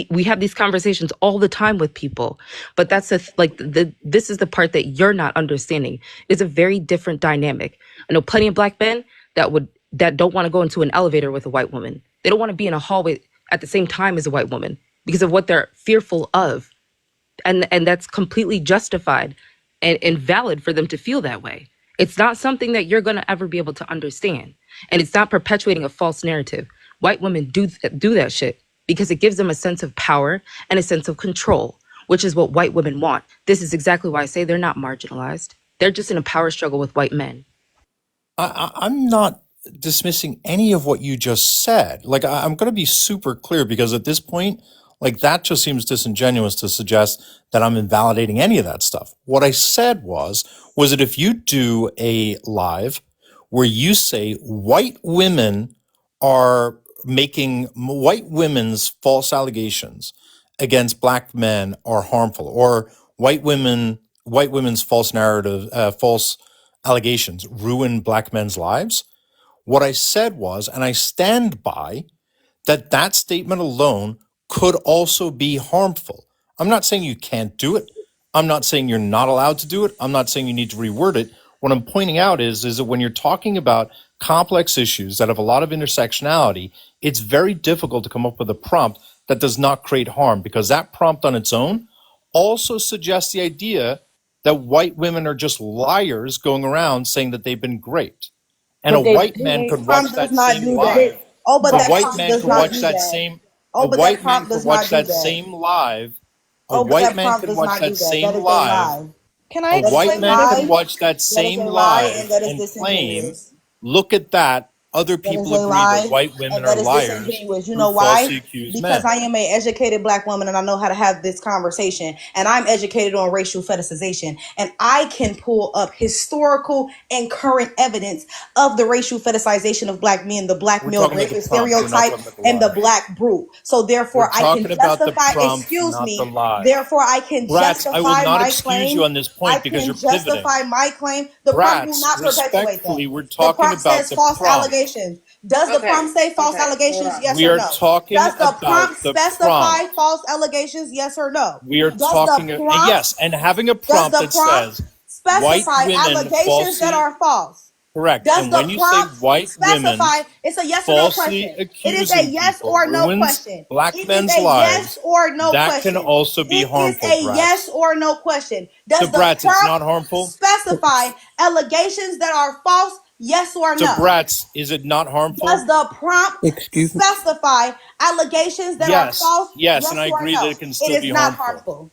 We have these conversations all the time with people, but that's this is the part that you're not understanding. It's a very different dynamic. I know plenty of black men that don't want to go into an elevator with a white woman. They don't want to be in a hallway at the same time as a white woman because of what they're fearful of, and that's completely justified and valid for them to feel that way. It's not something that you're going to ever be able to understand, and it's not perpetuating a false narrative. White women do that shit because it gives them a sense of power and a sense of control. which is what white women want. This is exactly why I say they're not marginalized. They're just in a power struggle with white men. I'm not dismissing any of what you just said. Like, I'm going to be super clear because at this point, like, that just seems disingenuous to suggest that I'm invalidating any of that stuff. What I said was that if you do a live where you say white women are making white women's false allegations against black men are harmful, or white women's false narrative, false allegations ruin black men's lives. What I said was, and I stand by, that that statement alone could also be harmful. I'm not saying you can't do it. I'm not saying you're not allowed to do it. I'm not saying you need to reword it. What I'm pointing out is that when you're talking about complex issues that have a lot of intersectionality, it's very difficult to come up with a prompt that does not create harm, because that prompt on its own also suggests the idea that white women are just liars going around saying that they've been raped. And a But they, white man could watch prompt does that not same do that. live. Oh, but A that white prompt man does could not watch do that that. same, a Oh, but that white man prompt could does not watch do that that. same live. A Oh, but white that man prompt could does watch not do that that. That same is a live. lie. Can A I That is white a explain man what could lie. watch that That is same a lie, and live that is and claim, disingenuous. look at that. Other That is people a agree that lie, white women and are that is liars disingenuous. You who know falsely why? accuse Because men. I am an educated black woman and I know how to have this conversation. And I'm educated on racial fetishization. And I can pull up historical and current evidence of the racial fetishization of black men, the black We're male talking about the rapist prompt. We're not stereotype, talking about the and the live. black brute. So We're therefore I can talking about the justify, prompt, excuse not the me, live. therefore I can Brats, I will justify not my excuse you claim. on this I point because can you're pivoting. justify my claim. The prompt will Brats, not perpetuate that. respectfully, we're The talking prompt about says the false prompt. allegations. Does the Okay. prompt say false Okay. Hold allegations? on. Yes We or are no? talking Does the about prompt the specify prompt. false allegations? Yes or no? We are Does the talking, prompt yes, and having a does prompt the that prompt says white specify women allegations that falsely, are false? correct. Does And the when you say prompt white women specify? It's a yes or no falsely question. It is a accusing yes people or no ruins question. black It is men's a yes lives, or no that can question. also be It is harmful, a yes brats. or no question. So, Does the brats, it's prompt not harmful? specify allegations that are false? Yes or So, no? brats, is it not Does harmful? the prompt Excuse me. specify allegations that are Yes, false? yes, and Yes I or agree that no? it can It still is be not harmful. harmful.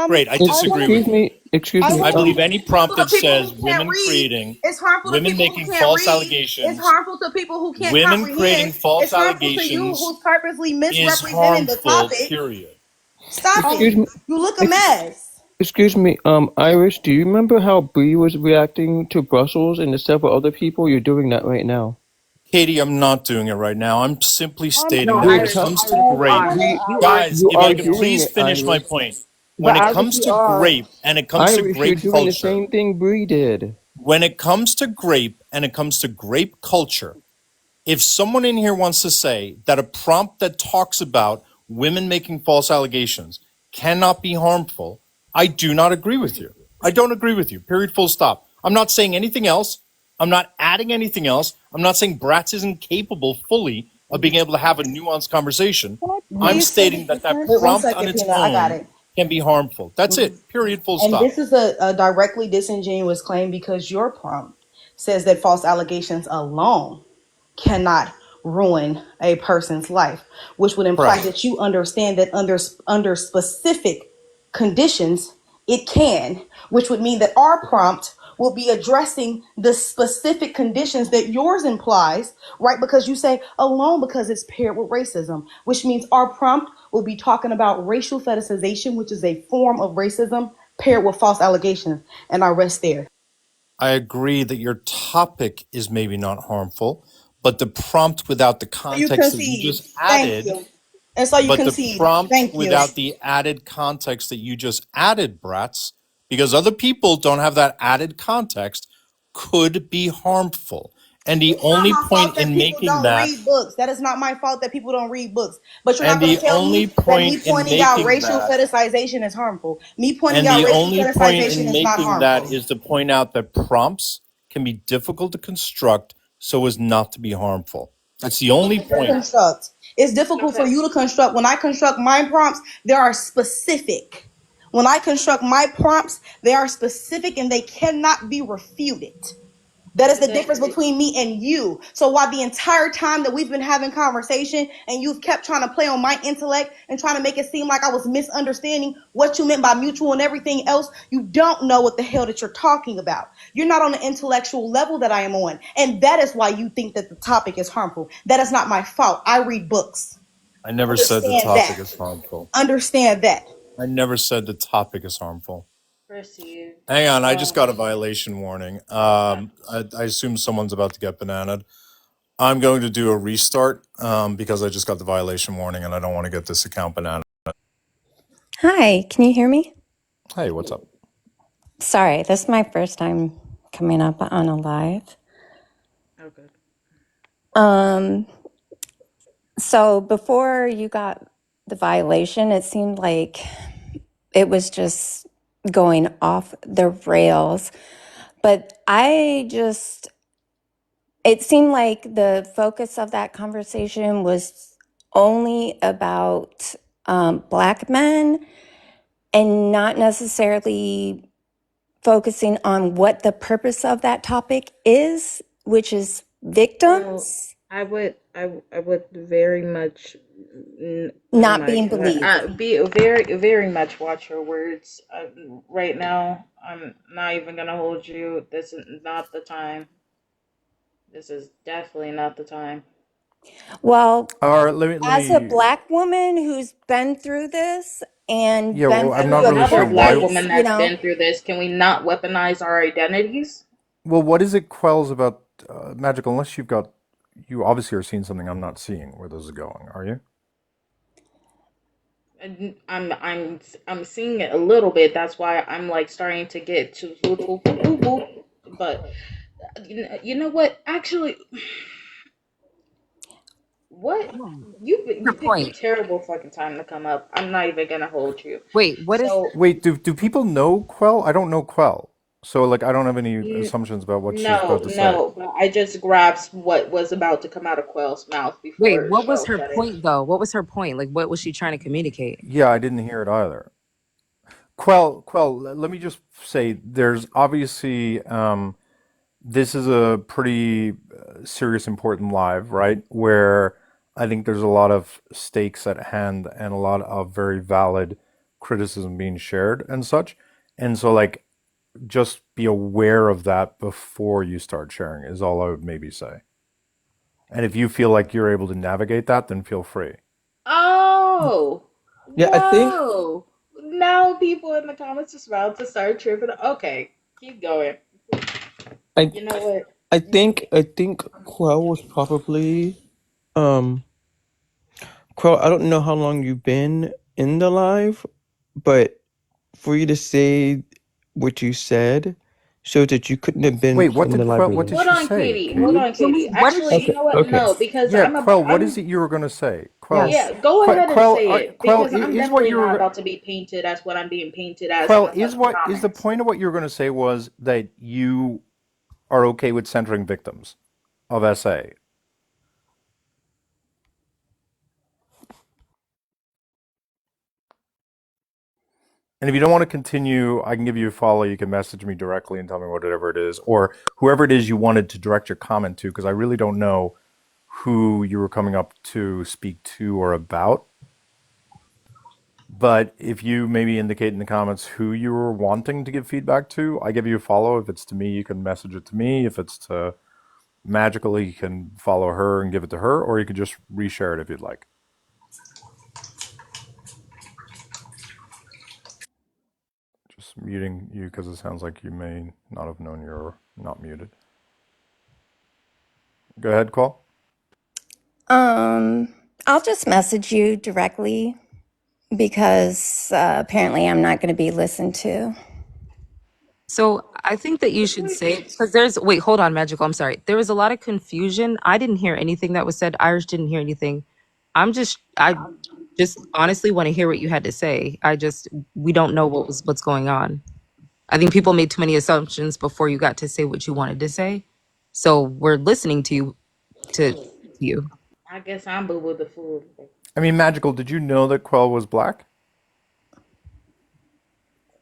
Great, I I want disagree to with Excuse you. me. Excuse I me. I want to believe make any Harmful prompt to that people says who can't women read. creating, It's harmful to women people who making can't false read. It's allegations, harmful to people who can't women comprehend. creating false It's harmful to you allegations who's purposely is misrepresenting the harmful, topic. period. Stop um Excuse it. me. You look a Ex- mess. Excuse me. Iris, do you remember how Bree was reacting to Brussels and the several other people? You're doing that right now. Katie, I'm not doing it right now. I'm simply stating No, that You're when it Iris, tell. comes to Iris, you I grape, want are, to Bree, you are, guys, you if I are could doing please it, finish my Iris. point. When but it Iris, comes you to are. grape and it comes to Iris, you're grape doing the culture, same thing Bree did. when it comes to grape and it comes to grape culture, if someone in here wants to say that a prompt that talks about women making false allegations cannot be harmful, I do not agree with you. I don't agree with you. Period. Full stop. I'm not saying anything else. I'm not adding anything else. I'm not saying Bratz isn't capable fully of being able to have a nuanced conversation. can I I'm please say stating the that that Wait difference? one prompt on second, its Peanut. I got own it. can be harmful. That's it. Period. Full And stop. this is a directly disingenuous claim because your prompt says that false allegations alone cannot ruin a person's life, which would imply Correct. that you understand that under specific conditions it can, which would mean that our prompt will be addressing the specific conditions that yours implies, right? Because you say alone because it's paired with racism, which means our prompt will be talking about racial fetishization, which is a form of racism paired with false allegations. And I rest there. I agree that your topic is maybe not harmful, but the prompt without the So you context that you concede. just Thank added, you. And so you but the concede. prompt Thank you. without the added context that you just added, brats, because other people don't have that added context, could be harmful. And the It's not only my fault point that in people making don't that, read books. That is not my fault that people don't read books. But you're not and going the to tell only me that me point in pointing out making racial that, fetishization is harmful. Me pointing and out the racial only point fetishization in is not making that harmful. is to point out that prompts can be difficult to construct so as not to be harmful. That's the only point. Construct. It's difficult for Okay. you to construct. When I construct my prompts, they are specific. When I construct my prompts, they are specific and they cannot be refuted. That is But the difference the between me and you. So while the entire time that we've been having conversation and you've kept trying to play on my intellect and trying to make it seem like I was misunderstanding what you meant by mutual and everything else, you don't know what the hell that you're talking about. You're not on the intellectual level that I am on. And that is why you think that the topic is harmful. That is not my fault. I read books. I never said the Understand topic that. is harmful. Understand that. I never said the topic is harmful. perceived. Hang on, I just got a Um, violation warning. uh, I assume someone's about to get bananaed. I'm going to do a restart because I just got the violation warning and I don't want to get this account banana. Hi, can you hear me? Hey, what's up? Sorry, this is my first time coming up on a live. okay. Um, so before you got the violation, it seemed like it was just going off the rails. But it seemed like the focus of that conversation was only about Black men and not necessarily focusing on what the purpose of that topic is, which is Well, victims I would very much, oh not my being God, believed. be very much watch your words. Right now, I'm not even gonna hold you. This is not the time. This is definitely not the time. Well, All right, let as a me. Black woman who's been through this and Yeah, been well, I'm As through not the really another sure black why. woman purpose, that's been through this, can we not weaponize our identities? Well, what is it quells about magical? Unless you obviously are seeing something I'm not seeing. Where this is going? Are you? And I'm seeing it a little bit. That's why I'm like starting to get to but you know what? Actually, what Her you picked a point. terrible fucking time to come up. I'm not even gonna hold you. Wait, what is So Wait, do people know Quell? I don't know Quell, so like I don't have any n- assumptions about what she's no, about to say. no, but I just grasped what was about to come out of Quell's mouth wait, before what was Quell her said it. point though? What was her point? Like what was she trying to communicate? Yeah, I didn't hear it either. Quell. Let me just say, there's obviously this is a pretty serious, important live, right? Where I think there's a lot of stakes at hand and a lot of very valid criticism being shared and such. And so, like, just be aware of that before you start sharing, is all I would maybe say. And if you feel like you're able to navigate that, then feel free. Oh, Yeah, I think whoa! Now people in the comments are about to start tripping. Okay, keep going. I You know what? I think Quell was probably um Quell, I don't know how long you've been in the live, but for you to say what you said shows that you couldn't have been Wait, what in the did live Quell? What did reading. Hold she on, say, Katie. Can Hold Katie? we on, can Katie. we what is Actually, you Okay, she know what? okay. No, because Yeah, Quell. What is I'm. it you were gonna say, Quell? yes. Yeah, go ahead and Quell, say it Quell, because I'm is what definitely you not were. about to be painted as what I'm being painted as in Quell, the fucking is the comments. point of what you were gonna say was that you are okay with centering victims of SA. And if you don't want to continue, I can give you a follow. You can message me directly and tell me whatever it is, or whoever it is you wanted to direct your comment to, because I really don't know who you were coming up to speak to or about. But if you maybe indicate in the comments who you were wanting to give feedback to, I give you a follow. If it's to me, you can message it to me. If it's to Magically, you can follow her and give it to her, or you could just reshare it if you'd like. Just muting you because it sounds like you may not have known you're not muted. Go ahead, Call. Um, I'll just message you directly because apparently I'm not going to be listened to. So I think that you should say because there's wait, hold on, Magical. I'm sorry. There was a lot of confusion. I didn't hear anything that was said. Irish didn't hear anything. I just honestly want to hear what you had to say. We don't know what's going on. I think people made too many assumptions before you got to say what you wanted to say. So we're listening to you. I guess I'm Boo Boo the fool. I mean, Magical, did you know that Quell was black?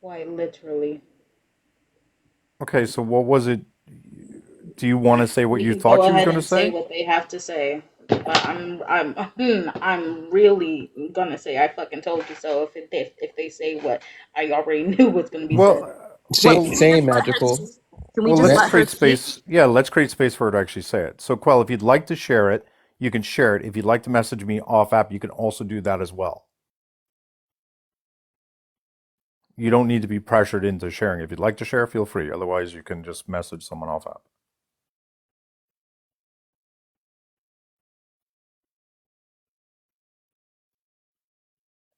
Quite literally. Okay, so what was it? Do you want to say what We you can go thought she was ahead going to and say say? what they have to say. But I'm really gonna say I fucking told you so. If they say what I already knew was gonna be said. Well, Wait, Same, can well, we same just let her magical. speak? Can we well. just Let's Ma- let her create speak? space. Yeah, let's create space for her to actually say it. So, Quell, if you'd like to share it, you can share it. If you'd like to message me off app, you can also do that as well. You don't need to be pressured into sharing. If you'd like to share, feel free. Otherwise, you can just message someone off app.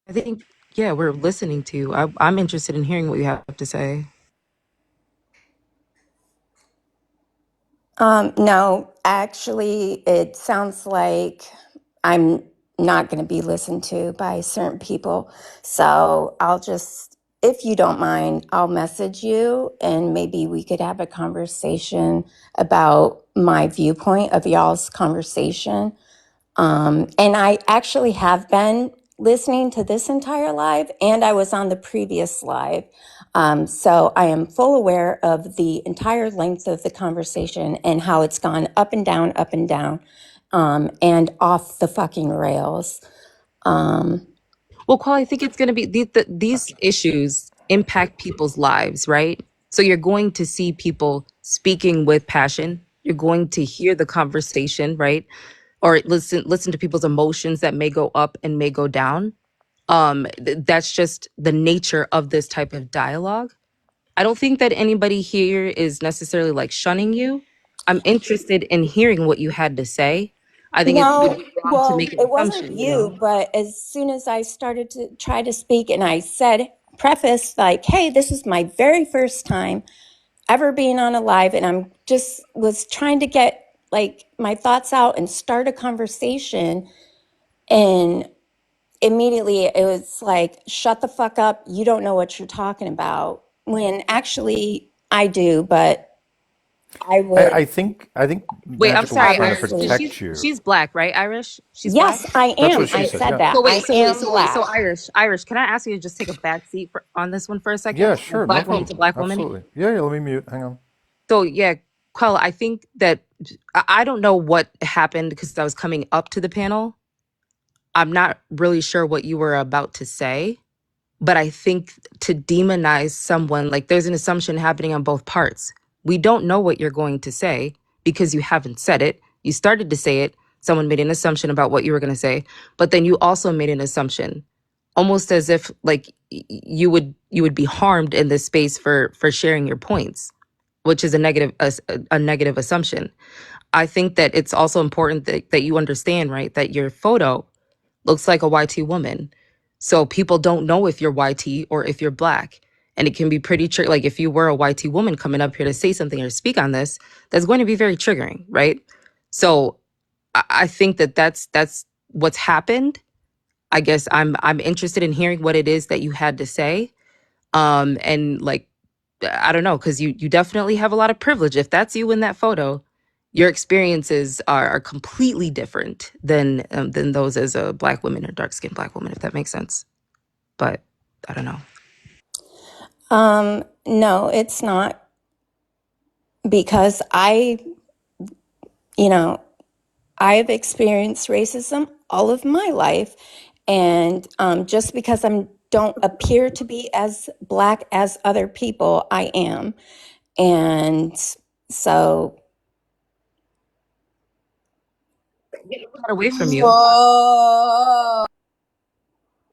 I think, yeah, we're listening to you. I'm interested in hearing what you have to say. No, actually, it sounds like I'm not going to be listened to by certain people. So I'll just, if you don't mind, I'll message you and maybe we could have a conversation about my viewpoint of y'all's conversation. And I actually have been listening to this entire live, and I was on the previous live. So I am full aware of the entire length of the conversation and how it's gone up and down, and off the fucking rails. Um, Well, Qual, I think it's going to be these issues impact people's lives, right? So you're going to see people speaking with passion. You're going to hear the conversation, right? Or listen to people's emotions that may go up and may go down. That's just the nature of this type of dialogue. I don't think that anybody here is necessarily like shunning you. I'm interested in hearing what you had to say. I think it would no, be wrong to well, make an it wasn't assumption, you know? you, but as soon as I started to try to speak and I said, preface, like, hey, this is my very first time ever being on a live, and I'm just was trying to get like my thoughts out and start a conversation, and immediately it was like, shut the fuck up, you don't know what you're talking about, when actually I do, but I I, would I think I think Wait, I'm Magical was sorry, trying to Irish. So obviously, protect she's you. she's black, right? Irish? She's black? yes, I That's am, what she I said. said Yeah. that, I am So black. Irish, can I ask you to just take a back seat on this one for a Yeah, second? As sure, no black woman to problem. black woman. Absolutely. Yeah, yeah, let me mute. Hang on. So yeah, Quella, I think that I don't know what happened because I was coming up to the panel. I'm not really sure what you were about to say, but I think to demonize someone, like there's an assumption happening on both parts. We don't know what you're going to say because you haven't said it. You started to say it. Someone made an assumption about what you were going to say, but then you also made an assumption, almost as if like you would be harmed in this space for sharing your points, which is a negative assumption. I think that it's also important that you understand, right, that your photo looks like a YT woman. So people don't know if you're YT or if you're black. And it can be pretty like if you were a YT woman coming up here to say something or speak on this, that's going to be very triggering, right? So I think that that's what's happened. I guess I'm interested in hearing what it is that you had to say. And like I don't know, because you definitely have a lot of privilege. If that's you in that photo, your experiences are completely different than those as a black woman or dark skinned black woman, if that makes sense. But I don't know. No, it's not, because you know, I've experienced racism all of my life, and just because I don't appear to be as black as other people, I am, and so Get that away from you. Whoa.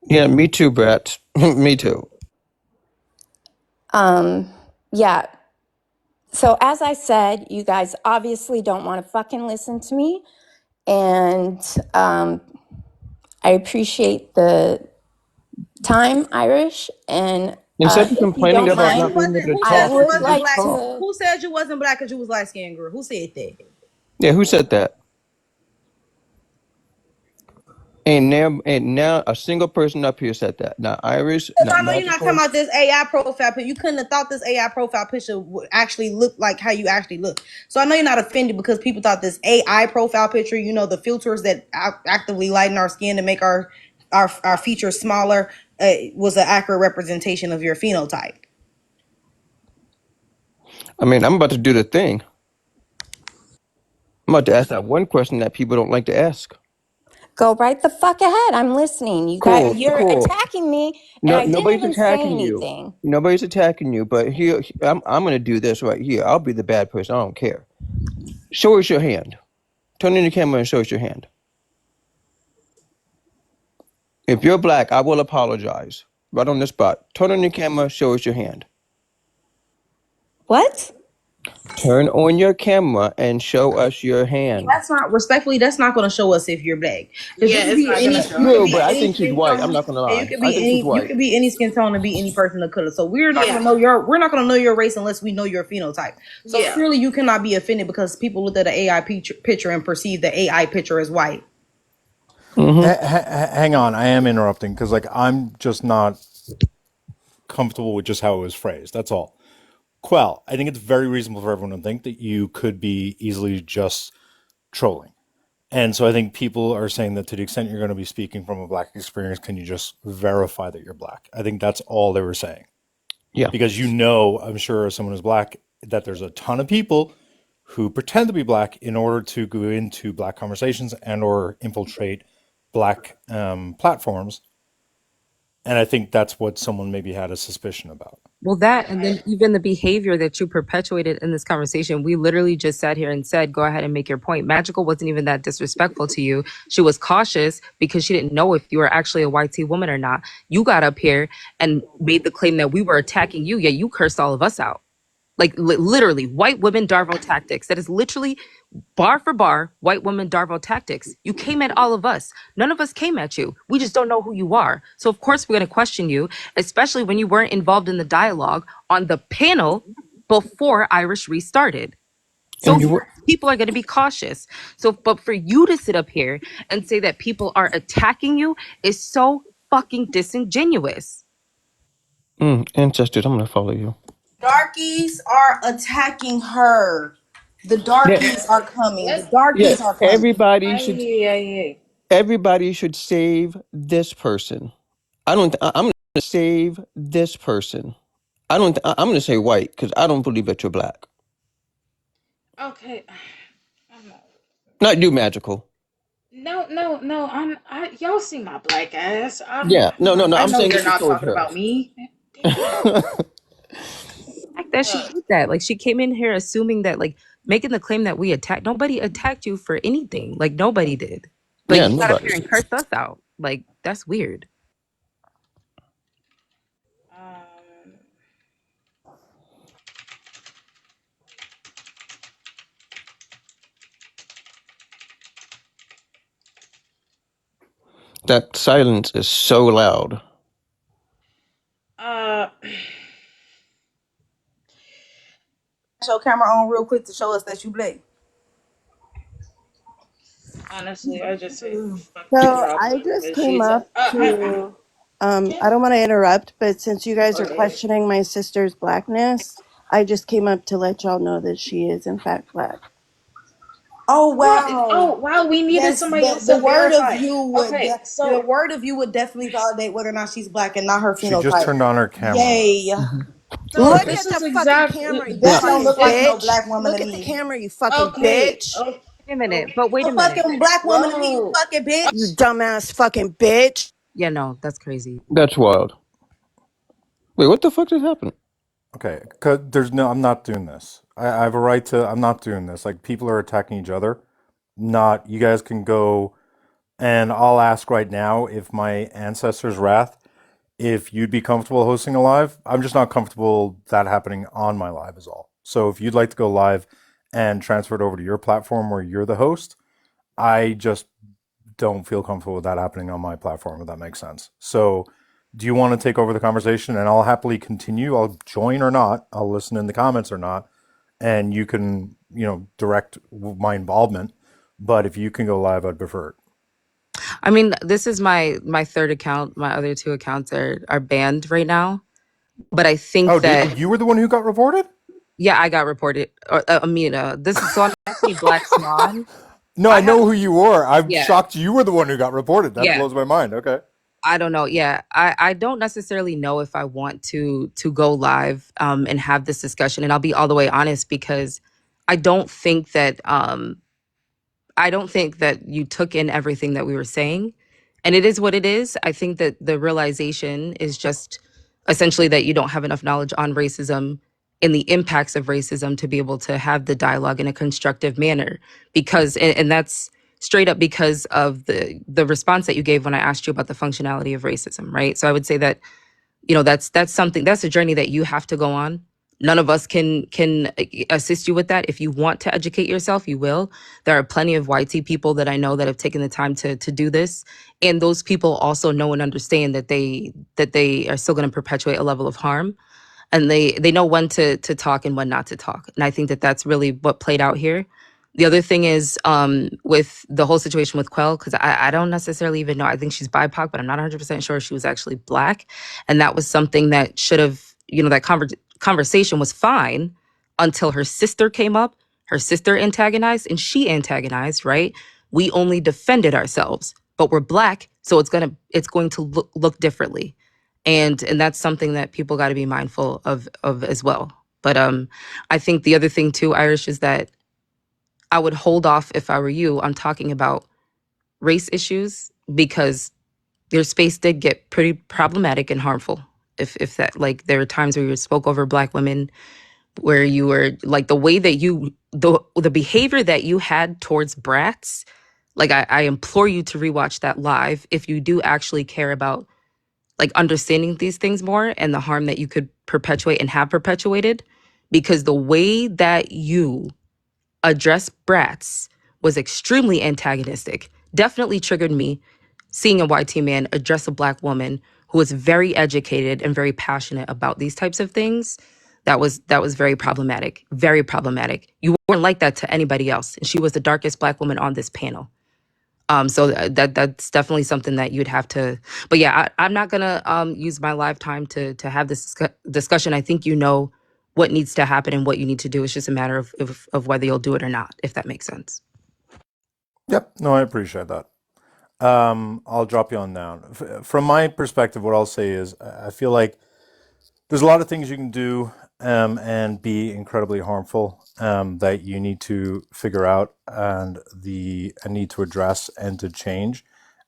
Yeah, me too, Brett. Me too. yeah. So as I said, you guys obviously don't want to fucking listen to me, and I appreciate the time, Irish, and Instead of if you complaining don't about Who not mind, being wasn't? able to Who I said talk, you we would should wasn't just like black? talk. to. Who said you wasn't black because you was light skinned, girl? Who said that? Yeah, who said that? And now a single person up here said that. Not Iris, Because not I know you're not talking Magical. about this AI profile picture. You couldn't have thought this AI profile picture would actually look like how you actually look. So I know you're not offended because people thought this AI profile picture, you know, the filters that actively lighten our skin to make our features smaller, was an accurate representation of your phenotype. I mean, I'm about to do the thing. I'm about to ask that one question that people don't like to ask. Go right the fuck ahead. I'm listening. Cool, You're cool. attacking me, and No, I didn't nobody's even say attacking you. anything. Nobody's attacking you. But here, I'm going to do this right here. I'll be the bad person. I don't care. Show us your hand. Turn in the camera and show us your hand. If you're black, I will apologize. Right on the spot. Turn on your camera. Show us your hand. What? Turn on your camera and show us your hand. That's not respectfully. That's not going to show us if you're black, because you Yeah, could it's be not any. gonna You show. could True, be but I any think she's skin white. I'm tone, not going to and you lie. could I be think she's any. You white. could be any skin tone and be any person of color. So we're not going Yeah, to know your. We're not going to know your race unless we know your phenotype. So yeah. clearly, you cannot be offended because people looked at an AI picture and perceive the AI picture as white. Hang on, I am interrupting because like I'm just not comfortable with just how it was phrased. That's all. Quell, I think it's very reasonable for everyone to think that you could be easily just trolling. And so I think people are saying that to the extent you're going to be speaking from a black experience, can you just verify that you're black? I think that's all they were saying. Yeah. Because you know, I'm sure as someone who's black, that there's a ton of people who pretend to be black in order to go into black conversations and or infiltrate black platforms. And I think that's what someone maybe had a suspicion about. Well, that and then even the behavior that you perpetuated in this conversation, we literally just sat here and said, go ahead and make your point. Magical wasn't even that disrespectful to you. She was cautious because she didn't know if you were actually a YT woman or not. You got up here and made the claim that we were attacking you, yet you cursed all of us out. Like literally, white women Darvo tactics. That is literally bar for bar, white woman Darvo tactics. You came at all of us. None of us came at you. We just don't know who you are. So of course we're going to question you, especially when you weren't involved in the dialogue on the panel before Irish restarted. So And of you course, people are going to be cautious. So, but for you to sit up here and say that people are attacking you is so fucking disingenuous. ancestors, I'm going to follow you. Darkies are attacking her. The Yeah. darkies are coming. The Let's. Yeah. darkies are coming. Everybody should save this person. I'm going to save this person. I'm going to say white because I don't believe that you're black. Okay. I'm not. Not you, Magical. No, no, no. Y'all see my black ass. Yeah. No, no, no. I I'm know saying you're this is not towards talking her. about me. Damn. Fact that she Look. did that. Like she came in here assuming that like making the claim that we attacked nobody attacked you for anything. Like nobody did. Like Yeah, you got up nobody. here and cursed us out. Like that's weird. Um. That silence is so loud. Uh. Show camera on real quick to show us that you black. Honestly, I just say fuck the So drama I just because came she's. up to, I don't want to interrupt, but since you guys Go are ahead. questioning my sister's blackness, I just came up to let y'all know that she is in fact black. Oh What? wow. Oh wow, we needed Yes, somebody else the to word of verify. you would Okay, the so word of you would definitely validate whether or not she's black and not her She just phenotype. turned on her camera. Yay. Look this at the is fucking exactly camera, you Yeah. That don't fucking look like this. no bitch. black woman Look to at the me. camera, you fucking Okay, bitch. okay, Wait a minute, okay. but wait a No minute. fucking black woman to me, you Whoa. fucking bitch. You dumbass fucking bitch. Yeah, no, that's crazy. That's wild. Wait, what the fuck just happened? Okay, 'cause there's no, I'm not doing this. I have a right to, I'm not doing this. Like people are attacking each other. Not, you guys can go and I'll ask right now if my ancestors' wrath, if you'd be comfortable hosting a live. I'm just not comfortable that happening on my live is all. So if you'd like to go live and transfer it over to your platform where you're the host, I just don't feel comfortable with that happening on my platform, if that makes sense. So do you want to take over the conversation and I'll happily continue? I'll join or not. I'll listen in the comments or not. And you can, direct my involvement. But if you can go live, I'd prefer it. I mean, this is my third account. My other two accounts are banned right now. But I think Oh, that you were the one who got reported? yeah, I got reported. This is so I'm actually Black Swan. No, I I have know who you were. I'm yeah, shocked you were the one who got reported. That yeah. blows my mind. Okay. I don't know. Yeah, I don't necessarily know if I want to go live and have this discussion. And I'll be all the way honest because I don't think that I don't think that you took in everything that we were saying. And it is what it is. I think that the realization is just essentially that you don't have enough knowledge on racism and the impacts of racism to be able to have the dialogue in a constructive manner. Because, and that's straight up because of the response that you gave when I asked you about the functionality of racism, right? So I would say that, you know, that's something, that's a journey that you have to go on. None of us can assist you with that. If you want to educate yourself, you will. There are plenty of YT people that I know that have taken the time to do this, and those people also know and understand that they are still going to perpetuate a level of harm, and they know when to talk and when not to talk. And I think that that's really what played out here. The other thing is with the whole situation with Quell, because I don't necessarily even know. I think she's BIPOC, but I'm not 100% sure she was actually Black. And that was something that should have, you know, that conversation was fine until her sister came up. Her sister antagonized and she antagonized, right? We only defended ourselves, but we're Black, so it's going to look differently. And that's something that people got to be mindful of as well. But I think the other thing too, Irish, is that I would hold off if I were you on talking about race issues because your space did get pretty problematic and harmful. If that, like, there were times where you spoke over Black women, where you were like, the way that the behavior that you had towards brats, like, I implore you to rewatch that live if you do actually care about like understanding these things more and the harm that you could perpetuate and have perpetuated, because the way that you address brats was extremely antagonistic. Definitely triggered me seeing a YT man address a Black woman who was very educated and very passionate about these types of things. That was very problematic. Very problematic. You weren't like that to anybody else. And she was the darkest Black woman on this panel. So that's definitely something that you'd have to. But yeah, I'm not gonna use my lifetime to have this discussion. I think you know what needs to happen and what you need to do. It's just a matter of whether you'll do it or not, if that makes sense. Yep. No, I appreciate that. I'll drop you on down. From my perspective, what I'll say is I feel like there's a lot of things you can do and be incredibly harmful that you need to figure out and need to address and to change.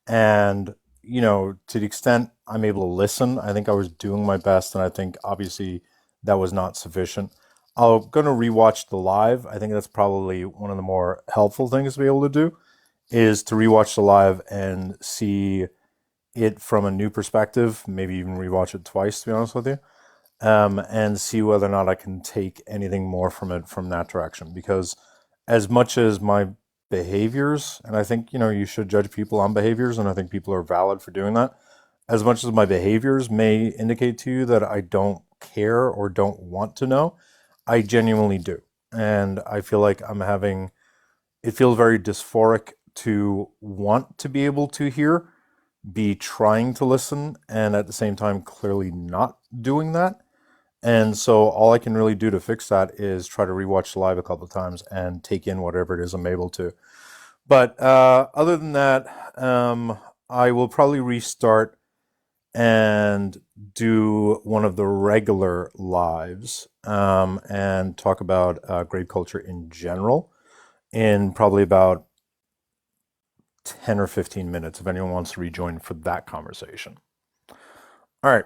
And you know, to the extent I'm able to listen, I think I was doing my best, and I think obviously that was not sufficient. I'm going to rewatch the live. I think that's probably one of the more helpful things to be able to do is to rewatch the live and see it from a new perspective, maybe even rewatch it twice, to be honest with you, and see whether or not I can take anything more from it from that direction. Because as much as my behaviors, and I think, you know, you should judge people on behaviors, and I think people are valid for doing that, as much as my behaviors may indicate to you that I don't care or don't want to know, I genuinely do. And I feel like it feels very dysphoric to want to be able to hear, be trying to listen, and at the same time clearly not doing that. And so all I can really do to fix that is try to rewatch the live a couple of times and take in whatever it is I'm able to. But other than that, I will probably restart and do one of the regular lives and talk about grape culture in general in probably about 10 or 15 minutes if anyone wants to rejoin for that conversation. All right.